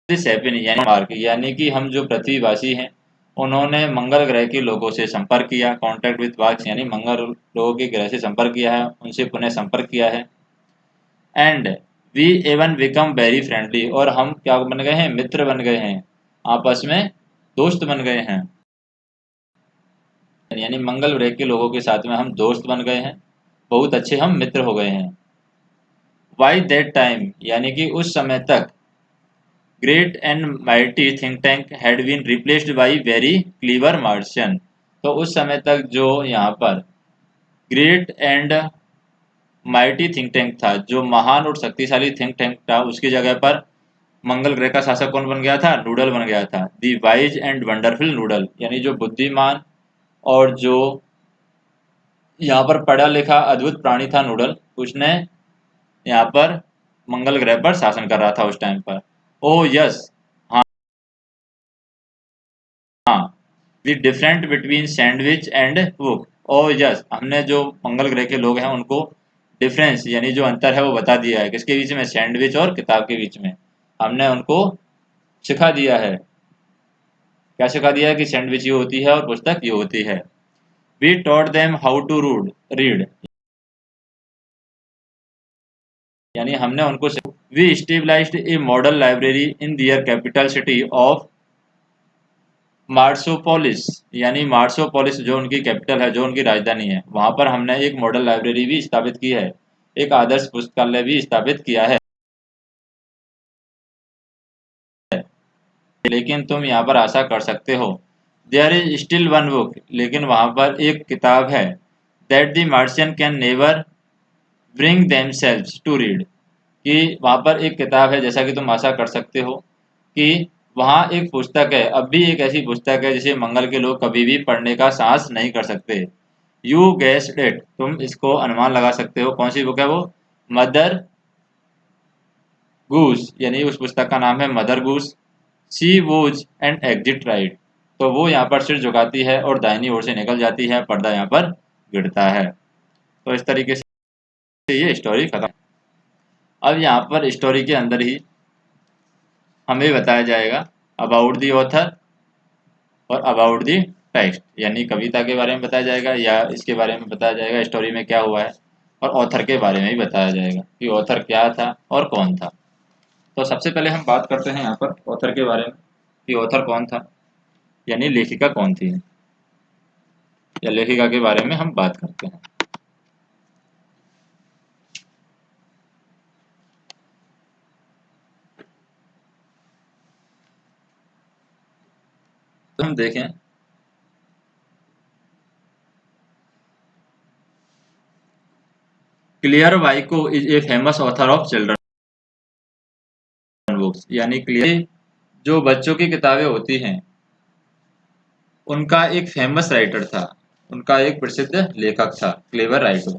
दिस हैपेंड यानी मार्क, यानी कि हम जो पृथ्वीवासी हैं उन्होंने मंगल ग्रह के लोगों से संपर्क किया, कॉन्टैक्ट विद मार्क्स, यानी मंगल लोगों के ग्रह से संपर्क किया है, उनसे पुनः संपर्क किया है। And we even become very friendly, और हम क्या बन गए हैं, मित्र बन गए हैं, आपस में दोस्त बन गए हैं, यानी मंगल ग्रह के लोगों के साथ में हम दोस्त बन गए हैं, बहुत अच्छे हम मित्र हो गए हैं। बाई दैट टाइम, यानी कि उस समय तक, great and mighty think tank had been replaced by very clever Martian. तो उस समय तक जो यहाँ पर great and mighty think tank था, जो महान और शक्तिशाली थिंक टैंक था, उसकी जगह पर मंगल ग्रह का शासक कौन बन गया था? नूडल बन गया था। दी वाइज एंड वंडरफुल नूडल, यानी जो बुद्धिमान और जो यहाँ पर पढ़ा लिखा अद्भुत प्राणी था नूडल, उसने यहाँ पर मंगल ग्रह पर शासन कर रहा था उस टाइम पर। ओह यस, हाँ हाँ, the different between sandwich and book. Oh yes, हमने जो मंगल ग्रह के लोग हैं उनको डिफरेंस यानी जो अंतर है वो बता दिया है। किसके बीच में? सैंडविच और किताब के बीच में हमने उनको सिखा दिया है। क्या सिखा दिया है? कि सैंडविच ये होती है और पुस्तक ये होती है। We taught them how to read, यानी हमने उनको we stabilised a model library in their capital city of Marsopolis, यानी मार्सोपोलिस जो उनकी कैपिटल है, जो उनकी राजधानी है, वहां पर हमने एक मॉडल लाइब्रेरी भी स्थापित की है, एक आदर्श पुस्तकालय भी स्थापित किया है। लेकिन तुम यहाँ पर आशा कर सकते हो, there is still one book, लेकिन वहां पर एक किताब है, that the Martian can never bring themselves to read, कि वहां पर एक किताब है, जैसा कि तुम आशा कर सकते हो कि वहां एक पुस्तक है, अब भी एक ऐसी पुस्तक है जिसे मंगल के लोग कभी भी पढ़ने का साहस नहीं कर सकते। यू गेस्ड इट, तुम इसको अनुमान लगा सकते हो, कौन सी बुक है वो? मदर गूस, यानी उस पुस्तक का नाम है Mother Goose. She was and exit right, तो वो यहाँ पर सिर झुकाती है और दाहिनी ओर से निकल जाती है, पर्दा यहाँ पर गिरता है। तो इस तरीके से ये स्टोरी खत्म। अब यहाँ पर स्टोरी के अंदर ही हमें बताया जाएगा अबाउट दी ऑथर और अबाउट दी टेक्स्ट, यानी कविता के बारे में बताया जाएगा या इसके बारे में बताया जाएगा स्टोरी में क्या हुआ है, और ऑथर के बारे में भी बताया जाएगा कि ऑथर क्या था और कौन था। तो सबसे पहले हम बात करते हैं यहाँ पर ऑथर के बारे में कि ऑथर कौन था, यानी लेखिका कौन थी, या लेखिका के बारे में हम बात करते हैं। तो हम देखें, clear Vaiko is a famous author of children books, यानी क्लियर जो बच्चों की किताबें होती हैं उनका एक फेमस राइटर था, उनका एक प्रसिद्ध लेखक था, क्लेवर राइटर।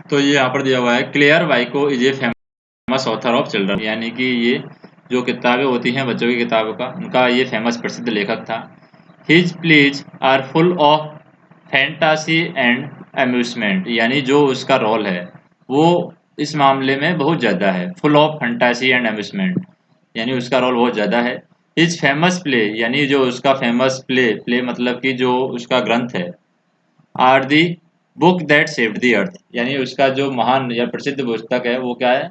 तो ये यहाँ पर दिया हुआ है, Claire Waiko is a famous author of children, यानी कि ये जो किताबें होती हैं बच्चों की किताबों का, उनका ये फेमस प्रसिद्ध लेखक था। His plays are full of fantasy and amusement, यानी जो उसका रोल है वो इस मामले में बहुत ज़्यादा है, full of fantasy and amusement, यानी उसका रोल बहुत ज़्यादा है। हिज फेमस प्ले, यानी जो उसका फेमस प्ले मतलब कि जो उसका ग्रंथ है, are the book that saved the earth, यानी उसका जो महान या प्रसिद्ध पुस्तक है वो क्या है?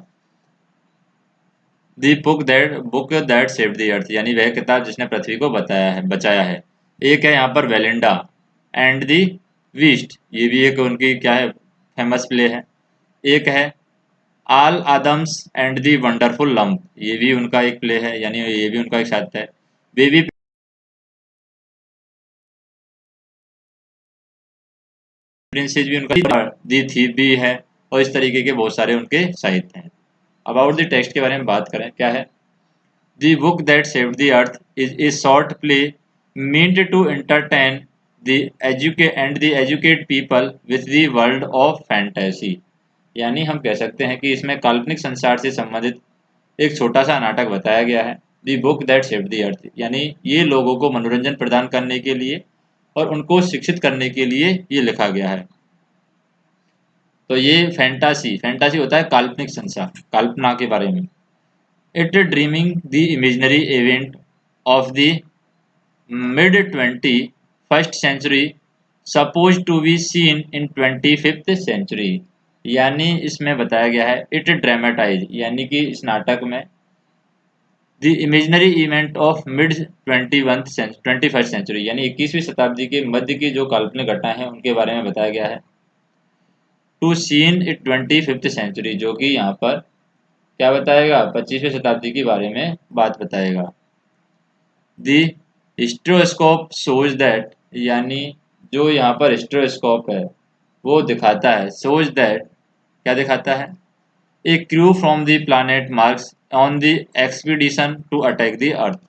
The book that saved the earth, यानी वह किताब जिसने पृथ्वी को बचाया है। एक है यहाँ पर वेलिंडा एंड दी वीस्ट, ये भी एक उनकी क्या है? फेमस प्ले है। एक है Aladdin and the wonderful lamp, ये भी उनका एक प्ले है, यानी ये भी उनका एक साहित्य है। बेबी प्रिंसेस भी उनका, दी थीव भी है, और इस तरीके के बहुत सारे उनके साहित्य हैं। अबाउट द टेक्स्ट के बारे में बात करें, क्या है? The book that saved the earth is a short play meant to entertain the educate people with the world of fantasy, यानी हम कह सकते हैं कि इसमें काल्पनिक संसार से संबंधित एक छोटा सा नाटक बताया गया है। The book that saved the earth, यानी ये लोगों को मनोरंजन प्रदान करने के लिए और उनको शिक्षित करने के लिए ये लिखा गया है। तो ये फैंटासी होता है काल्पनिक संसार, कल्पना के बारे में। It dreaming the imaginary event of the mid 21st century suppose to be seen in 25th century, यानी इसमें बताया गया है, इट ड्रामेटाइज, यानी कि इस नाटक में the imaginary event of mid 21st century, यानी 21वीं शताब्दी के मध्य की जो काल्पनिक घटना है उनके बारे में बताया गया है। To seen it 25th century, जो कि यहाँ पर क्या बताएगा, 25वीं शताब्दी के बारे में बात बताएगा। दी हिस्ट्रोस्कोप शोज दैट, यानी जो यहाँ पर हिस्ट्रोस्कोप है वो दिखाता है, शोज दैट क्या दिखाता है, a crew from the planet Mars on the expedition to attack the earth,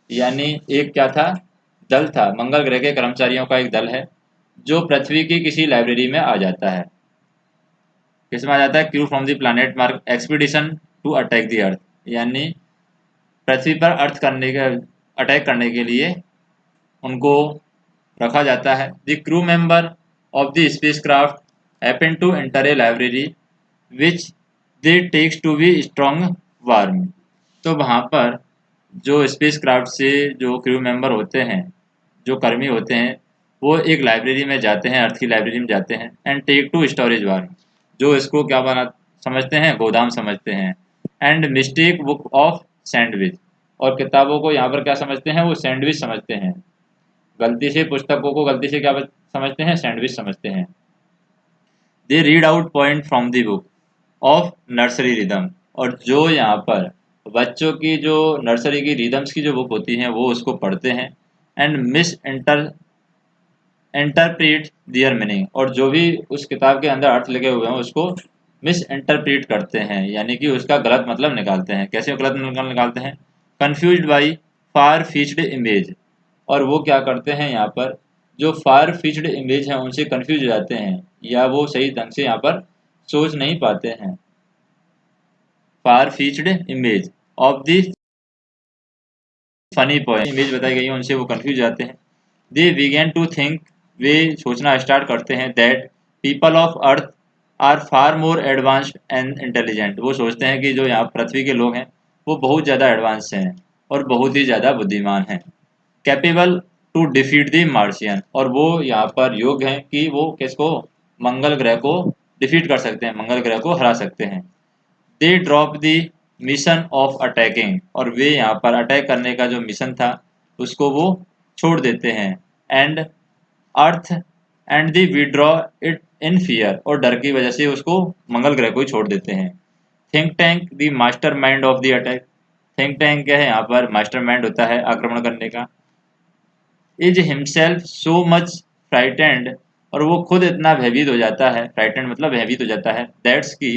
यानी एक क्या था, दल था, मंगल ग्रह के कर्मचारियों का एक दल है जो पृथ्वी की किसी लाइब्रेरी में आ जाता है। किसमें आ जाता है, crew from the planet Mars expedition to attack the earth, यानी पृथ्वी पर अर्थ करने का अटैक करने के लिए उनको रखा जाता है। The crew member of the spacecraft happen to enter a library which they takes to be storage room, तो वहाँ पर जो स्पेसक्राफ्ट से जो क्रू मेंबर होते हैं, जो कर्मी होते हैं, वो एक लाइब्रेरी में जाते हैं, अर्थ की लाइब्रेरी में जाते हैं, and take to storage room, जो इसको क्या बना समझते हैं, गोदाम समझते हैं, and mistake book of sandwich, और किताबों को यहाँ पर क्या समझते हैं, वो सैंडविच समझते हैं, गलती से पुस्तकों को गलती से क्या समझते हैं, सैंडविच समझते हैं। They read out point from the book of nursery rhythm, और जो यहाँ पर बच्चों की जो नर्सरी की रिदम्स की जो बुक होती हैं वो उसको पढ़ते हैं, and misinterpret their meaning, और जो भी उस किताब के अंदर अर्थ लिखे हुए हैं उसको मिस इंटरप्रेट करते हैं, यानी कि उसका गलत मतलब निकालते हैं। कैसे गलत मतलब निकालते हैं, confuse by far fetched image, और वो क्या करते हैं यहाँ पर, जो फार फीच्ड इमेज है उनसे कन्फ्यूज हो जाते हैं, या वो सही ढंग से यहाँ पर सोच नहीं पाते हैं। Far fetched image of the funny point, image बताई गई है उनसे वो कंफ्यूज जाते हैं। दे बिगेन टू थिंक, वे सोचना स्टार्ट करते हैं, that people of earth are far more advanced and intelligent, वो सोचते हैं कि जो यहाँ पृथ्वी के लोग हैं वो बहुत ज़्यादा एडवांस हैं और बहुत ही ज़्यादा बुद्धिमान हैं। Capable to defeat the Martian, और वो यहाँ पर योग्य हैं कि वो किसको, मंगल ग्रह को डिफीट कर सकते हैं, मंगल ग्रह को हरा सकते हैं। They drop the mission of attacking, और वे यहाँ पर अटैक करने का जो मिशन था उसको वो छोड़ देते हैं, and earth and the withdraw it in fear, और डर की वजह से उसको मंगल ग्रह को ही छोड़ देते हैं। Think tank the master mind of the attack, think tank क्या है, यहाँ पर मास्टर माइंड होता है आक्रमण करने का। Is himself so much frightened, और वो खुद इतना भयभीत हो जाता है, फ्राइटेंड मतलब भयभीत हो जाता है, दैट्स की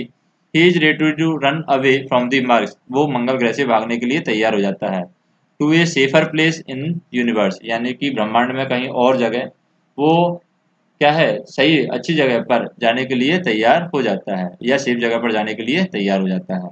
he is ready to run away from the Mars, वो मंगल ग्रह से भागने के लिए तैयार हो जाता है। To a safer place in universe, यानी कि ब्रह्मांड में कहीं और जगह वो क्या है, सही अच्छी जगह पर जाने के लिए तैयार हो जाता है, या सेफ जगह पर जाने के लिए तैयार हो जाता है।